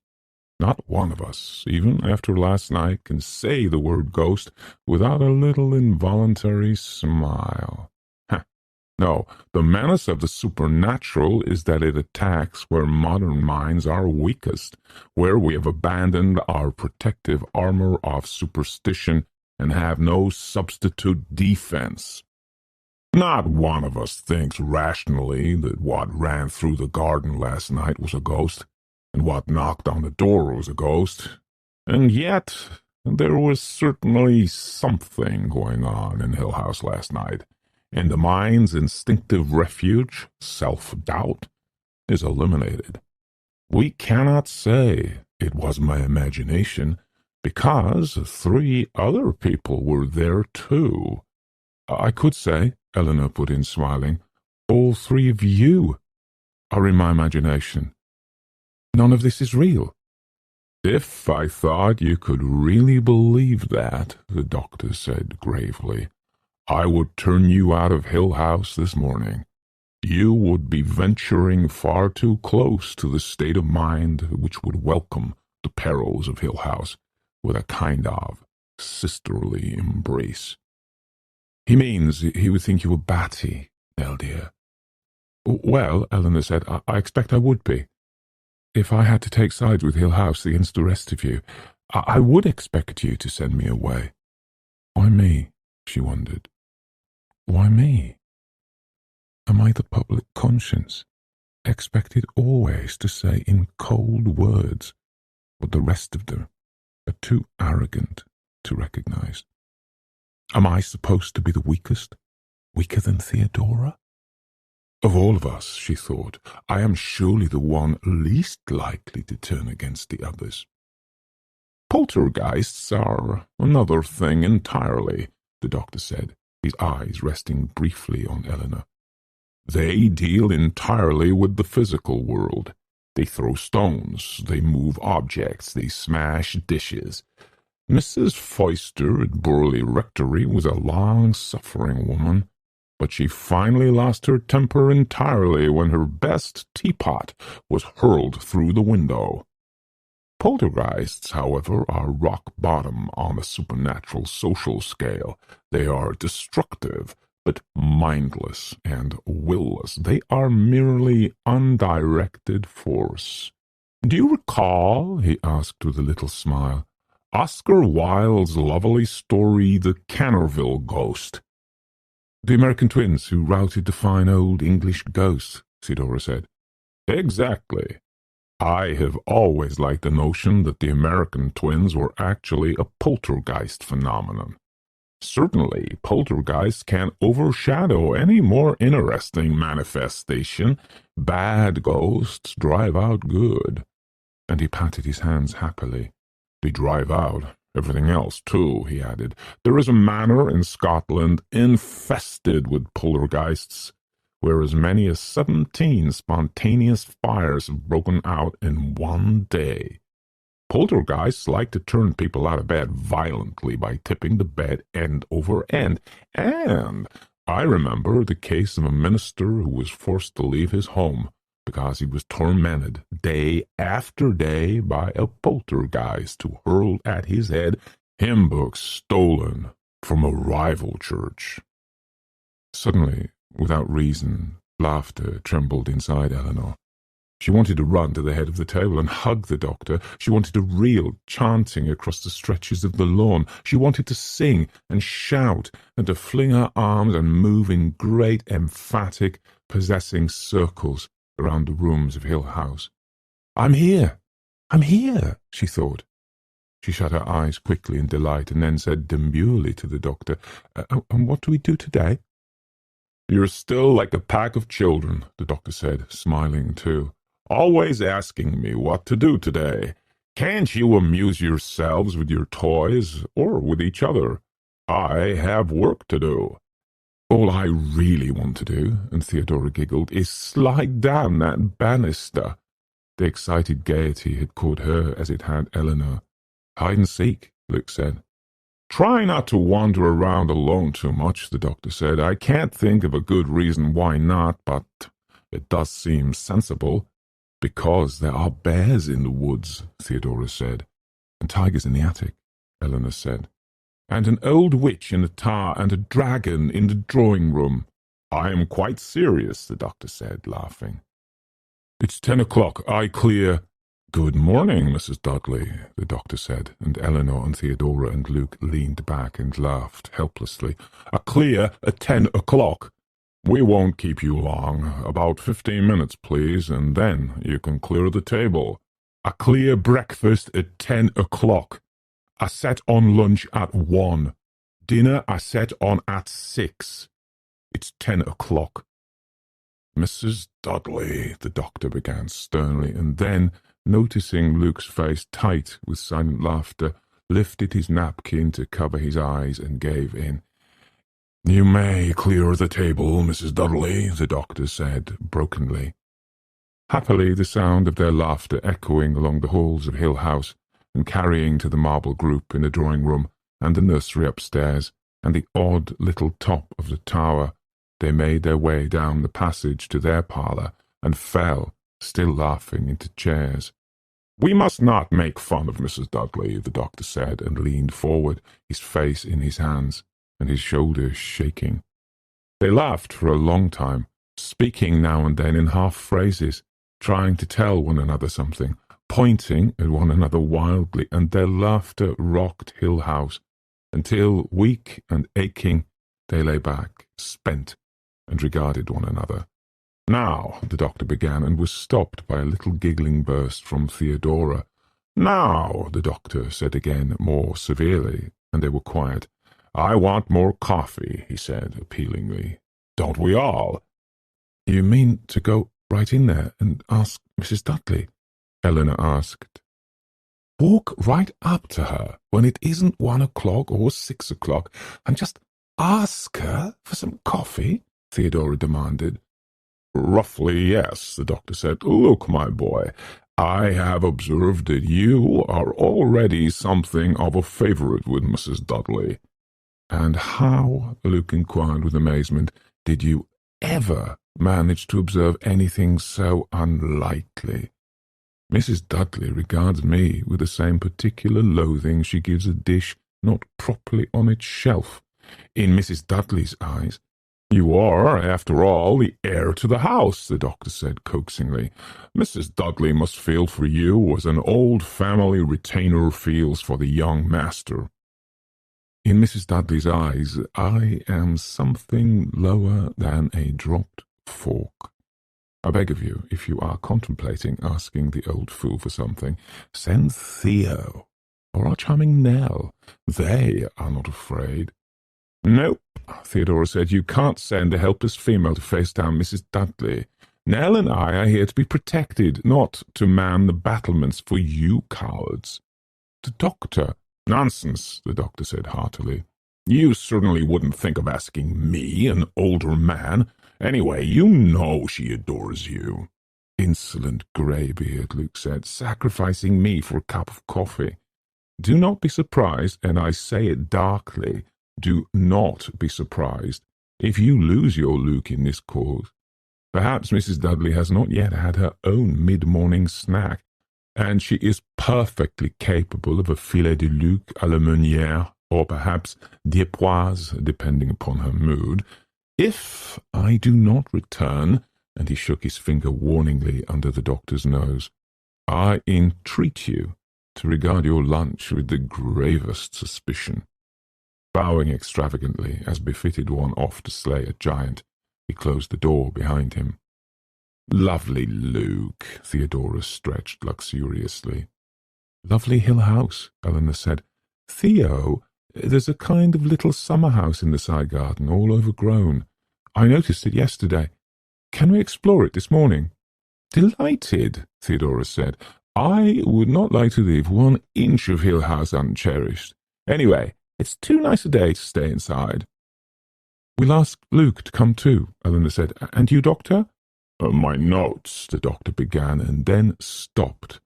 Not one of us, even after last night, can say the word ghost without a little involuntary smile. No, the menace of the supernatural is that it attacks where modern minds are weakest, where we have abandoned our protective armor of superstition and have no substitute defense. Not one of us thinks rationally that what ran through the garden last night was a ghost, and what knocked on the door was a ghost. And yet, there was certainly something going on in Hill House last night, and the mind's instinctive refuge, self-doubt, is eliminated. We cannot say it was my imagination, because 3 other people were there too. I could say, Eleanor put in, smiling, all 3 of you are in my imagination. None of this is real. If I thought you could really believe that, the doctor said gravely, I would turn you out of Hill House this morning. You would be venturing far too close to the state of mind which would welcome the perils of Hill House with a kind of sisterly embrace. He means he would think you were batty, Nell dear. Well, Eleanor said, I expect I would be. If I had to take sides with Hill House against the rest of you, I would expect you to send me away. Why me? She wondered. Why me? Am I the public conscience, expected always to say in cold words what the rest of them are too arrogant to recognize? Am I supposed to be the weakest, weaker than Theodora? Of all of us, she thought, I am surely the one least likely to turn against the others. Poltergeists are another thing entirely, the doctor said, his eyes resting briefly on Eleanor. They deal entirely with the physical world. They throw stones, they move objects, they smash dishes. Mrs. Foyster at Burley Rectory was a long-suffering woman. but she finally lost her temper entirely when her best teapot was hurled through the window. Poltergeists, however, are rock bottom on the supernatural social scale. They are destructive, but mindless and willless. They are merely undirected force. "Do you recall," he asked with a little smile, "Oscar Wilde's lovely story, The Canterville Ghost?" "The American twins who routed the fine old English ghosts," Theodora said. "Exactly. I have always liked the notion that the American twins were actually a poltergeist phenomenon. Certainly, poltergeists can overshadow any more interesting manifestation. Bad ghosts drive out good." And he patted his hands happily. "They drive out everything else, too," he added. "There is a manor in Scotland infested with poltergeists, where as many as 17 spontaneous fires have broken out in one day. Poltergeists like to turn people out of bed violently by tipping the bed end over end. And I remember the case of a minister who was forced to leave his home because he was tormented day after day by a poltergeist who hurled at his head hymn books stolen from a rival church." Suddenly, without reason, laughter trembled inside Eleanor. She wanted to run to the head of the table and hug the doctor. She wanted to reel, chanting across the stretches of the lawn. She wanted to sing and shout and to fling her arms and move in great, emphatic, possessing circles around the rooms of Hill House. "I'm here! I'm here!" she thought. She shut her eyes quickly in delight and then said demurely to the doctor, "And what do we do today?" "You're still like a pack of children," the doctor said, smiling too. "Always asking me what to do today. Can't you amuse yourselves with your toys, or with each other? I have work to do." "All I really want to do," and Theodora giggled, "is slide down that banister." The excited gaiety had caught her as it had Eleanor. "Hide and seek," Luke said. "Try not to wander around alone too much," the doctor said. "I can't think of a good reason why not, but it does seem sensible." "Because there are bears in the woods," Theodora said. "And tigers in the attic," Eleanor said. "And an old witch in the tower and a dragon in the drawing-room." "I am quite serious," the doctor said, laughing. "It's 10 o'clock. I clear—" "Good morning, Mrs. Dudley," the doctor said, and Eleanor and Theodora and Luke leaned back and laughed helplessly. "A clear at 10 o'clock. We won't keep you long. About 15 minutes, please, and then you can clear the table. A clear breakfast at 10 o'clock. I set on lunch at 1. Dinner I set on at 6. It's 10 o'clock. "Mrs. Dudley," the doctor began sternly, and then, noticing Luke's face tight with silent laughter, lifted his napkin to cover his eyes and gave in. "You may clear the table, Mrs. Dudley," the doctor said brokenly. Happily, the sound of their laughter echoing along the halls of Hill House and carrying to the marble group in the drawing-room and the nursery upstairs and the odd little top of the tower, they made their way down the passage to their parlour and fell, still laughing, into chairs. "We must not make fun of Mrs. Dudley," the doctor said, and leaned forward, his face in his hands and his shoulders shaking. They laughed for a long time, speaking now and then in half-phrases, trying to tell one another something, pointing at one another wildly, and their laughter rocked Hill House, until, weak and aching, they lay back, spent, and regarded one another. "Now," the doctor began, and was stopped by a little giggling burst from Theodora. "Now," the doctor said again, more severely, and they were quiet. "I want more coffee," he said appealingly. "Don't we all?" "You mean to go right in there and ask Mrs. Dudley?" Eleanor asked. "Walk right up to her when it isn't 1 o'clock or 6 o'clock and just ask her for some coffee?" Theodora demanded. "Roughly, yes," the doctor said. "Look, my boy, I have observed that you are already something of a favourite with Mrs. Dudley." "And how," Luke inquired with amazement, Did you ever manage to observe anything so unlikely? Mrs. Dudley regards me with the same particular loathing she gives a dish not properly on its shelf. In Mrs. Dudley's eyes, "You are, after all, the heir to the house," the doctor said coaxingly. "Mrs. Dudley must feel for you as an old family retainer feels for the young master." In Mrs. Dudley's eyes, I am something lower than a dropped fork. I beg of you, if you are contemplating asking the old fool for something, send Theo or our charming Nell. They are not afraid. "Nope," Theodora said. "You can't send a helpless female to face down Mrs. Dudley. Nell and I are here to be protected, not to man the battlements for you cowards." "The doctor—" "Nonsense," the doctor said heartily. "You certainly wouldn't think of asking me, an older man. Anyway, you know she adores you." "Insolent greybeard," Luke said, "sacrificing me for a cup of coffee. Do not be surprised, and I say it darkly, do not be surprised if you lose your Luke in this cause. Perhaps Mrs. Dudley has not yet had her own mid-morning snack, and she is perfectly capable of a filet de Luc à la Meunière, or perhaps d'Epoise, depending upon her mood. If I do not return," and he shook his finger warningly under the doctor's nose, "I entreat you to regard your lunch with the gravest suspicion." Bowing extravagantly, as befitted one off to slay a giant, he closed the door behind him. "Lovely Luke," Theodora stretched luxuriously. "Lovely Hill House," Eleanor said. "Theo, there's a kind of little summer house in the side garden, all overgrown. I noticed it yesterday. Can we explore it this morning?" "Delighted," Theodora said. "I would not like to leave 1 inch of Hill House uncherished. Anyway, it's too nice a day to stay inside." "We'll ask Luke to come too," Eleanor said. "And you, Doctor?" "My notes," the doctor began, and then stopped,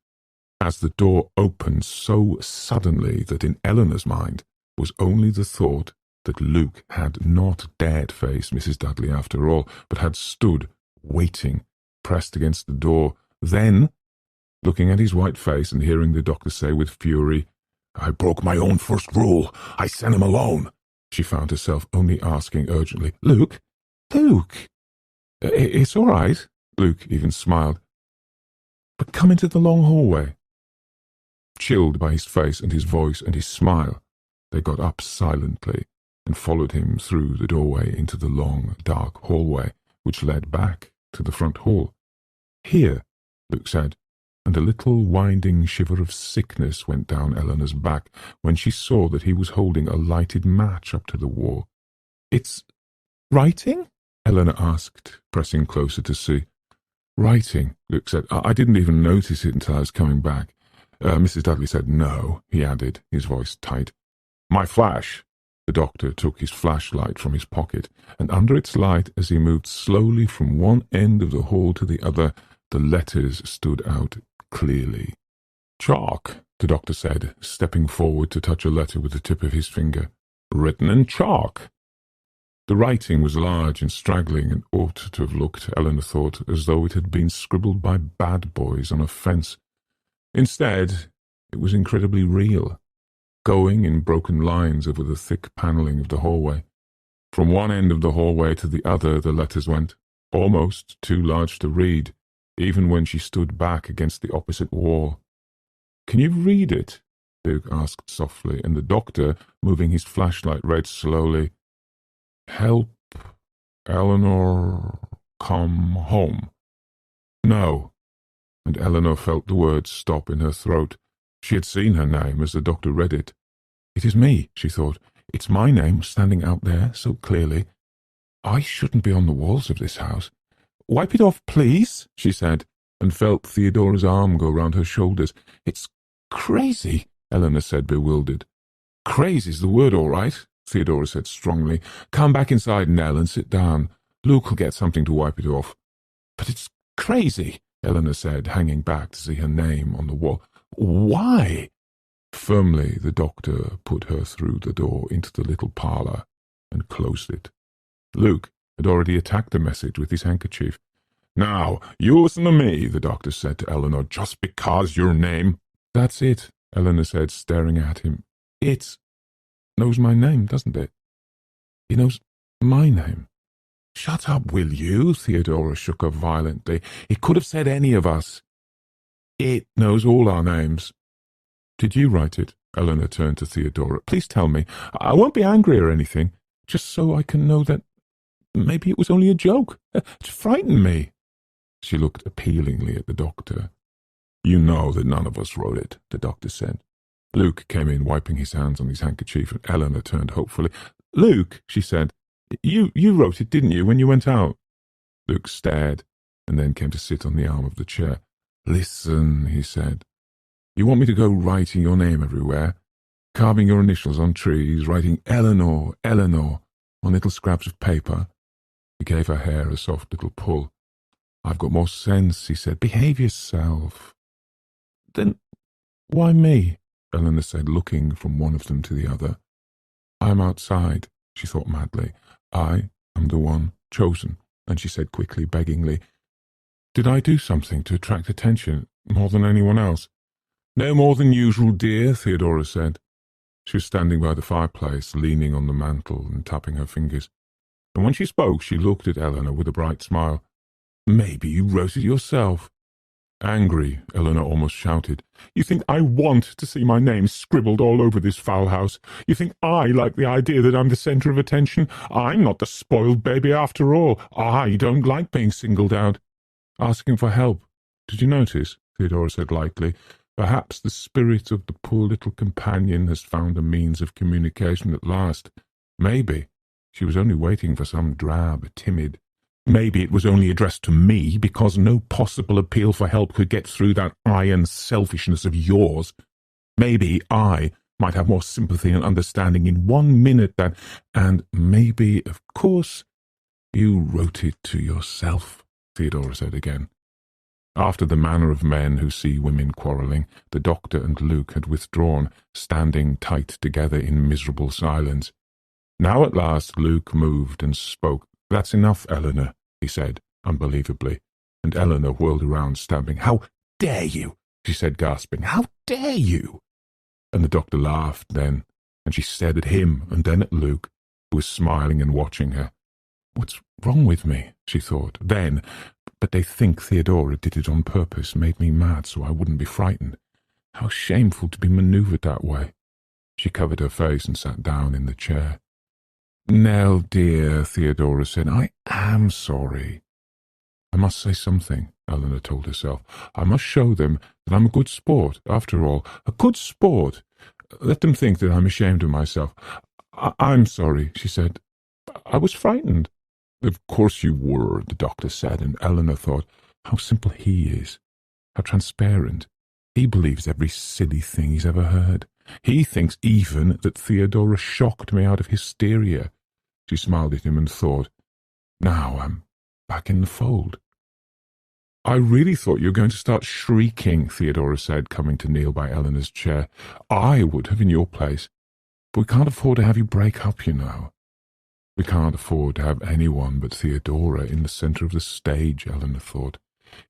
as the door opened so suddenly that in Eleanor's mind was only the thought that Luke had not dared face Mrs. Dudley after all, but had stood, waiting, pressed against the door. Then, looking at his white face and hearing the doctor say with fury, "I broke my own first rule. I sent him alone," she found herself only asking urgently, "Luke? Luke? It's all right." Luke even smiled. "But come into the long hallway." Chilled by his face and his voice and his smile, they got up silently and followed him through the doorway into the long, dark hallway which led back to the front hall. "Here," Luke said, and a little winding shiver of sickness went down Eleanor's back when she saw that he was holding a lighted match up to the wall. "It's writing?" Eleanor asked, pressing closer to see. "Writing," Luke said. "I didn't even notice it until I was coming back." Mrs. Dudley said no, he added, his voice tight. "My flash." The doctor took his flashlight from his pocket, and under its light, as he moved slowly from one end of the hall to the other, the letters stood out clearly. "Chalk," the doctor said, stepping forward to touch a letter with the tip of his finger. "Written in chalk." The writing was large and straggling and ought to have looked, Eleanor thought, as though it had been scribbled by bad boys on a fence. Instead, it was incredibly real, going in broken lines over the thick panelling of the hallway. From one end of the hallway to the other the letters went, almost too large to read, even when she stood back against the opposite wall. "Can you read it?" Luke asked softly, and the doctor, moving his flashlight, read slowly, "Help Eleanor come home." "No," and Eleanor felt the words stop in her throat. She had seen her name as the doctor read it. "It is me," she thought. "It's my name standing out there so clearly. I shouldn't be on the walls of this house." "Wipe it off, please," she said, and felt Theodora's arm go round her shoulders. "It's crazy," Eleanor said, bewildered. "Crazy's the word, all right," Theodora said strongly. "Come back inside, Nell, and sit down. Luke will get something to wipe it off." "But it's crazy," Eleanor said, hanging back to see her name on the wall. "Why?" Firmly the doctor put her through the door into the little parlour and closed it. "Luke," had already attacked the message with his handkerchief. "Now, you listen to me," the doctor said to Eleanor, "just because your name—" "That's it," Eleanor said, staring at him. "It knows my name, doesn't it? It knows my name." "Shut up, will you?" Theodora shook her violently. "It could have said any of us. It knows all our names." "Did you write it?" Eleanor turned to Theodora. "Please tell me. I won't be angry or anything, just so I can know that maybe it was only a joke. It frightened me." She looked appealingly at the doctor. "You know that none of us wrote it," the doctor said. Luke came in, wiping his hands on his handkerchief, and Eleanor turned hopefully. "Luke," she said, you wrote it, didn't you, when you went out?" Luke stared, and then came to sit on the arm of the chair. "Listen," he said. "You want me to go writing your name everywhere, carving your initials on trees, writing Eleanor, Eleanor, on little scraps of paper?" He gave her hair a soft little pull. "I've got more sense," he said. "Behave yourself." "Then why me?" Eleanor said, looking from one of them to the other. "I'm outside," she thought madly. "I am the one chosen." And she said quickly, beggingly, "Did I do something to attract attention more than anyone else?" "No more than usual, dear," Theodora said. She was standing by the fireplace, leaning on the mantel and tapping her fingers. And when she spoke, she looked at Eleanor with a bright smile. "Maybe you wrote it yourself." Angry, Eleanor almost shouted. "You think I want to see my name scribbled all over this foul house? You think I like the idea that I'm the centre of attention? I'm not the spoiled baby after all. I don't like being singled out." "Asking for help. Did you notice?" Theodora said lightly. "Perhaps the spirit of the poor little companion has found a means of communication at last. Maybe she was only waiting for some drab, timid. Maybe it was only addressed to me, because no possible appeal for help could get through that iron selfishness of yours. Maybe I might have more sympathy and understanding in 1 minute than— And maybe, of course, you wrote it to yourself," Theodora said again. After the manner of men who see women quarrelling, the doctor and Luke had withdrawn, standing tight together in miserable silence. Now at last Luke moved and spoke. "That's enough, Eleanor," he said, unbelievably, and Eleanor whirled around, stamping. "How dare you?" she said, gasping. "How dare you?" And the doctor laughed then, and she stared at him and then at Luke, who was smiling and watching her. "What's wrong with me?" she thought. Then, "But they think Theodora did it on purpose, made me mad so I wouldn't be frightened. How shameful to be manoeuvred that way." She covered her face and sat down in the chair. "Nell, dear," Theodora said, "I am sorry." "I must say something," Eleanor told herself. "I must show them that I'm a good sport, after all. A good sport. Let them think that I'm ashamed of myself. I'm sorry," she said. "I was frightened." "Of course you were," the doctor said, and Eleanor thought, how simple he is, how transparent. He believes every silly thing he's ever heard. He thinks even that Theodora shocked me out of hysteria. She smiled at him and thought, now I'm back in the fold. "I really thought you were going to start shrieking," Theodora said, coming to kneel by Eleanor's chair. "I would have in your place. But we can't afford to have you break up, you know." "We can't afford to have anyone but Theodora in the centre of the stage," Eleanor thought.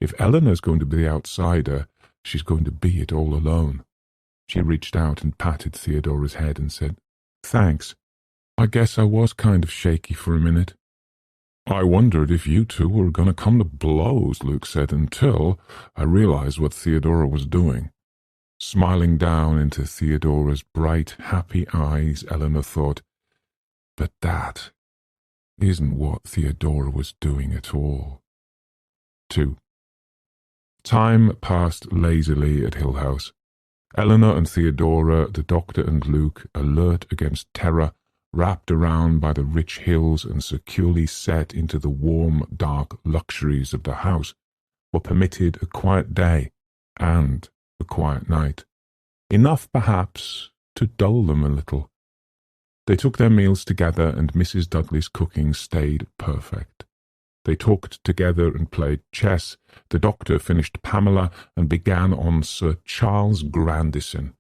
"If Eleanor's going to be the outsider, she's going to be it all alone." She reached out and patted Theodora's head and said, "Thanks. I guess I was kind of shaky for a minute." "I wondered if you two were going to come to blows," Luke said, "until I realized what Theodora was doing." Smiling down into Theodora's bright, happy eyes, Eleanor thought, but that isn't what Theodora was doing at all. 2. Time passed lazily at Hill House. Eleanor and Theodora, the doctor and Luke, alert against terror, wrapped around by the rich hills and securely set into the warm, dark luxuries of the house, were permitted a quiet day and a quiet night. Enough, perhaps, to dull them a little. They took their meals together, and Mrs. Dudley's cooking stayed perfect. They talked together and played chess. The doctor finished Pamela and began on Sir Charles Grandison.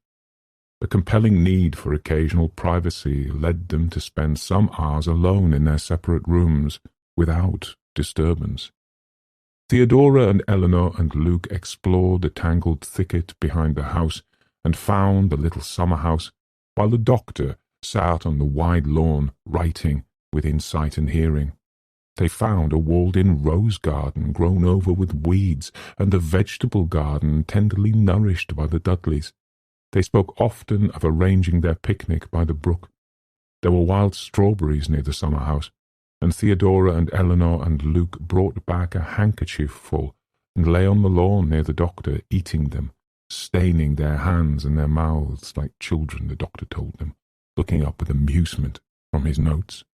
A compelling need for occasional privacy led them to spend some hours alone in their separate rooms, without disturbance. Theodora and Eleanor and Luke explored the tangled thicket behind the house and found the little summer house, while the doctor sat on the wide lawn writing within sight and hearing. They found a walled-in rose garden grown over with weeds, and a vegetable garden tenderly nourished by the Dudleys. They spoke often of arranging their picnic by the brook. There were wild strawberries near the summer house, and Theodora and Eleanor and Luke brought back a handkerchief full and lay on the lawn near the doctor, eating them, staining their hands and their mouths like children, the doctor told them, looking up with amusement from his notes.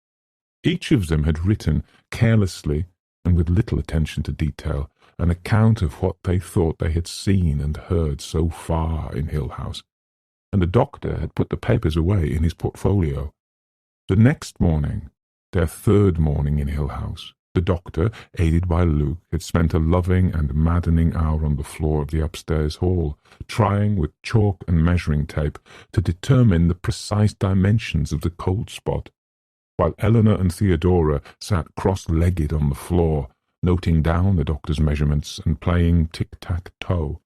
Each of them had written, carelessly and with little attention to detail, an account of what they thought they had seen and heard so far in Hill House, and the doctor had put the papers away in his portfolio. The next morning, their third morning in Hill House, the doctor, aided by Luke, had spent a loving and maddening hour on the floor of the upstairs hall, trying with chalk and measuring tape to determine the precise dimensions of the cold spot, while Eleanor and Theodora sat cross-legged on the floor, noting down the doctor's measurements and playing tic-tac-toe.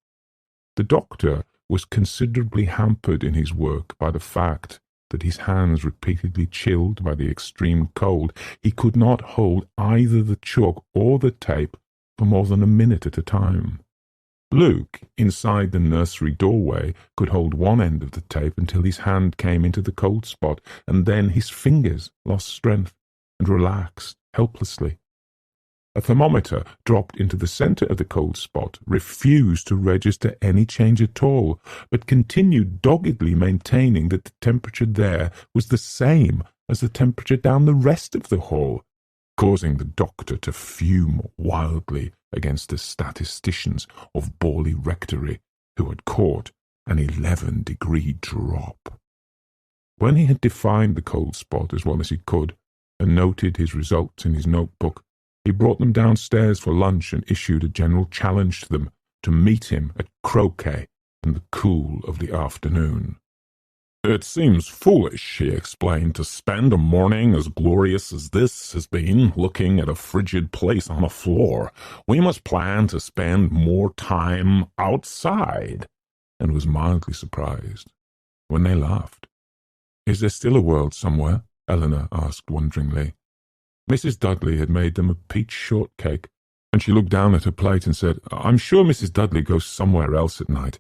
The doctor was considerably hampered in his work by the fact that his hands repeatedly chilled by the extreme cold. He could not hold either the chalk or the tape for more than a minute at a time. Luke, inside the nursery doorway, could hold one end of the tape until his hand came into the cold spot, and then his fingers lost strength and relaxed helplessly. A thermometer dropped into the centre of the cold spot refused to register any change at all, but continued doggedly maintaining that the temperature there was the same as the temperature down the rest of the hall, causing the doctor to fume wildly against the statisticians of Borley Rectory who had caught an 11-degree drop. When he had defined the cold spot as well as he could, and noted his results in his notebook, he brought them downstairs for lunch and issued a general challenge to them to meet him at croquet in the cool of the afternoon. "It seems foolish," he explained, "to spend a morning as glorious as this has been looking at a frigid place on a floor. We must plan to spend more time outside," and was mildly surprised when they laughed. "Is there still a world somewhere?" Eleanor asked wonderingly. Mrs. Dudley had made them a peach shortcake, and she looked down at her plate and said, "I'm sure Mrs. Dudley goes somewhere else at night,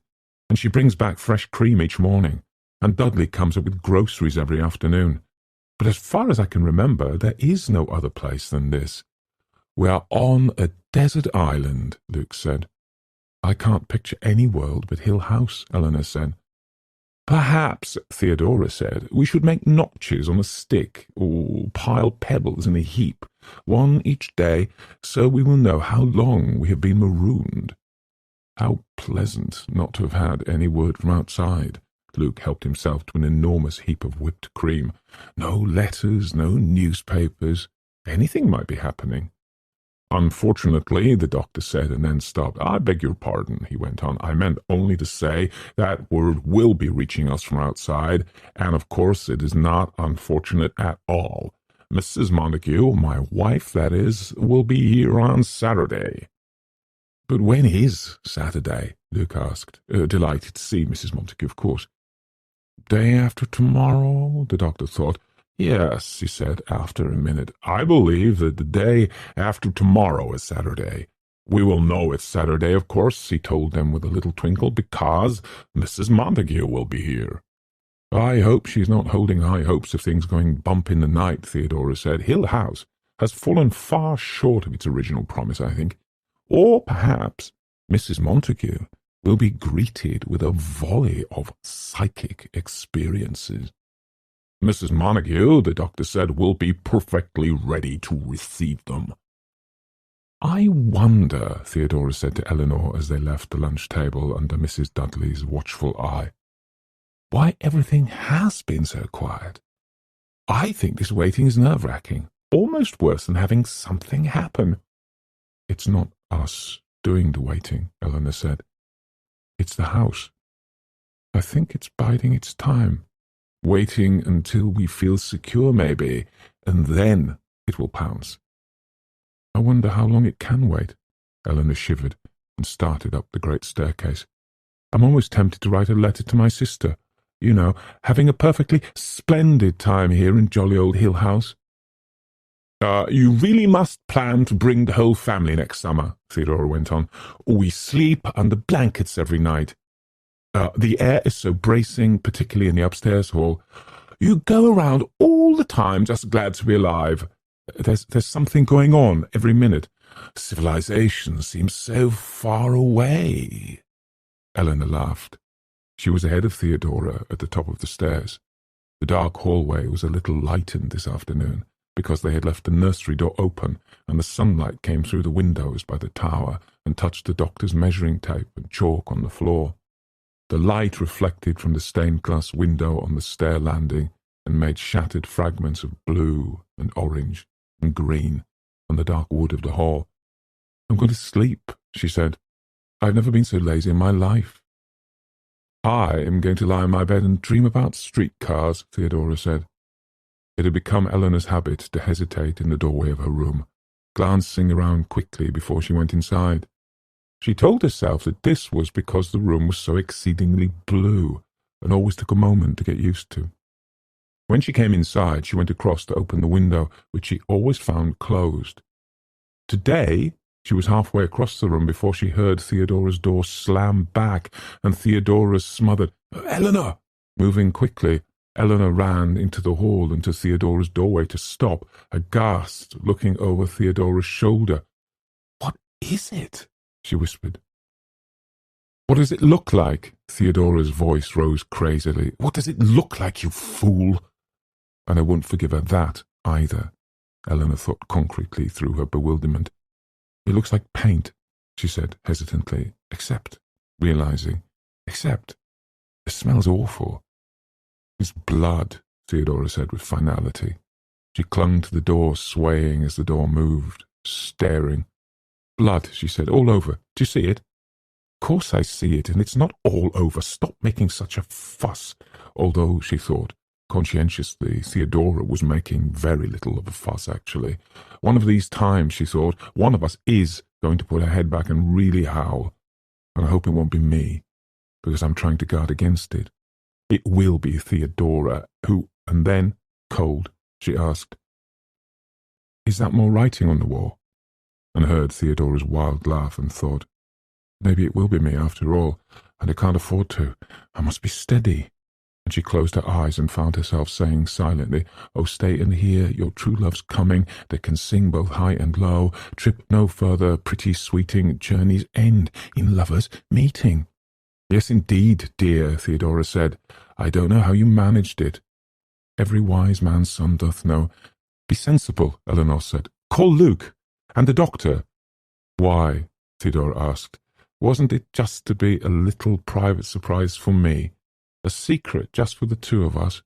and she brings back fresh cream each morning, and Dudley comes up with groceries every afternoon. But as far as I can remember, there is no other place than this." "We are on a desert island," Luke said. "I can't picture any world but Hill House," Eleanor said. "Perhaps," Theodora said, "we should make notches on a stick, or pile pebbles in a heap, one each day, so we will know how long we have been marooned." How pleasant not to have had any word from outside. Luke helped himself to an enormous heap of whipped cream. No letters, no newspapers. Anything might be happening. "Unfortunately," the doctor said, and then stopped. "I beg your pardon," he went on. "I meant only to say that word will be reaching us from outside, and of course it is not unfortunate at all. Mrs. Montague, my wife, that is, will be here on Saturday." "But when is Saturday?" Luke asked. Delighted to see Mrs. Montague, of course. "Day after tomorrow," the doctor thought. "Yes," he said after a minute, "I believe that the day after tomorrow is Saturday. We will know it's Saturday, of course," he told them with a little twinkle, "because Mrs. Montague will be here." "I hope she's not holding high hopes of things going bump in the night," Theodora said. "Hill House has fallen far short of its original promise, I think. Or perhaps Mrs. Montague will be greeted with a volley of psychic experiences." "Mrs. Montague," the doctor said, "will be perfectly ready to receive them." "I wonder," Theodora said to Eleanor as they left the lunch table under Mrs. Dudley's watchful eye, "why everything has been so quiet. I think this waiting is nerve-wracking, almost worse than having something happen." "It's not us doing the waiting," Eleanor said. "It's the house. I think it's biding its time. Waiting until we feel secure, maybe, and then it will pounce. I wonder how long it can wait. Eleanor shivered and started up the great staircase. I'm almost tempted to write a letter to my sister. You know, having a perfectly splendid time here in jolly old Hill House. You really must plan to bring the whole family next summer, Theodora went on. We sleep under blankets every night. The air is so bracing, particularly in the upstairs hall. You go around all the time just glad to be alive. There's something going on every minute. Civilization seems so far away. Eleanor laughed. She was ahead of Theodora at the top of the stairs. The dark hallway was a little lightened this afternoon, because they had left the nursery door open and the sunlight came through the windows by the tower and touched the doctor's measuring tape and chalk on the floor. The light reflected from the stained-glass window on the stair landing and made shattered fragments of blue and orange and green on the dark wood of the hall. I'm going to sleep, she said. I've never been so lazy in my life. I am going to lie in my bed and dream about streetcars, Theodora said. It had become Eleanor's habit to hesitate in the doorway of her room, glancing around quickly before she went inside. She told herself that this was because the room was so exceedingly blue and always took a moment to get used to. When she came inside, she went across to open the window, which she always found closed. Today, she was halfway across the room before she heard Theodora's door slam back and Theodora's smothered, "Eleanor!" Moving quickly, Eleanor ran into the hall and to Theodora's doorway to stop, aghast, looking over Theodora's shoulder. "What is it?" she whispered. "What does it look like?" Theodora's voice rose crazily. "What does it look like, you fool?" And I wouldn't forgive her that, either. Eleanor thought concretely through her bewilderment. "It looks like paint," she said hesitantly, except it smells awful. "It's blood," Theodora said with finality. She clung to the door, swaying as the door moved, staring. "Blood," she said, "all over. Do you see it?" "Of course I see it, and it's not all over. Stop making such a fuss." Although, she thought, conscientiously, Theodora was making very little of a fuss, actually. One of these times, she thought, one of us is going to put her head back and really howl. And I hope it won't be me, because I'm trying to guard against it. It will be Theodora, who, and then, cold, she asked, "Is that more writing on the wall?" And heard Theodora's wild laugh and thought, maybe it will be me after all, and I can't afford to. I must be steady. And she closed her eyes and found herself saying silently, "Oh, stay in here, your true love's coming, that can sing both high and low. Trip no further, pretty sweeting, journeys end in lovers' meeting." "Yes, indeed, dear," Theodora said. "I don't know how you managed it." "Every wise man's son doth know." "Be sensible," Eleanor said. "Call Luke, and the doctor." "Why?" Theodora asked. "Wasn't it just to be a little private surprise for me? A secret just for the two of us?"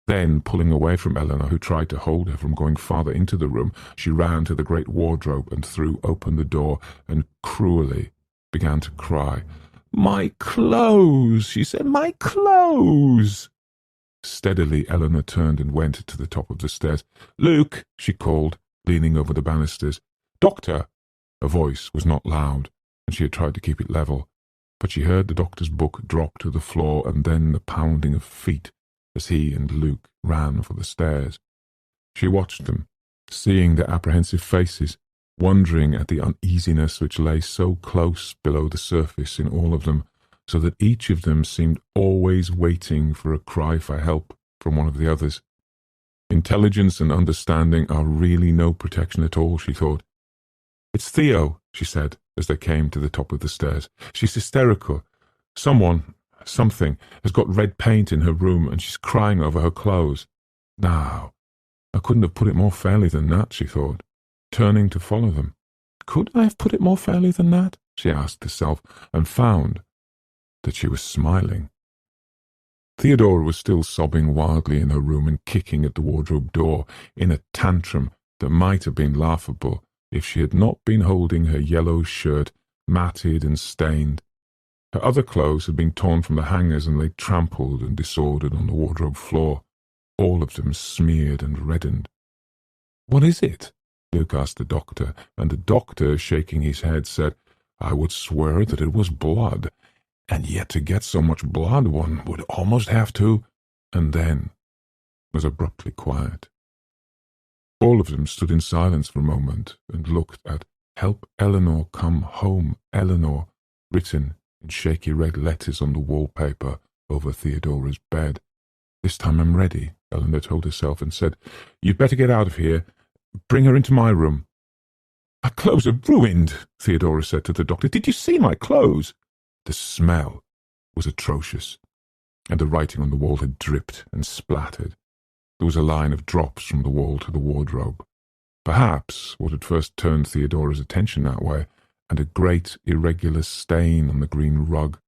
Then, pulling away from Eleanor, who tried to hold her from going farther into the room, she ran to the great wardrobe and threw open the door and cruelly began to cry. "My clothes," she said, "my clothes." Steadily, Eleanor turned and went to the top of the stairs. "Luke," she called, leaning over the banisters. "Doctor!" Her voice was not loud, and she had tried to keep it level, but she heard the doctor's book drop to the floor and then the pounding of feet as he and Luke ran for the stairs. She watched them, seeing their apprehensive faces, wondering at the uneasiness which lay so close below the surface in all of them, so that each of them seemed always waiting for a cry for help from one of the others. Intelligence and understanding are really no protection at all, she thought. "It's Theo," she said, as they came to the top of the stairs. "She's hysterical. Something, has got red paint in her room and she's crying over her clothes." Now, I couldn't have put it more fairly than that, she thought, turning to follow them. Could I have put it more fairly than that? She asked herself, and found that she was smiling. Theodora was still sobbing wildly in her room and kicking at the wardrobe door in a tantrum that might have been laughable if she had not been holding her yellow shirt, matted and stained. Her other clothes had been torn from the hangers and lay trampled and disordered on the wardrobe floor, all of them smeared and reddened. "What is it?" Luke asked the doctor, and the doctor, shaking his head, said, "I would swear that it was blood, and yet to get so much blood one would almost have to—" and then was abruptly quiet. All of them stood in silence for a moment and looked at "Help Eleanor come home, Eleanor," written in shaky red letters on the wallpaper over Theodora's bed. "This time I'm ready," Eleanor told herself, and said, "You'd better get out of here. Bring her into my room." "My clothes are ruined," Theodora said to the doctor. "Did you see my clothes?" The smell was atrocious, and the writing on the wall had dripped and splattered. There was a line of drops from the wall to the wardrobe. Perhaps what had first turned Theodora's attention that way, and a great irregular stain on the green rug.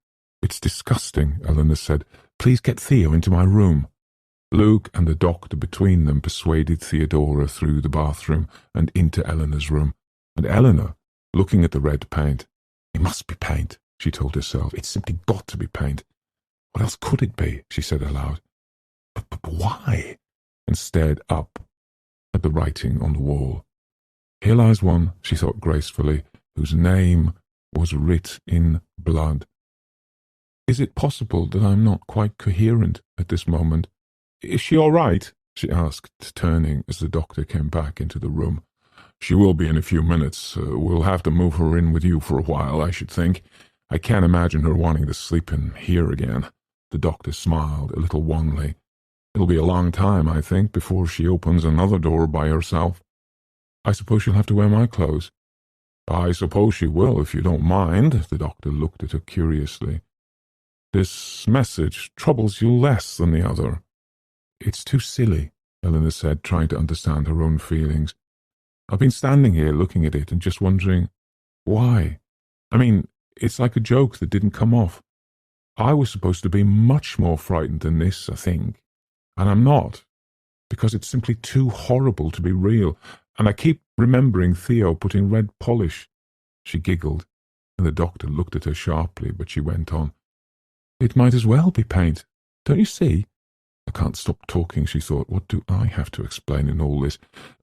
"It's disgusting," Eleanor said. "Please get Theo into my room." Luke and the doctor between them persuaded Theodora through the bathroom and into Eleanor's room, and Eleanor, looking at the red paint, "It must be paint," she told herself. "It's simply got to be paint. What else could it be?" she said aloud. But why?" and stared up at the writing on the wall. "Here lies one," she thought gracefully, "whose name was writ in blood. Is it possible that I'm not quite coherent at this moment? Is she all right?" she asked, turning as the doctor came back into the room. "She will be in a few minutes. We'll have to move her in with you for a while, I should think. I can't imagine her wanting to sleep in here again." The doctor smiled a little wanly. "It'll be a long time, I think, before she opens another door by herself." "I suppose she'll have to wear my clothes." "I suppose she will, if you don't mind." The doctor looked at her curiously. "This message troubles you less than the other." "It's too silly," Eleanor said, trying to understand her own feelings. "I've been standing here looking at it and just wondering, why? I mean, it's like a joke that didn't come off. I was supposed to be much more frightened than this, I think. And I'm not, because it's simply too horrible to be real, and I keep remembering Theo putting red polish." She giggled, and the doctor looked at her sharply, but she went on. "It might as well be paint. Don't you see? I can't stop talking," she thought. "What do I have to explain in all this?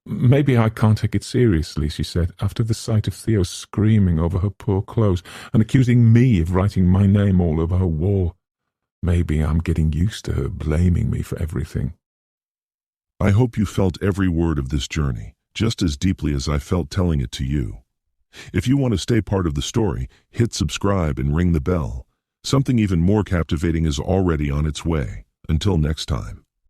Maybe I can't take it seriously," she said, "after the sight of Theo screaming over her poor clothes and accusing me of writing my name all over her wall. Maybe I'm getting used to her blaming me for everything." I hope you felt every word of this journey, just as deeply as I felt telling it to you. If you want to stay part of the story, hit subscribe and ring the bell. Something even more captivating is already on its way. Until next time.